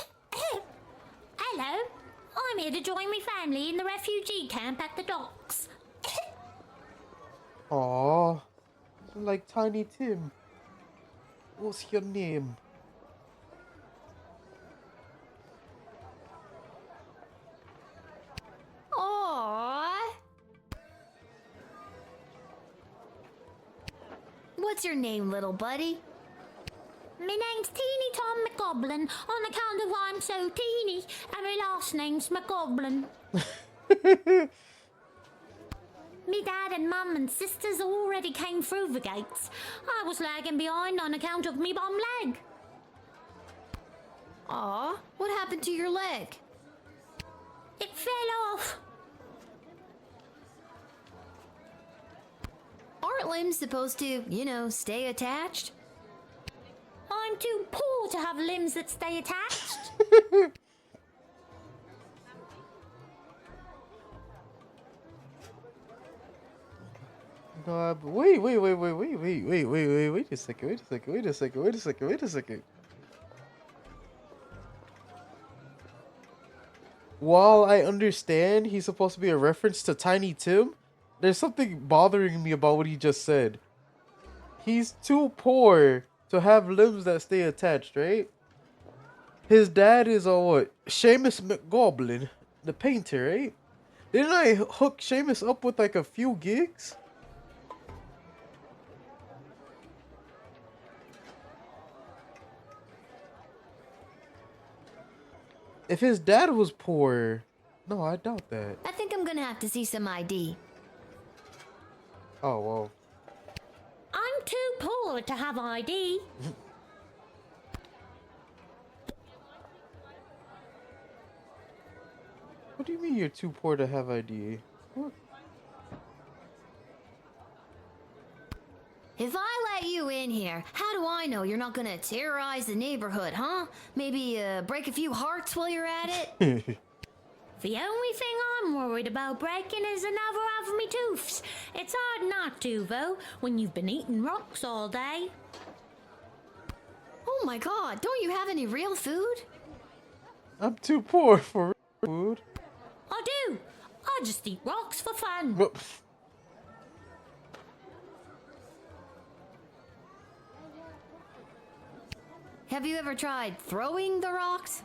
Hello, I'm here to join my family in the refugee camp at the docks. Aww, like Tiny Tim. What's your name? Aww. What's your name, little buddy? My name's Teeny Tom McGoblin on account of I'm so teeny, and my last name's McGoblin. Me dad and mum and sisters already came through the gates. I was lagging behind on account of me bum leg. Aw, what happened to your leg? It fell off. Aren't limbs supposed to, you know, stay attached? I'm too poor to have limbs that stay attached. No, but wait a second. While I understand he's supposed to be a reference to Tiny Tim, there's something bothering me about what he just said. He's too poor to have limbs that stay attached, right? His dad is a what? Seamus McGoblin, the painter, right? Didn't I hook Seamus up with like a few gigs? If his dad was poor, no, I doubt that. I think I'm gonna have to see some ID. Oh, well. I'm too poor to have ID. What do you mean you're too poor to have ID? What? If I let you in here, how do I know you're not gonna terrorize the neighborhood, huh? Maybe break a few hearts while you're at it? The only thing I'm worried about breaking is another of me tooths. It's hard not to, though, when you've been eating rocks all day. Oh my god, don't you have any real food? I'm too poor for food. I do. I just eat rocks for fun. Have you ever tried throwing the rocks?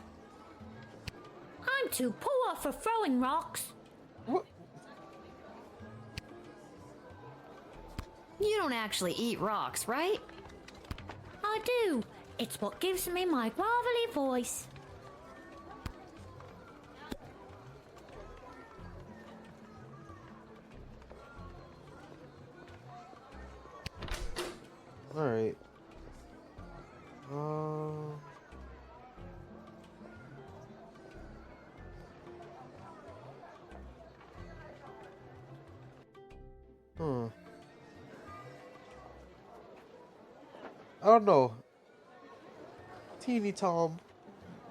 I'm too poor for throwing rocks. What? You don't actually eat rocks, right? I do. It's what gives me my gravelly voice. Alright. I don't know. Teeny Tom.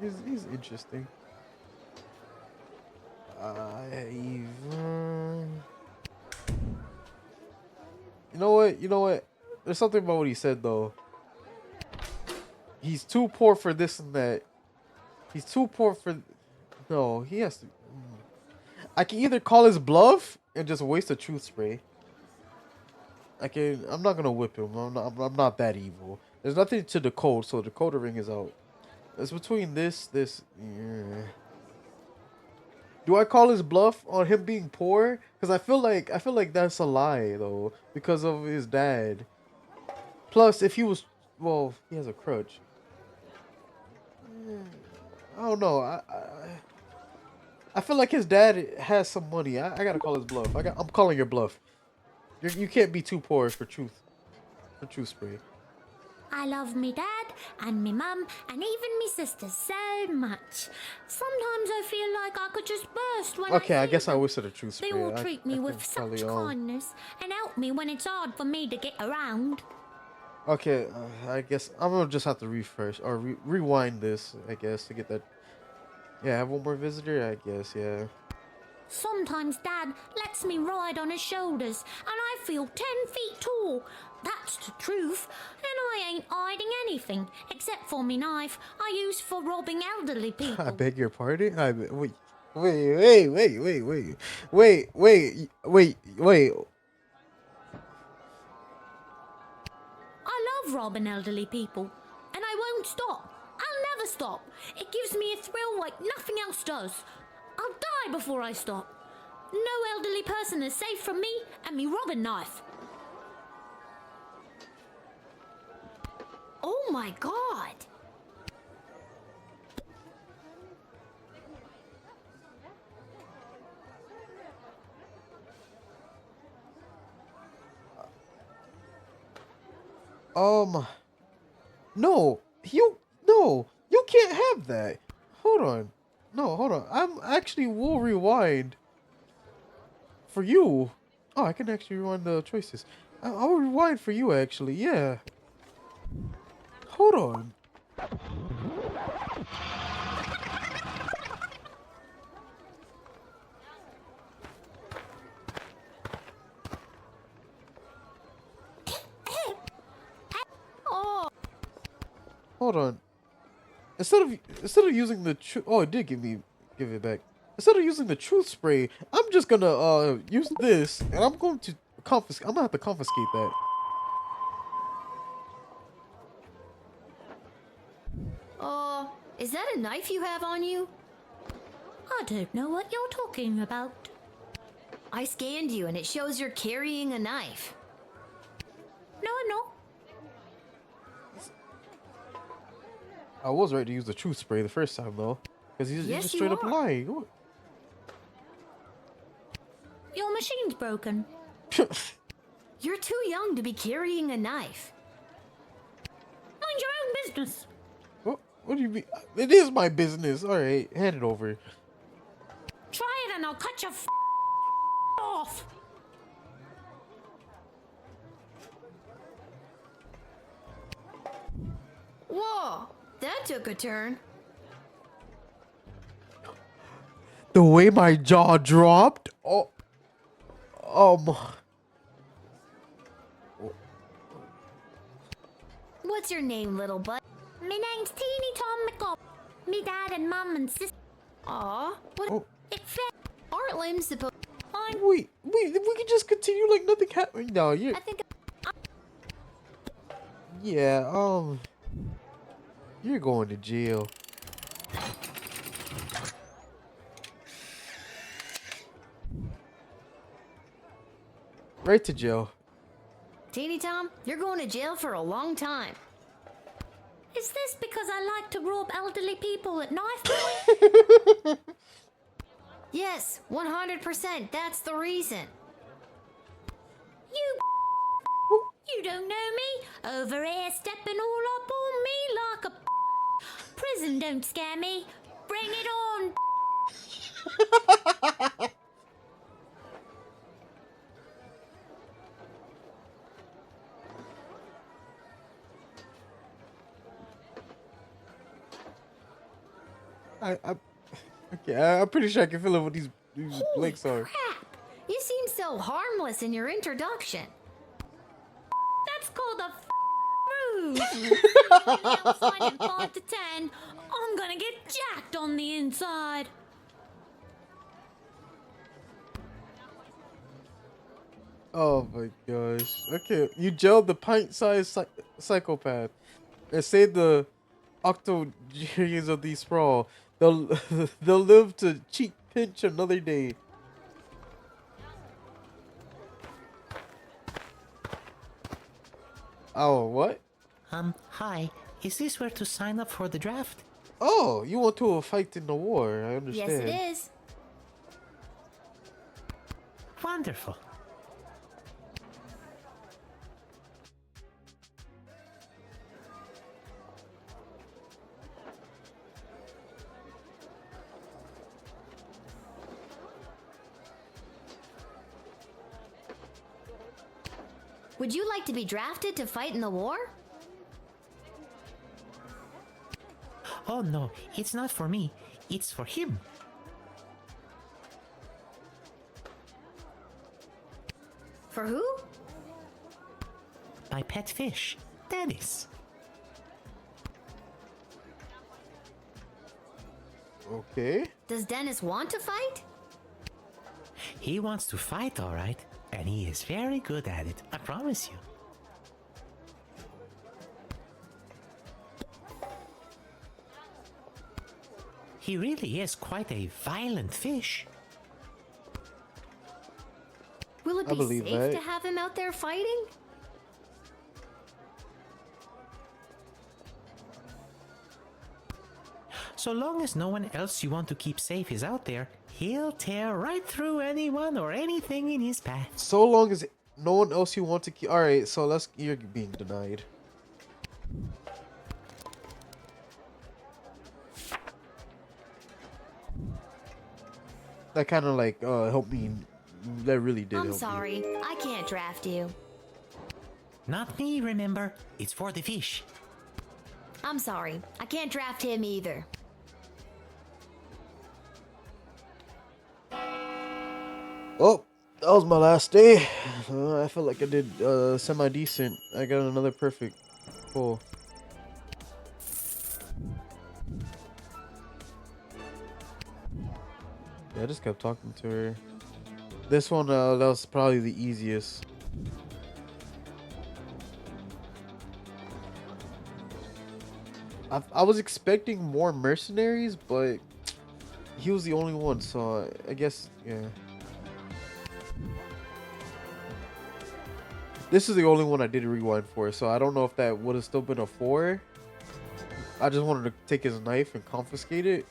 He's interesting. You know what? There's something about what he said though. He's too poor for this and that. He's too poor for. No, he has to. I can either call his bluff and just waste a truth spray. I'm not gonna whip him. I'm not that evil. There's nothing to decode, so the decoder ring is out. It's between this. Yeah. Do I call his bluff on him being poor? Because I feel like that's a lie though, because of his dad. Plus, if he was, well, he has a crutch. I don't know. I feel like his dad has some money. I gotta call his bluff. I'm calling your bluff. You can't be too poor for truth spray. I love me dad and me mum and even me sister so much. Sometimes I feel like I could just burst when Okay, I see guess I them. wish the truth spray. They all treat me I with think such probably, kindness and help me when it's hard for me to get around. Okay, I guess I'm gonna just have to refresh or rewind this. I guess to get that. Yeah, have one more visitor. I guess. Yeah. Sometimes Dad lets me ride on his shoulders, and I feel 10 feet tall. That's the truth, and I ain't hiding anything except for me knife I use for robbing elderly people. I beg your pardon. Wait. I love robbing elderly people, and I won't stop. I'll never stop. It gives me a thrill like nothing else does. I'll die before I stop. No elderly person is safe from me and me robbing knife. Oh my god! No, you can't have that. Hold on. No, hold on. I'm actually will rewind for you. Oh, I can actually rewind the choices. I'll rewind for you actually. Yeah. Hold on. Oh. Hold on. Instead of using the it did give it back. Instead of using the truth spray, I'm just gonna use this, and I'm going to confiscate. I'm gonna have to confiscate that. Is that a knife you have on you? I don't know what you're talking about. I scanned you and it shows you're carrying a knife. No, I'm not. I was right to use the truth spray the first time though, because he's just straight up lying. What? Your machine's broken. You're too young to be carrying a knife. Mind your own business. What do you mean? It is my business. All right, hand it over. Try it and I'll cut your off. Whoa, that took a turn. The way my jaw dropped. What's your name, little bud? Me name's Teeny Tom McCobb. Me dad and mum and sister. Aw, what? It fit. Aren't limbs supposed? Wait, we can just continue like nothing happened. No, you. I think. Yeah, you're going to jail. Right to jail. Teeny Tom, you're going to jail for a long time. Is this because I like to rob elderly people at knife point? Yes, 100%. That's the reason. You don't know me. Over here stepping all up on me like a prison don't scare me. Bring it on. I'm pretty sure I can feel it with these legs are. Crap! You seem so harmless in your introduction. That's called a ruse. Outside in 5 to 10, I'm gonna get jacked on the inside. Oh my gosh. Okay, you gelled the pint-sized psychopath. And say the octogenarians of the sprawl. They'll they'll live to cheek pinch another day. Oh, what? Hi. Is this where to sign up for the draft? Oh, you want to fight in the war? I understand. Yes, it is. Wonderful. Would you like to be drafted to fight in the war? Oh no, it's not for me. It's for him. For who? My pet fish, Dennis. Okay. Does Dennis want to fight? He wants to fight, all right. And he is very good at it, I promise you. He really is quite a violent fish. Will it I be believe safe that. to have him out there fighting? So long as no one else you want to keep safe is out there, he'll tear right through anyone or anything in his path. So long as no one else you want to keep. All right, so you're being denied. That kind of like helped me. That really did. I'm help sorry. I can't draft you. Not me, remember? It's for the fish. I'm sorry. I can't draft him either. Oh, that was my last day. I feel like I did semi-decent. I got another perfect pull. Yeah, I just kept talking to her. This one, that was probably the easiest. I was expecting more mercenaries, but he was the only one, so I guess, yeah. This is the only one I did a rewind for, so I don't know if that would have still been a 4. I just wanted to take his knife and confiscate it.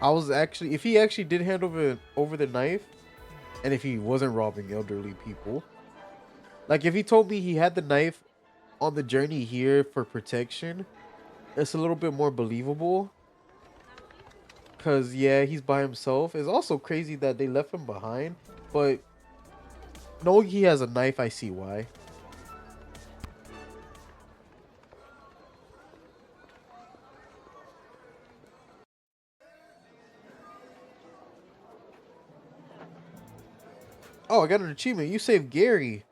I was actually, if he actually did hand over the knife, and if he wasn't robbing elderly people, like if he told me he had the knife on the journey here for protection, it's a little bit more believable. Cause yeah, he's by himself. It's also crazy that they left him behind, but knowing he has a knife, I see why. Oh, I got an achievement. You saved Gary.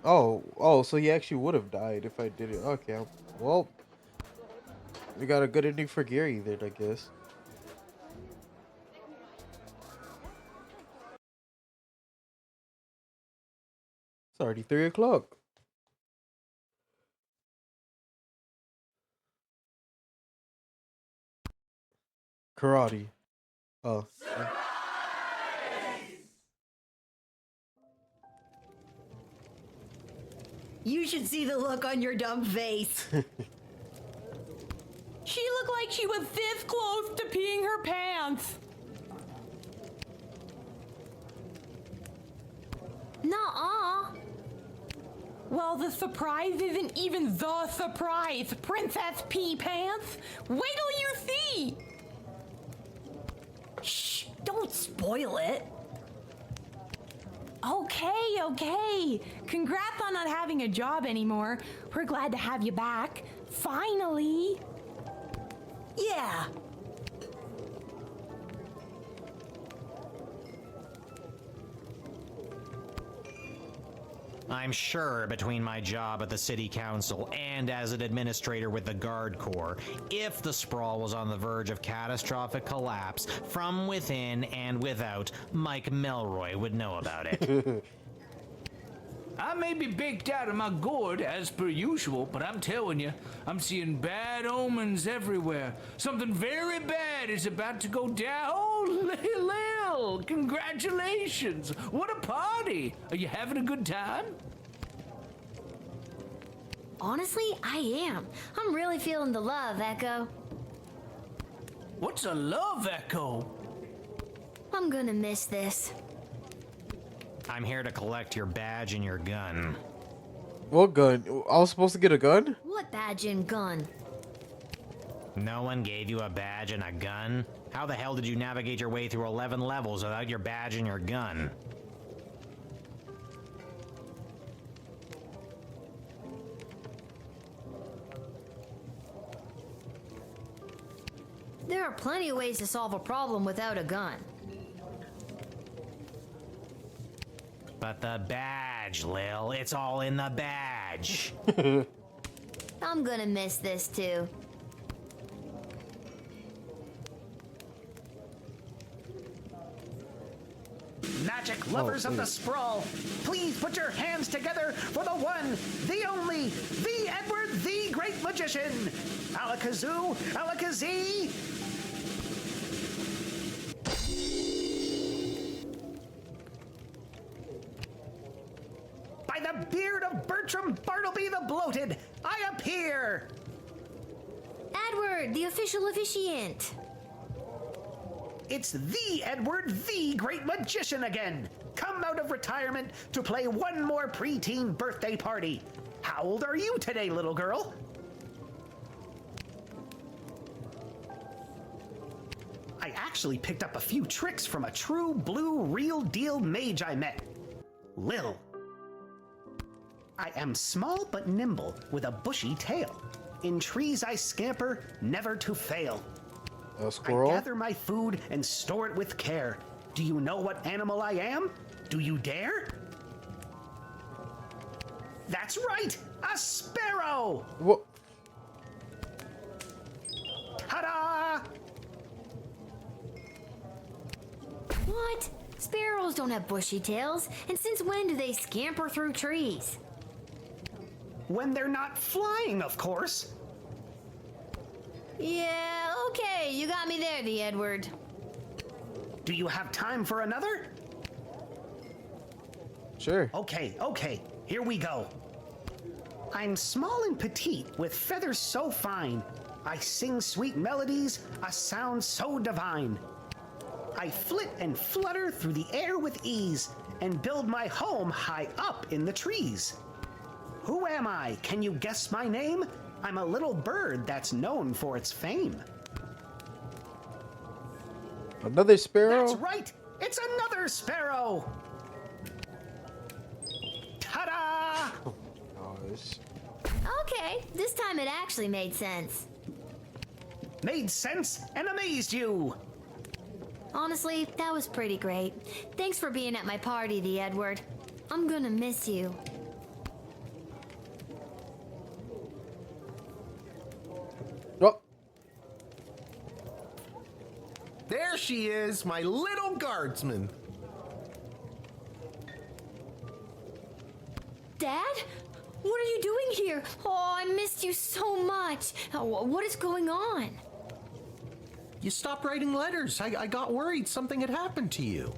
Oh, so he actually would have died if I did it. Okay, well, we got a good ending for Gary then, I guess. It's already 3 o'clock. Karate. Oh. Yeah. You should see the look on your dumb face. She looked like she was this close to peeing her pants. Nuh-uh. Well, the surprise isn't even the surprise, Princess Pea Pants. Wait till you see. Shh, don't spoil it. Okay. Congrats on not having a job anymore. We're glad to have you back. Finally. Yeah. I'm sure between my job at the city council and as an administrator with the Guard Corps, if the sprawl was on the verge of catastrophic collapse, from within and without, Mike Melroy would know about it. I may be baked out of my gourd as per usual, but I'm telling you, I'm seeing bad omens everywhere. Something very bad is about to go down. Oh, Lil, congratulations! What a party! Are you having a good time? Honestly, I am. I'm really feeling the love, Echo. What's a love echo? I'm gonna miss this. I'm here to collect your badge and your gun. What gun? I was supposed to get a gun? What badge and gun? No one gave you a badge and a gun? How the hell did you navigate your way through 11 levels without your badge and your gun? There are plenty of ways to solve a problem without a gun. But the badge, Lil. It's all in the badge. I'm gonna miss this too. Magic lovers of the sprawl, please put your hands together for the one, the only, the Edward, the Great Magician. Alakazoo, Alakazee. By the beard of Bertram Bartleby the Bloated, I appear. Edward, the official officiant. It's the Edward, the Great Magician again. Come out of retirement to play one more preteen birthday party. How old are you today, little girl? I actually picked up a few tricks from a true blue real deal mage I met. Lil. I am small but nimble with a bushy tail. In trees I scamper, never to fail. A squirrel? I gather my food and store it with care. Do you know what animal I am? Do you dare? That's right! A sparrow! What? Ta-da! What? Sparrows don't have bushy tails, and since when do they scamper through trees? When they're not flying, of course. Yeah, okay, you got me there, the Edward. Do you have time for another? Sure. Okay, here we go. I'm small and petite, with feathers so fine. I sing sweet melodies, a sound so divine. I flit and flutter through the air with ease, and build my home high up in the trees. Who am I? Can you guess my name? I'm a little bird that's known for its fame. Another sparrow? That's right! It's another sparrow! Ta-da! Oh my gosh. Okay, this time it actually made sense. Made sense and amazed you! Honestly, that was pretty great. Thanks for being at my party, the Edward. I'm gonna miss you. Oh. There she is, my little guardsman. Dad? What are you doing here? Oh, I missed you so much. What is going on? You stopped writing letters. I got worried something had happened to you.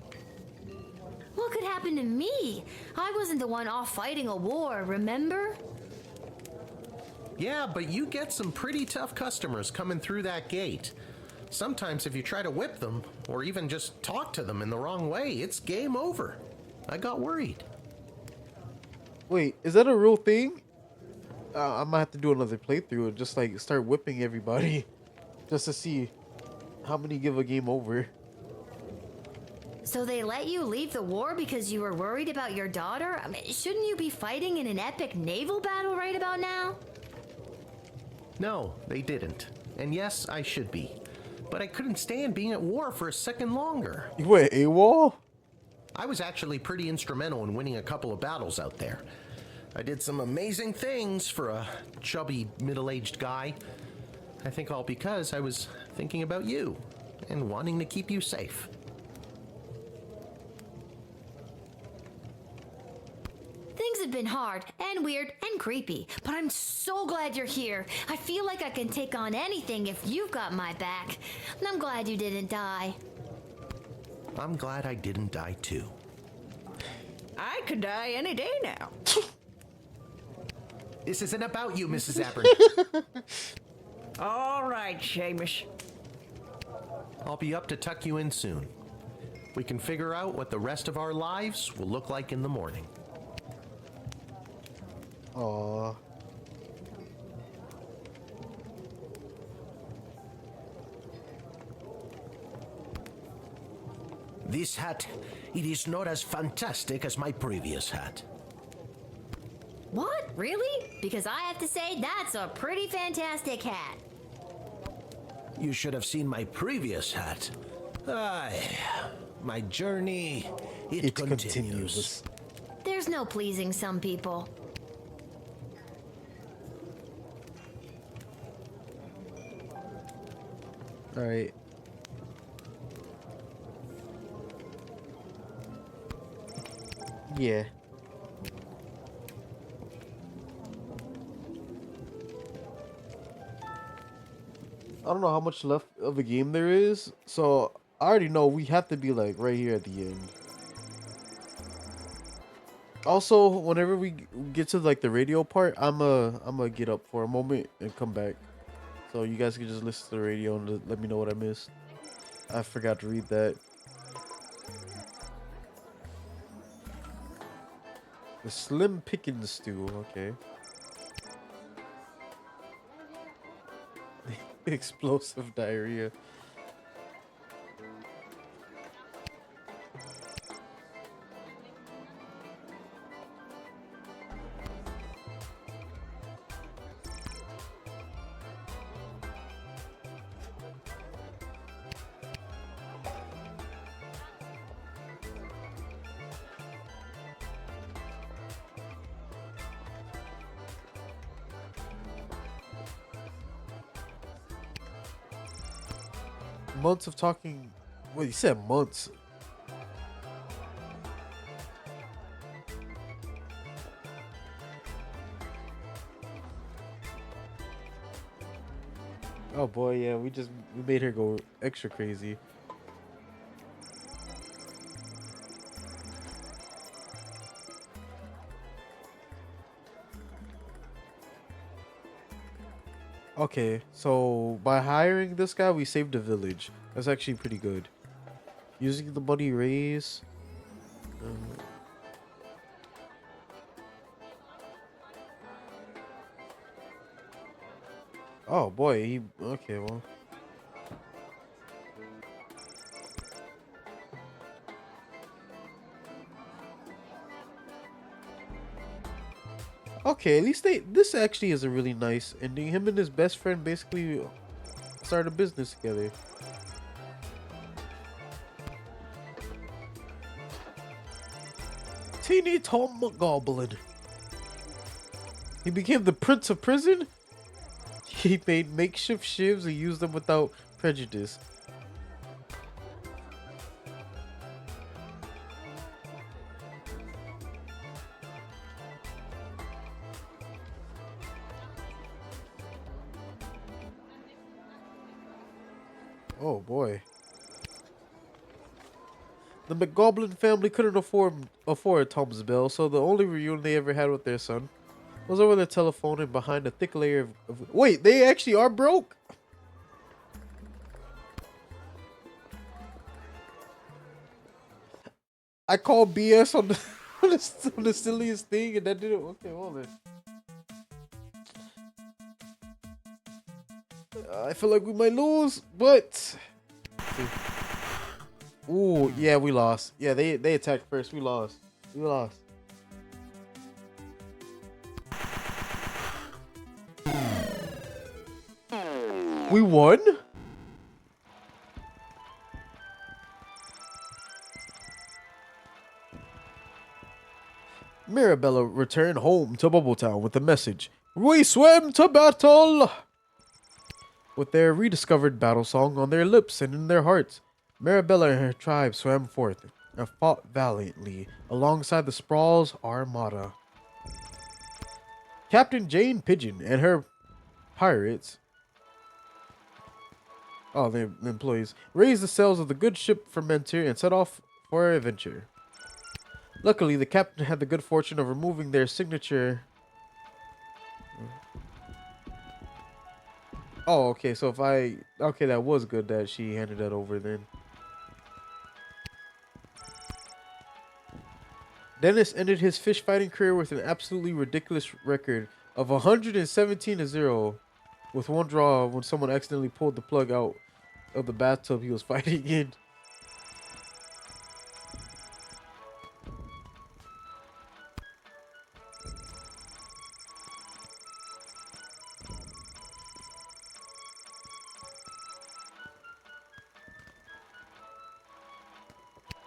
What could happen to me? I wasn't the one off fighting a war, remember? Yeah, but you get some pretty tough customers coming through that gate. Sometimes if you try to whip them, or even just talk to them in the wrong way, it's game over. I got worried. Wait, is that a real thing? I might have to do another playthrough and just like start whipping everybody just to see how many give a game over. So they let you leave the war because you were worried about your daughter? I mean, shouldn't you be fighting in an epic naval battle right about now? No, they didn't. And yes, I should be. But I couldn't stand being at war for a second longer. You went AWOL? I was actually pretty instrumental in winning a couple of battles out there. I did some amazing things for a chubby, middle-aged guy. I think all because I was thinking about you and wanting to keep you safe. Things have been hard and weird and creepy, but I'm so glad you're here. I feel like I can take on anything if you've got my back. And I'm glad you didn't die. I'm glad I didn't die too. I could die any day now. This isn't about you, Mrs. Abern. All right, Seamus. I'll be up to tuck you in soon. We can figure out what the rest of our lives will look like in the morning. Aww. This hat, it is not as fantastic as my previous hat. What? Really? Because I have to say, that's a pretty fantastic hat. You should have seen my previous hat. Aye, my journey, it continues. There's no pleasing some people. Alright. Yeah. I don't know how much left of the game there is, so I already know we have to be like right here at the end. Also, whenever we get to like the radio part, I'm gonna get up for a moment and come back, so you guys can just listen to the radio and let me know what I missed. I forgot to read that. The Slim Pickens stew, okay. Explosive diarrhea. Months of talking. Wait, you said months. Oh boy, yeah, we made her go extra crazy. Okay, so by hiring this guy, we saved the village. That's actually pretty good. Using the money raised. Oh boy, okay, well. Okay, at least this actually is a really nice ending. Him and his best friend basically started a business together. Teeny Tom Goblin. He became the Prince of Prison? He made makeshift shivs and used them without prejudice. Oh boy. The McGoblin family couldn't afford Tom's Bell, so the only reunion they ever had with their son was over the telephone and behind a thick layer of wait, they actually are broke? I called BS on the on the silliest thing and that didn't. Okay, well then. I feel like we might lose, but ooh, yeah, we lost. Yeah, they attacked first. We lost. We lost. We won? Mirabella returned home to Bubbletown with a message. We swam to battle! With their rediscovered battle song on their lips and in their hearts, Mirabella and her tribe swam forth and fought valiantly alongside the Sprawl's armada. Captain Jane Pigeon and her pirates, the employees, raised the sails of the good ship Fermenter and set off for an adventure. Luckily, the captain had the good fortune of removing their signature. Oh, okay, so okay, that was good that she handed that over then. Dennis ended his fish fighting career with an absolutely ridiculous record of 117-0 with one draw when someone accidentally pulled the plug out of the bathtub he was fighting in.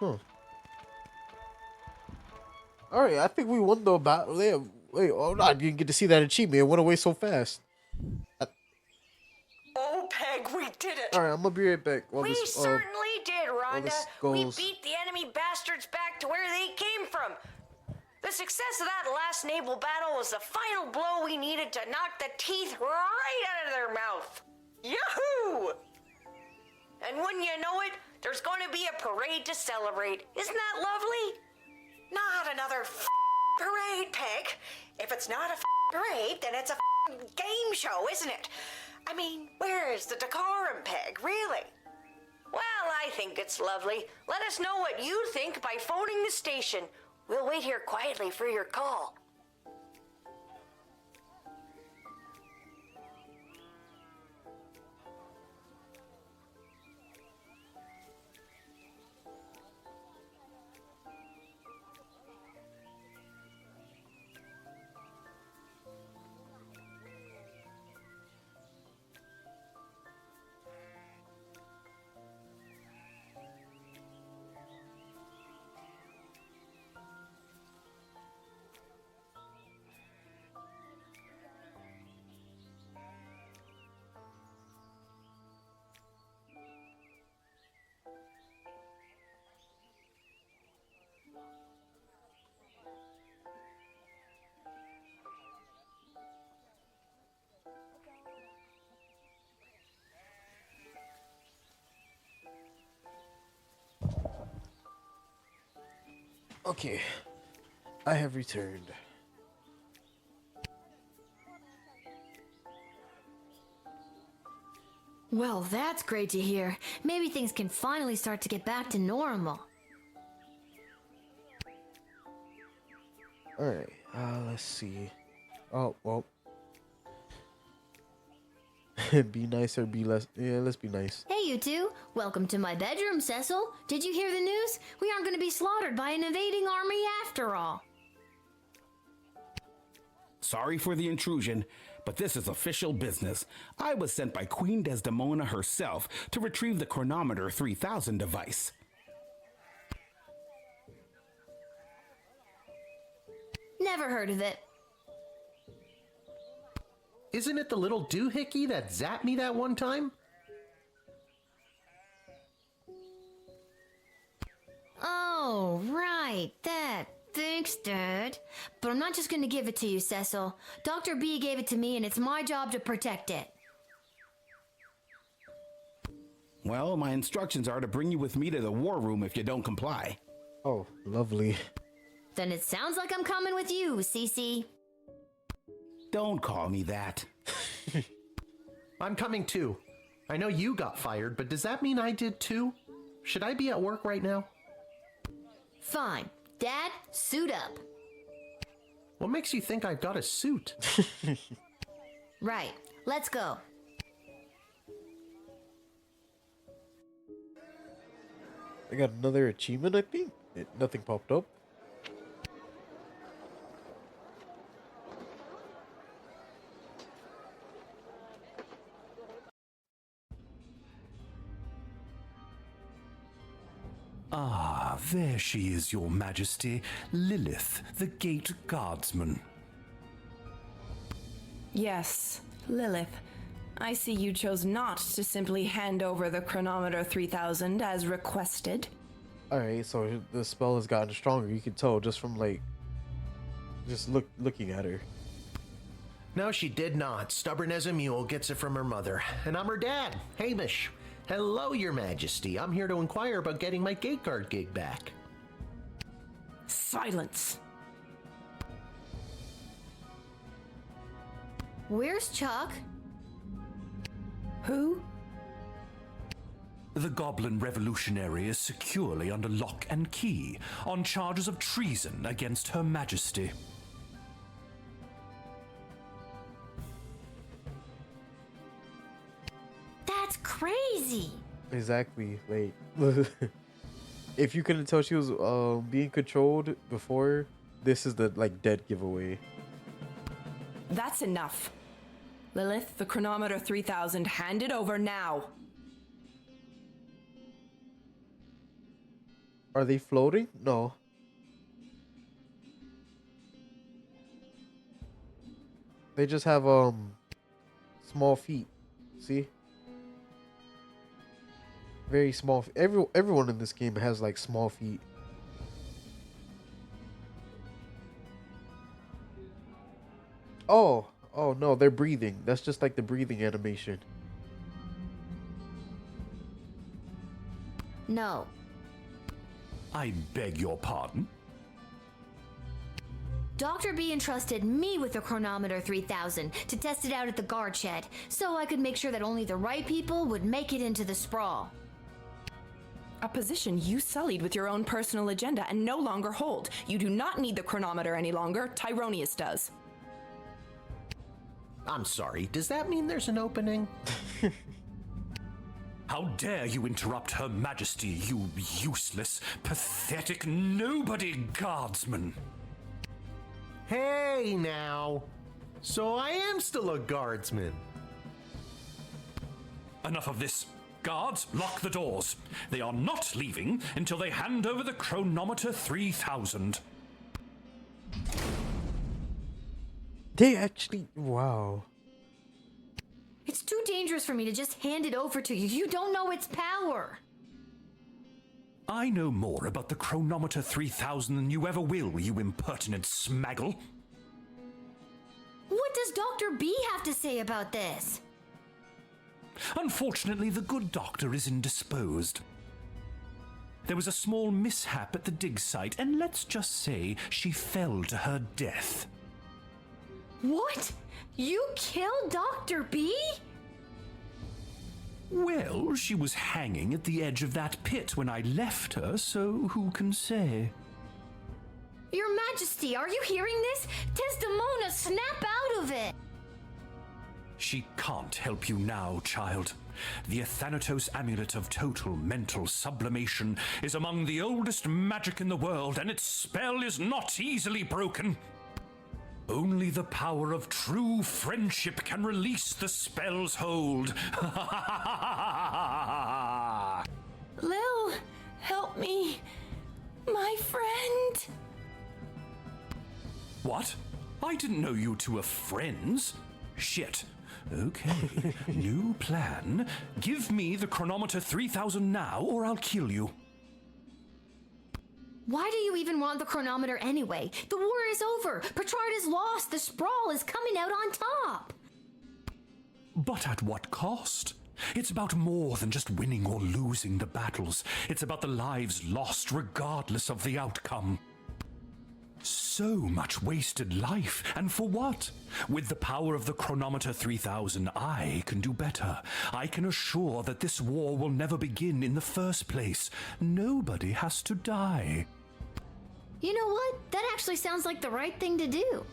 Huh. Alright, I think we won the battle. Wait, oh no, I didn't get to see that achievement. It went away so fast. Oh, Peg, we did it! Alright, I'm gonna be right back. We certainly did, Rhonda. We goes. beat the enemy bastards back to where they came from. The success of that last naval battle was the final blow we needed to knock the teeth right out of their mouth. Yahoo! And wouldn't you know it, there's going to be a parade to celebrate. Isn't that lovely? Not another parade, Peg. If it's not a parade, then it's a game show, isn't it? I mean, where is the decorum, Peg, really? Well, I think it's lovely. Let us know what you think by phoning the station. We'll wait here quietly for your call. Okay, I have returned. Well, that's great to hear. Maybe things can finally start to get back to normal. Alright, let's see. Oh, well. Be nice or be less. Yeah, let's be nice. Hey, you two. Welcome to my bedroom, Cecil. Did you hear the news? We aren't going to be slaughtered by an invading army after all. Sorry for the intrusion, but this is official business. I was sent by Queen Desdemona herself to retrieve the Chronometer 3000 device. Never heard of it. Isn't it the little doohickey that zapped me that one time? Oh, right, that. Thanks, Dad. But I'm not just gonna give it to you, Cecil. Dr. B gave it to me, and it's my job to protect it. Well, my instructions are to bring you with me to the war room if you don't comply. Oh, lovely. Then it sounds like I'm coming with you, Cece. Don't call me that. I'm coming too. I know you got fired, but does that mean I did too? Should I be at work right now? Fine. Dad, suit up. What makes you think I've got a suit? Right. Let's go. I got another achievement, I think. Nothing popped up. Ah, there she is, Your Majesty, Lilith, the Gate Guardsman. Yes, Lilith. I see you chose not to simply hand over the Chronometer 3000 as requested. Alright, so the spell has gotten stronger. You can tell just from, like, just looking at her. No, she did not. Stubborn as a mule, gets it from her mother. And I'm her dad, Hamish. Hello, Your Majesty. I'm here to inquire about getting my gate guard gig back. Silence. Where's Chuck? Who? The Goblin Revolutionary is securely under lock and key on charges of treason against Her Majesty. That's crazy. Exactly. Wait. If you couldn't tell she was being controlled before, this is the dead giveaway. That's enough. Lilith, the chronometer 3000, hand it over now. Are they floating? No. They just have small feet. See? Very small. Everyone in this game has like small feet. Oh no, they're breathing. That's just like the breathing animation. No. I beg your pardon? Dr. B entrusted me with the chronometer 3000 to test it out at the guard shed, so I could make sure that only the right people would make it into the sprawl. A position you sullied with your own personal agenda and no longer hold. You do not need the chronometer any longer. Tyronius does. I'm sorry, does that mean there's an opening? How dare you interrupt Her Majesty, you useless, pathetic nobody guardsman! Hey now! So I am still a guardsman. Enough of this. Guards, lock the doors. They are not leaving until they hand over the chronometer 3000. They actually... Wow. It's too dangerous for me to just hand it over to you. You don't know its power. I know more about the chronometer 3000 than you ever will, you impertinent smaggle. What does Dr. B have to say about this? Unfortunately, the good doctor is indisposed. There was a small mishap at the dig site, and let's just say she fell to her death. What? You killed Dr. B? Well, she was hanging at the edge of that pit when I left her, so who can say? Your Majesty, are you hearing this? Desdemona, snap out of it! She can't help you now, child. The Athanatos amulet of total mental sublimation is among the oldest magic in the world, and its spell is not easily broken. Only the power of true friendship can release the spell's hold. Lil, help me. My friend. What? I didn't know you two were friends. Shit. Okay, new plan. Give me the chronometer 3000 now, or I'll kill you. Why do you even want the chronometer anyway? The war is over. Petrard is lost. The sprawl is coming out on top. But at what cost? It's about more than just winning or losing the battles. It's about the lives lost regardless of the outcome. So much wasted life, and for what? With the power of the chronometer 3000, I can do better. I can assure that this war will never begin in the first place. Nobody has to die. You know what? That actually sounds like the right thing to do.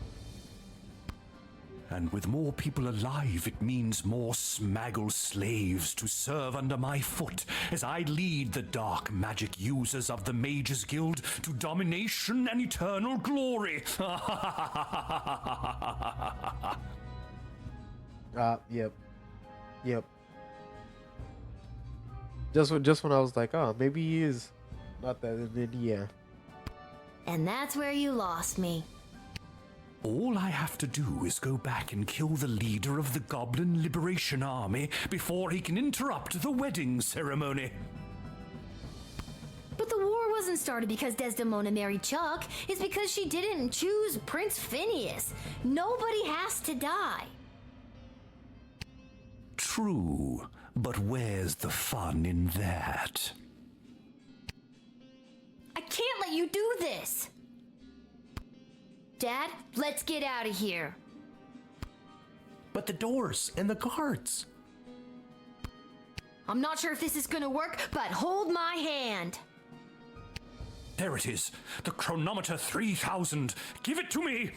And with more people alive, it means more smaggle slaves to serve under my foot as I lead the dark magic users of the Mages Guild to domination and eternal glory. Yep. Just when I was like, oh, maybe he is not that, and then yeah. And that's where you lost me. All I have to do is go back and kill the leader of the Goblin Liberation Army before he can interrupt the wedding ceremony. But the war wasn't started because Desdemona married Chuck. It's because she didn't choose Prince Phineas. Nobody has to die. True, but where's the fun in that? I can't let you do this. Dad, let's get out of here. But the doors and the guards. I'm not sure if this is gonna work, but hold my hand. There it is. The chronometer 3000. Give it to me.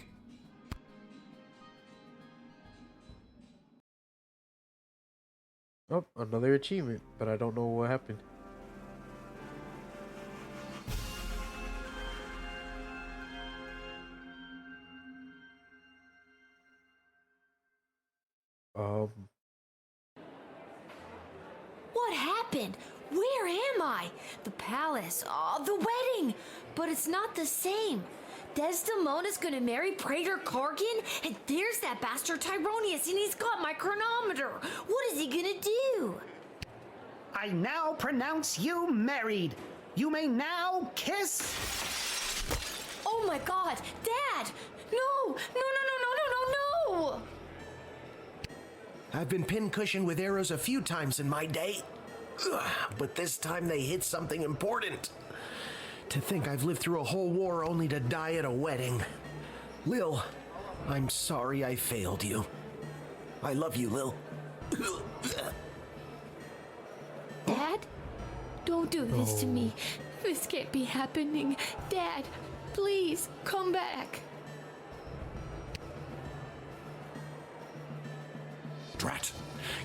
Oh, another achievement, but I don't know what happened. What happened? Where am I? The palace. Oh, the wedding. But it's not the same. Desdemona's gonna marry Praetor Kargan, and there's that bastard Tyronius, and he's got my chronometer. What is he gonna do? I now pronounce you married. You may now kiss. Oh my God, Dad! No! No! No! No! No! No! No! No! I've been pincushioned with arrows a few times in my day. Ugh, but this time they hit something important. To think I've lived through a whole war only to die at a wedding. Lil, I'm sorry I failed you. I love you, Lil. Dad? Don't do this to me. This can't be happening. Dad, please, come back. Drat.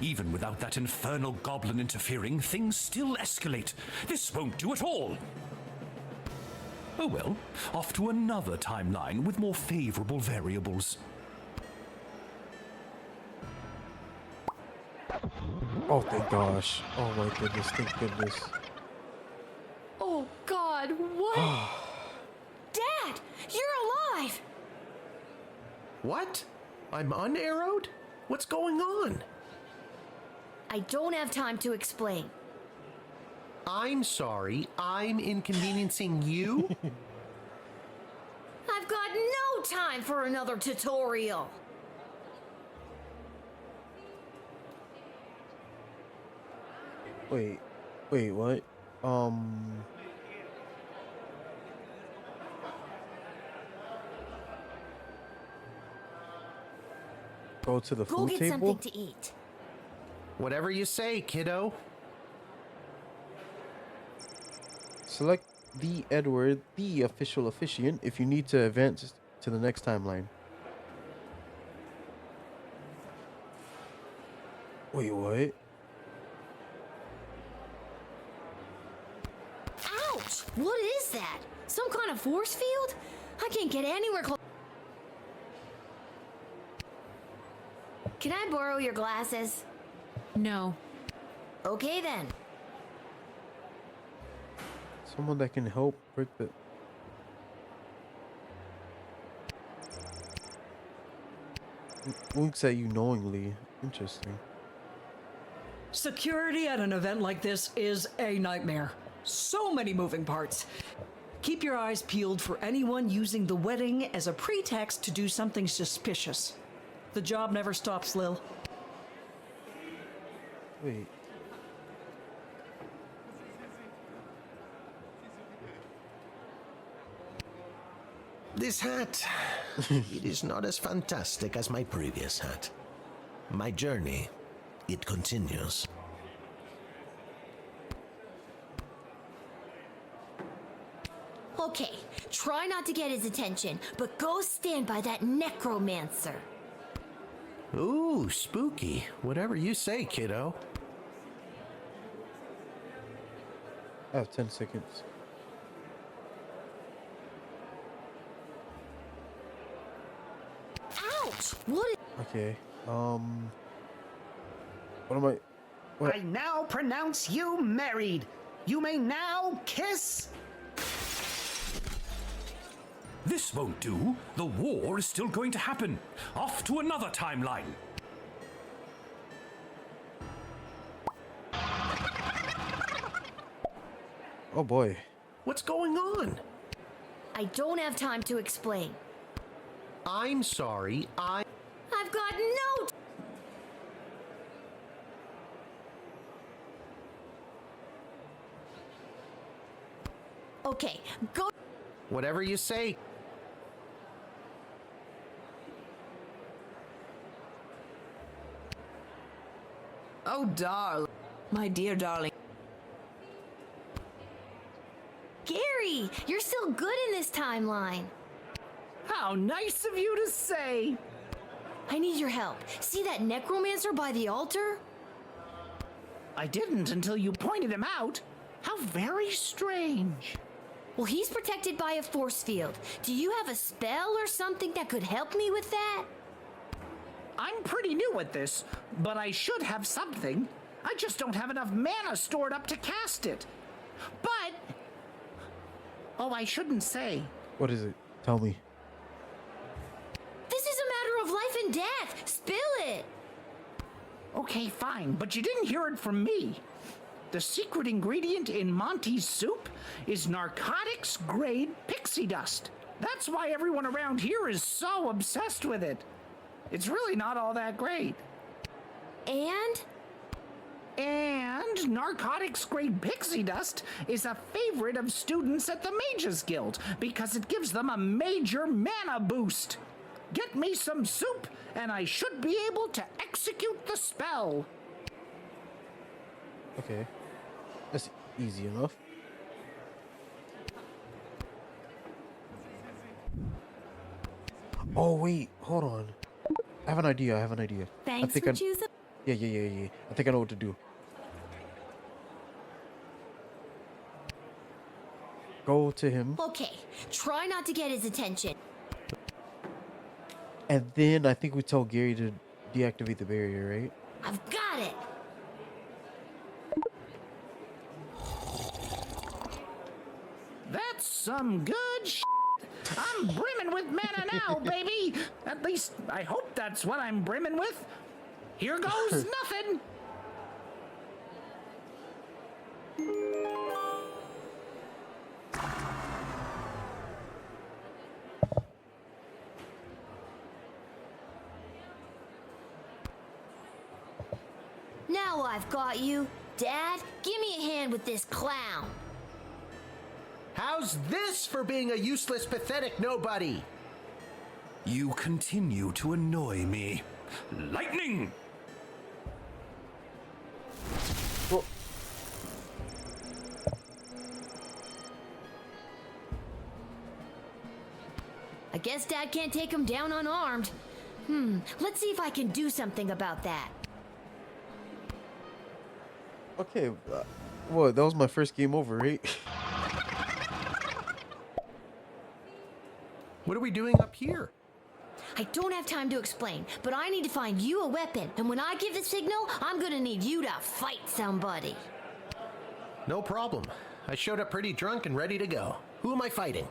Even without that infernal goblin interfering, things still escalate. This won't do at all. Oh well, off to another timeline with more favorable variables. Oh, thank gosh. Oh my goodness, thank goodness. Oh God, what? Dad, you're alive! What? I'm unarrowed? What's going on? I don't have time to explain. I'm sorry, I'm inconveniencing you? I've got no time for another tutorial. Wait, what? Go to the Go food get table? something to eat. Whatever you say, kiddo. Select the Edward, the official officiant, if you need to advance to the next timeline. Wait, what? Ouch! What is that? Some kind of force field? I can't get anywhere close. Can I borrow your glasses? No. Okay then. Someone that can help break the... Winks at you knowingly. Interesting. Security at an event like this is a nightmare. So many moving parts. Keep your eyes peeled for anyone using the wedding as a pretext to do something suspicious. The job never stops, Lil. Wait. This hat, it is not as fantastic as my previous hat. My journey, it continues. Okay, try not to get his attention, but go stand by that necromancer. Ooh, spooky. Whatever you say, kiddo. I have 10 seconds. Ouch! What is... Okay, what am I... What? I now pronounce you married. You may now kiss. This won't do. The war is still going to happen. Off to another timeline. Oh boy. What's going on? I don't have time to explain. I'm sorry, I've got no... Okay, go... Whatever you say. Oh, darling. My dear darling. Gary, you're still good in this timeline. How nice of you to say. I need your help. See that necromancer by the altar? I didn't until you pointed him out. How very strange. Well, he's protected by a force field. Do you have a spell or something that could help me with that? I'm pretty new at this, but I should have something. I just don't have enough mana stored up to cast it. But... Oh, I shouldn't say. What is it? Tell me. This is a matter of life and death. Spill it. Okay, fine, but you didn't hear it from me. The secret ingredient in Monty's soup is narcotics-grade pixie dust. That's why everyone around here is so obsessed with it. It's really not all that great. And narcotics-grade pixie dust is a favorite of students at the Mages Guild because it gives them a major mana boost. Get me some soup, and I should be able to execute the spell. Okay. That's easy enough. Oh, wait. Hold on. I have an idea. Thanks for choosing. Yeah. I think I know what to do. Go to him. Okay, try not to get his attention. And then I think we tell Gary to deactivate the barrier, right? I've got it. That's some good shit. I'm brimming with mana now, baby. At least, I hope that's what I'm brimming with. Here goes nothing. Now I've got you. Dad, give me a hand with this clown. How's this for being a useless, pathetic nobody? You continue to annoy me. Lightning! Well, I guess Dad can't take him down unarmed. Let's see if I can do something about that. okay. Well, that was my first game over, right? What are we doing up here? I don't have time to explain, but I need to find you a weapon, and when I give the signal, I'm gonna need you to fight somebody. No problem. I showed up pretty drunk and ready to go. Who am I fighting?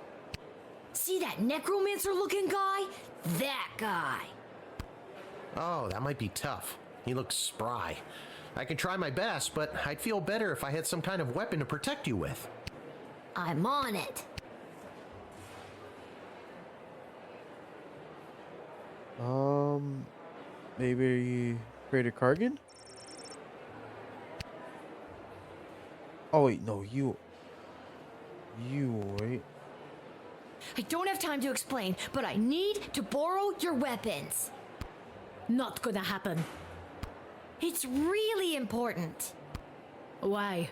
See that necromancer-looking guy? That guy. Oh, that might be tough. He looks spry. I can try my best, but I'd feel better if I had some kind of weapon to protect you with. I'm on it. Maybe Greater Kargan? Oh wait, no, you, right? I don't have time to explain, but I need to borrow your weapons. Not gonna happen. It's really important. Why?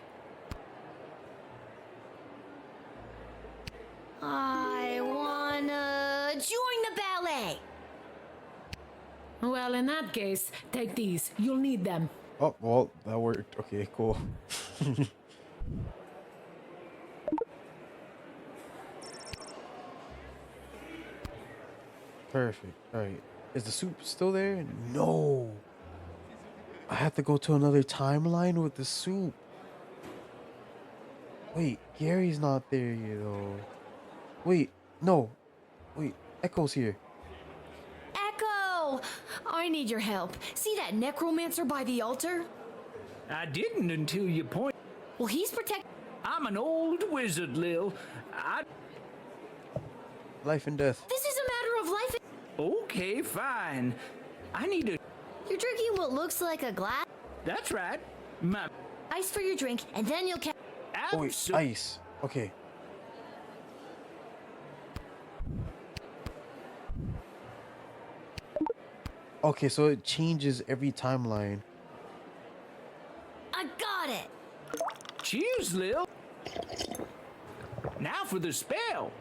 I wanna join the ballet. Well, in that case, take these. You'll need them. Oh, well, that worked. Okay, cool. Perfect. Alright. Is the soup still there? No. I have to go to another timeline with the soup. Wait, Gary's not there yet, though. Wait, no. Wait, Echo's here. Echo! I need your help. See that necromancer by the altar? I didn't until you point. Well, he's protected. I'm an old wizard, Lil. Life and death. This is a matter of life. Okay, fine. I need to. You're drinking what looks like a glass. That's right. Ice for your drink, and then you'll catch. Oh, wait, ice. Okay. Okay, so it changes every timeline. I got it. Cheers, Lil. Now for the spell.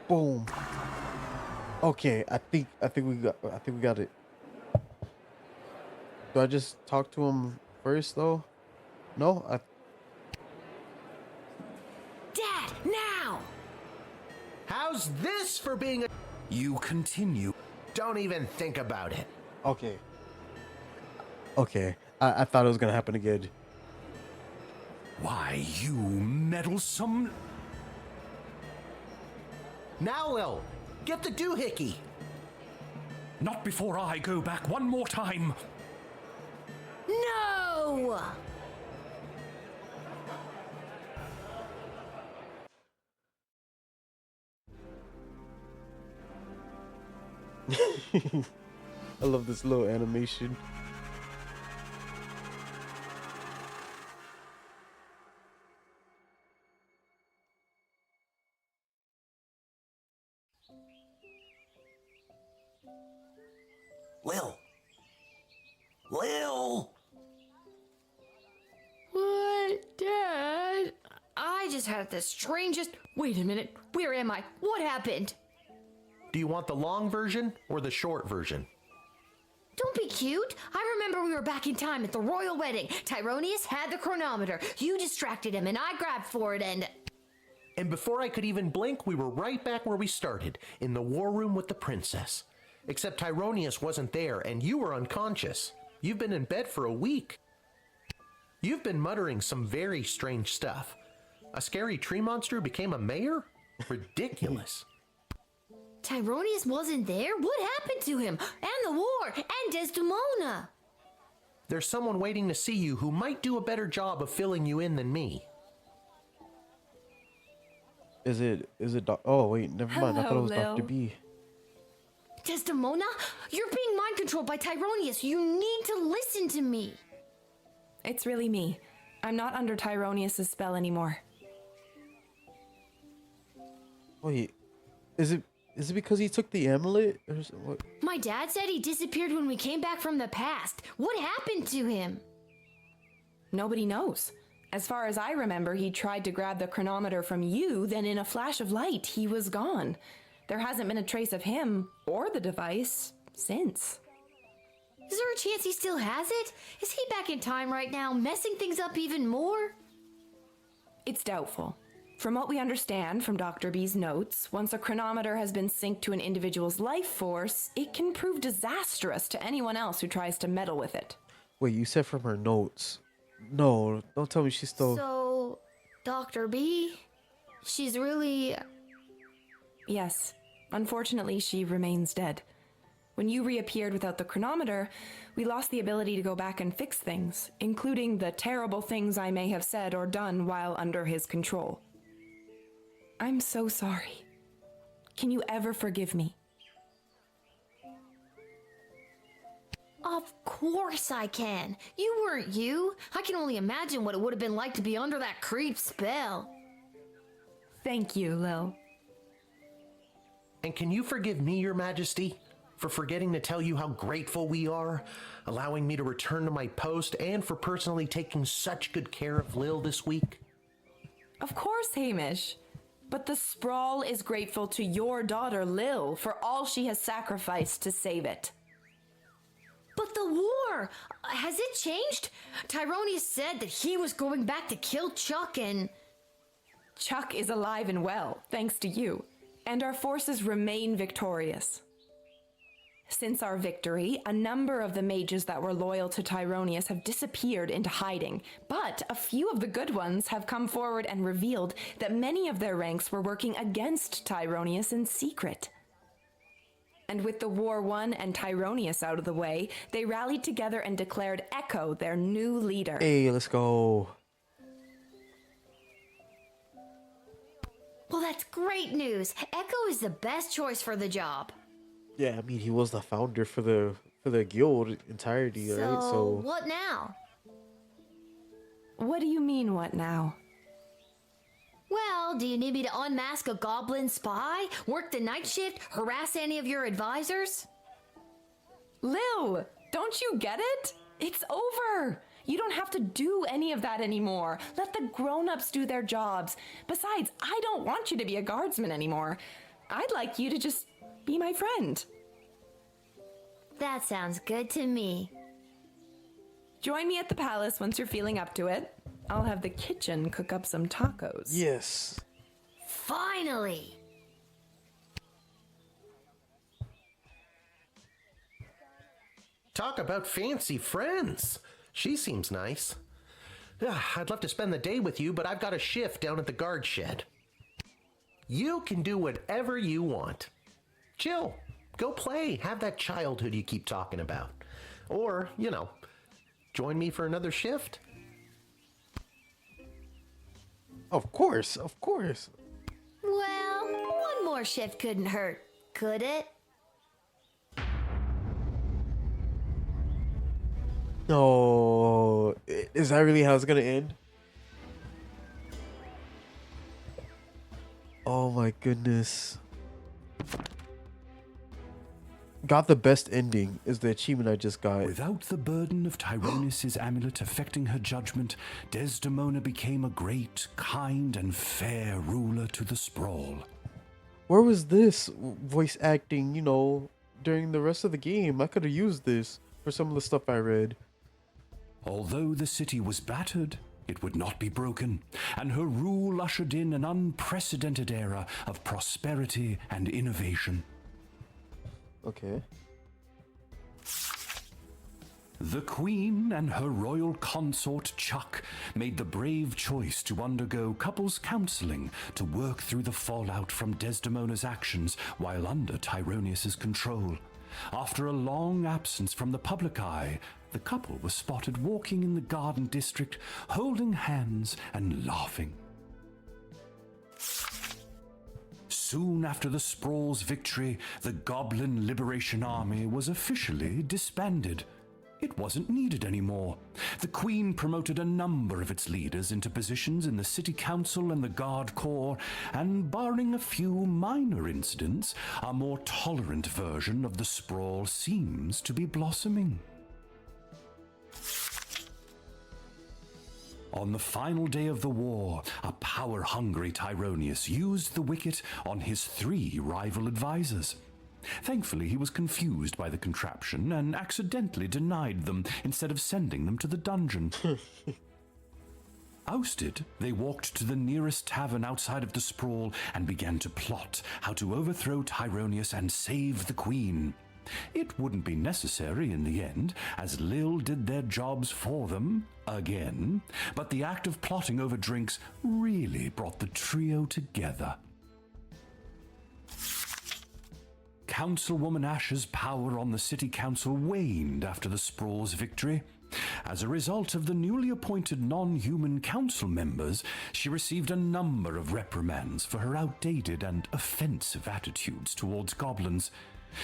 Boom. Okay, I think we got it. Do I just talk to him first though? No, Dad, now. How's this for being a... You continue. Don't even think about it. Okay. Okay, I thought it was gonna happen again. Why, you meddlesome... Now, Lil, get the doohickey. Not before I go back one more time. No. I love this little animation. Lil! What, Dad? I just had the strangest. Wait a minute. Where am I? What happened? Do you want the long version or the short version? Don't be cute. I remember we were back in time at the royal wedding. Tyronius had the chronometer. You distracted him, and I grabbed for it, and... And before I could even blink, we were right back where we started, in the war room with the princess. Except Tyronius wasn't there, and you were unconscious. You've been in bed for a week. You've been muttering some very strange stuff. A scary tree monster became a mayor? Ridiculous. Tyronius wasn't there? What happened to him? And the war? And Desdemona? There's someone waiting to see you who might do a better job of filling you in than me. Is it oh wait, never mind. I thought it was Hello, Dr. B. Desdemona? You're being mind controlled by Tyronius. You need to listen to me. It's really me. I'm not under Tyronius' spell anymore. Wait, is it because he took the amulet or what? My dad said he disappeared when we came back from the past. What happened to him? Nobody knows. As far as I remember, he tried to grab the chronometer from you, then in a flash of light, he was gone. There hasn't been a trace of him or the device since. Is there a chance he still has it? Is he back in time right now, messing things up even more? It's doubtful. From what we understand from Dr. B's notes, once a chronometer has been synced to an individual's life force, it can prove disastrous to anyone else who tries to meddle with it. Wait, you said from her notes. No, don't tell me she's still... So, Dr. B, she's really... Yes. Unfortunately, she remains dead. When you reappeared without the chronometer, we lost the ability to go back and fix things, including the terrible things I may have said or done while under his control. I'm so sorry. Can you ever forgive me? Of course I can. You weren't you. I can only imagine what it would have been like to be under that creep spell. Thank you, Lil. And can you forgive me, Your Majesty, for forgetting to tell you how grateful we are, allowing me to return to my post, and for personally taking such good care of Lil this week? Of course, Hamish. But the Sprawl is grateful to your daughter, Lil, for all she has sacrificed to save it. But the war, has it changed? Tyronius said that he was going back to kill Chuck and... Chuck is alive and well, thanks to you, and our forces remain victorious. Since our victory, a number of the mages that were loyal to Tyronius have disappeared into hiding, but a few of the good ones have come forward and revealed that many of their ranks were working against Tyronius in secret. And with the war won and Tyronius out of the way, they rallied together and declared Echo their new leader. Hey, let's go. Well, that's great news. Echo is the best choice for the job. Yeah, I mean, he was the founder for the guild entirety, right? So what now? What do you mean, what now? Well, do you need me to unmask a goblin spy, work the night shift, harass any of your advisors? Lil, don't you get it? It's over. You don't have to do any of that anymore. Let the grown-ups do their jobs. Besides, I don't want you to be a guardsman anymore. I'd like you to just be my friend. That sounds good to me. Join me at the palace once you're feeling up to it. I'll have the kitchen cook up some tacos. yes. Finally! Talk about fancy friends. She seems nice. I'd love to spend the day with you, but I've got a shift down at the guard shed. You can do whatever you want. Chill. Go play. Have that childhood you keep talking about. Or, join me for another shift. Of course, of course. Well, one more shift couldn't hurt, could it? No, is that really how it's gonna end? Oh my goodness. Got the best ending is the achievement I just got. Without the burden of Tyronius' amulet affecting her judgment, Desdemona became a great, kind, and fair ruler to the sprawl. Where was this voice acting, during the rest of the game? I could have used this for some of the stuff I read. Although the city was battered, it would not be broken, and her rule ushered in an unprecedented era of prosperity and innovation. Okay. The Queen and her royal consort Chuck made the brave choice to undergo couples counseling to work through the fallout from Desdemona's actions while under Tyronius's control. After a long absence from the public eye, the couple was spotted walking in the garden district, holding hands and laughing. Soon after the Sprawl's victory, the Goblin Liberation Army was officially disbanded. It wasn't needed anymore. The Queen promoted a number of its leaders into positions in the City Council and the Guard Corps, and barring a few minor incidents, a more tolerant version of the Sprawl seems to be blossoming. On the final day of the war, a power-hungry Tyronius used the wicket on his 3 rival advisors. Thankfully, he was confused by the contraption and accidentally denied them instead of sending them to the dungeon. Ousted, they walked to the nearest tavern outside of the Sprawl and began to plot how to overthrow Tyronius and save the Queen. It wouldn't be necessary in the end, as Lil did their jobs for them, again, but the act of plotting over drinks really brought the trio together. Councilwoman Ash's power on the City Council waned after the Sprawl's victory. As a result of the newly appointed non-human council members, she received a number of reprimands for her outdated and offensive attitudes towards goblins.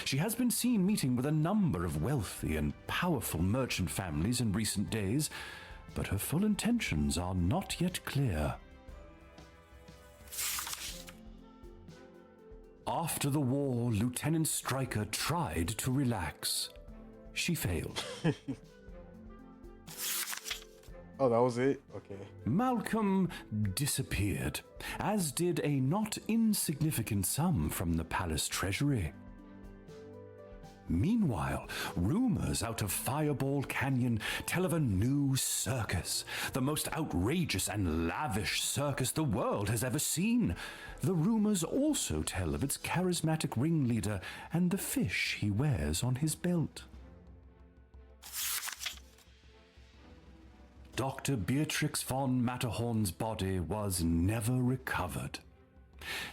She has been seen meeting with a number of wealthy and powerful merchant families in recent days, but her full intentions are not yet clear. After the war, Lieutenant Stryker tried to relax. She failed. Oh, that was it? Okay. Malcolm disappeared, as did a not insignificant sum from the palace treasury. Meanwhile, rumors out of Fireball Canyon tell of a new circus, the most outrageous and lavish circus the world has ever seen. The rumors also tell of its charismatic ringleader and the fish he wears on his belt. Dr. Beatrix von Matterhorn's body was never recovered.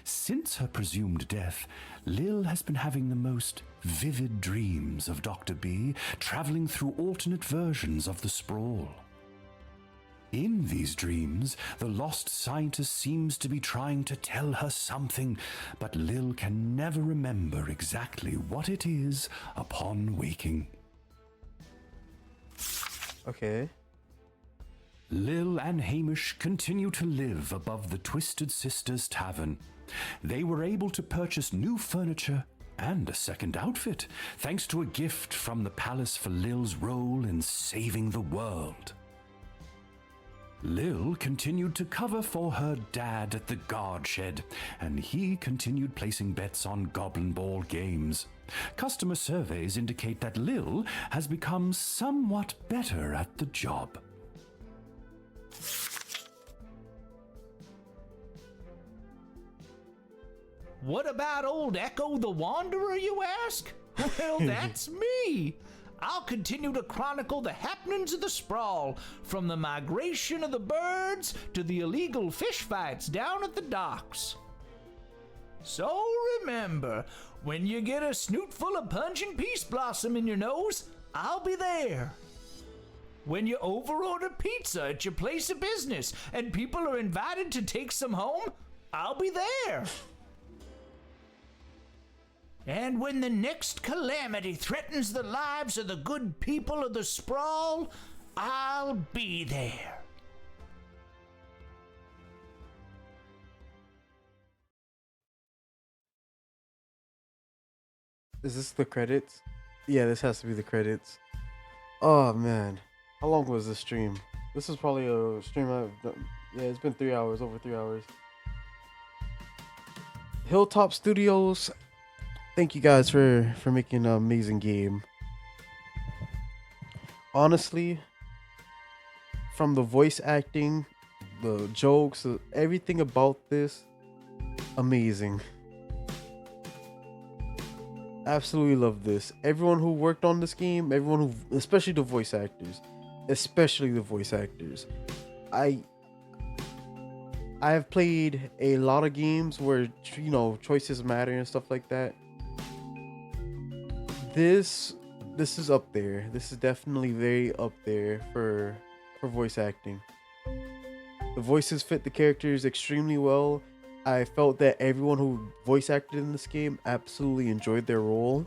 Since her presumed death, Lil has been having the most vivid dreams of Dr. B, traveling through alternate versions of the sprawl. In these dreams, the lost scientist seems to be trying to tell her something, but Lil can never remember exactly what it is upon waking. Okay. Lil and Hamish continue to live above the Twisted Sisters Tavern. They were able to purchase new furniture and a second outfit, thanks to a gift from the palace for Lil's role in saving the world. Lil continued to cover for her dad at the guard shed, and he continued placing bets on Goblin Ball games. Customer surveys indicate that Lil has become somewhat better at the job. What about old Echo the Wanderer, you ask? Well, that's me. I'll continue to chronicle the happenings of the sprawl, from the migration of the birds to the illegal fish fights down at the docks. So remember, when you get a snoot full of pungent peace blossom in your nose, I'll be there. When you overorder pizza at your place of business and people are invited to take some home, I'll be there. And when the next calamity threatens the lives of the good people of the sprawl, I'll be there. Is this the credits? Yeah, this has to be the credits. Oh man, how long was this stream? This is probably a stream I've done. Yeah, it's been 3 hours, over 3 hours. Hilltop Studios, thank you guys for making an amazing game. Honestly, from the voice acting, the jokes, everything about this, amazing. Absolutely love this. Everyone who worked on this game, especially the voice actors, I have played a lot of games where, you know, choices matter and stuff like that. This is up there. This is definitely very up there for voice acting. The voices fit the characters extremely well. I felt that everyone who voice acted in this game absolutely enjoyed their role.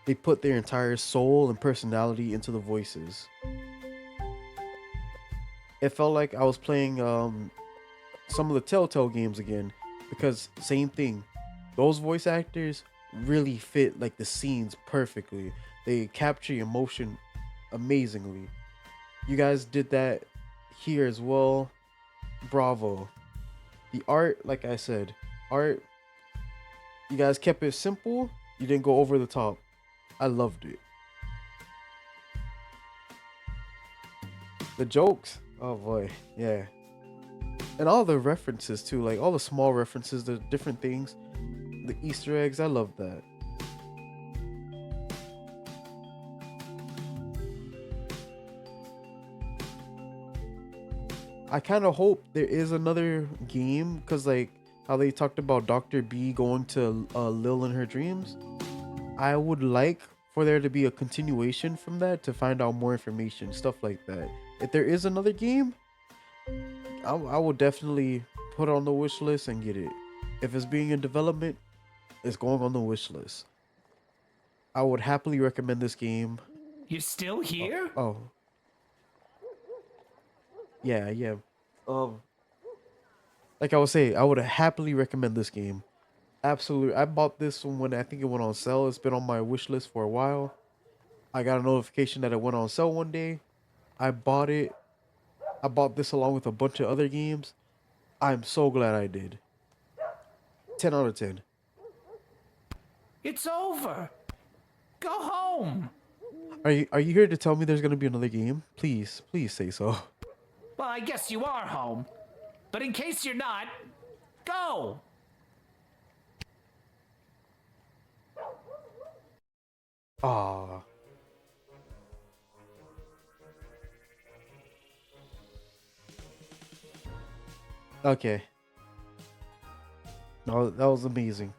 They put their entire soul and personality into the voices. It felt like I was playing some of the Telltale games again, because same thing. Those voice actors really fit like the scenes perfectly. They capture emotion amazingly. You guys did that here as well. Bravo. The art, like I said, you guys kept it simple. You didn't go over the top. I loved it. The jokes, oh boy, yeah. And all the references too, like all the small references, the different things, the Easter eggs, I love that. I kind of hope there is another game, because like how they talked about Dr. B going to Lil in her dreams. I would like for there to be a continuation from that to find out more information, stuff like that. If there is another game, I will definitely put it on the wish list and get it. If it's being in development, it's going on the wish list. I would happily recommend this game. You're still here? Oh. Yeah. Like I was saying, I would happily recommend this game. Absolutely. I bought this one when I think it went on sale. It's been on my wish list for a while. I got a notification that it went on sale one day. I bought it. I bought this along with a bunch of other games. I'm so glad I did. 10 out of 10. It's over. Go home. Are you here to tell me there's gonna be another game? Please say so. Well, I guess you are home. But in case you're not, go. Ah. Okay. No, that was amazing.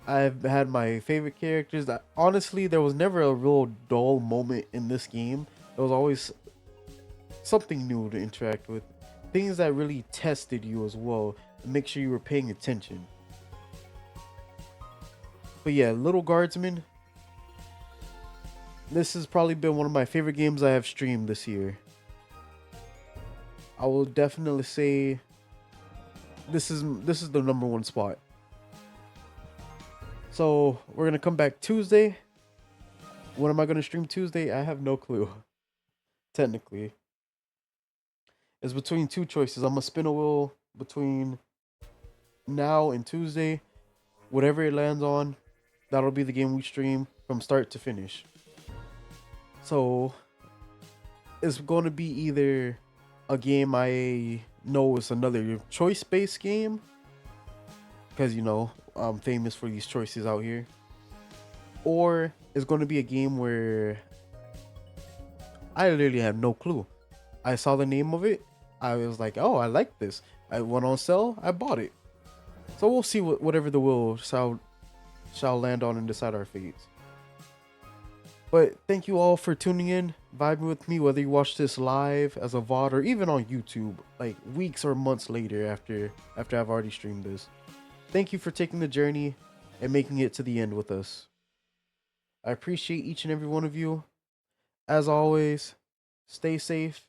I've had my favorite characters. Honestly, there was never a real dull moment in this game. There was always something new to interact with. Things that really tested you as well. To make sure you were paying attention. But yeah, Little Guardsman. This has probably been one of my favorite games I have streamed this year. I will definitely say this is the number one spot. So we're gonna come back Tuesday. When am I gonna stream Tuesday? I have no clue. Technically, it's between two choices. I'm gonna spin a wheel between now and Tuesday. Whatever it lands on, that'll be the game we stream from start to finish. So it's going to be either a game I know is another choice-based game, because you know I'm famous for these choices out here, or it's going to be a game where I literally have no clue. I saw the name of it, I was like, oh, I like this. I went on sale, I bought it. So we'll see whatever the will shall land on and decide our fates. But thank you all for tuning in, vibing with me, whether you watch this live as a VOD or even on YouTube, like weeks or months later after I've already streamed this. Thank you for taking the journey and making it to the end with us. I appreciate each and every one of you. As always, stay safe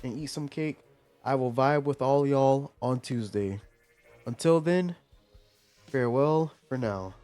and eat some cake. I will vibe with all y'all on Tuesday. Until then, farewell for now.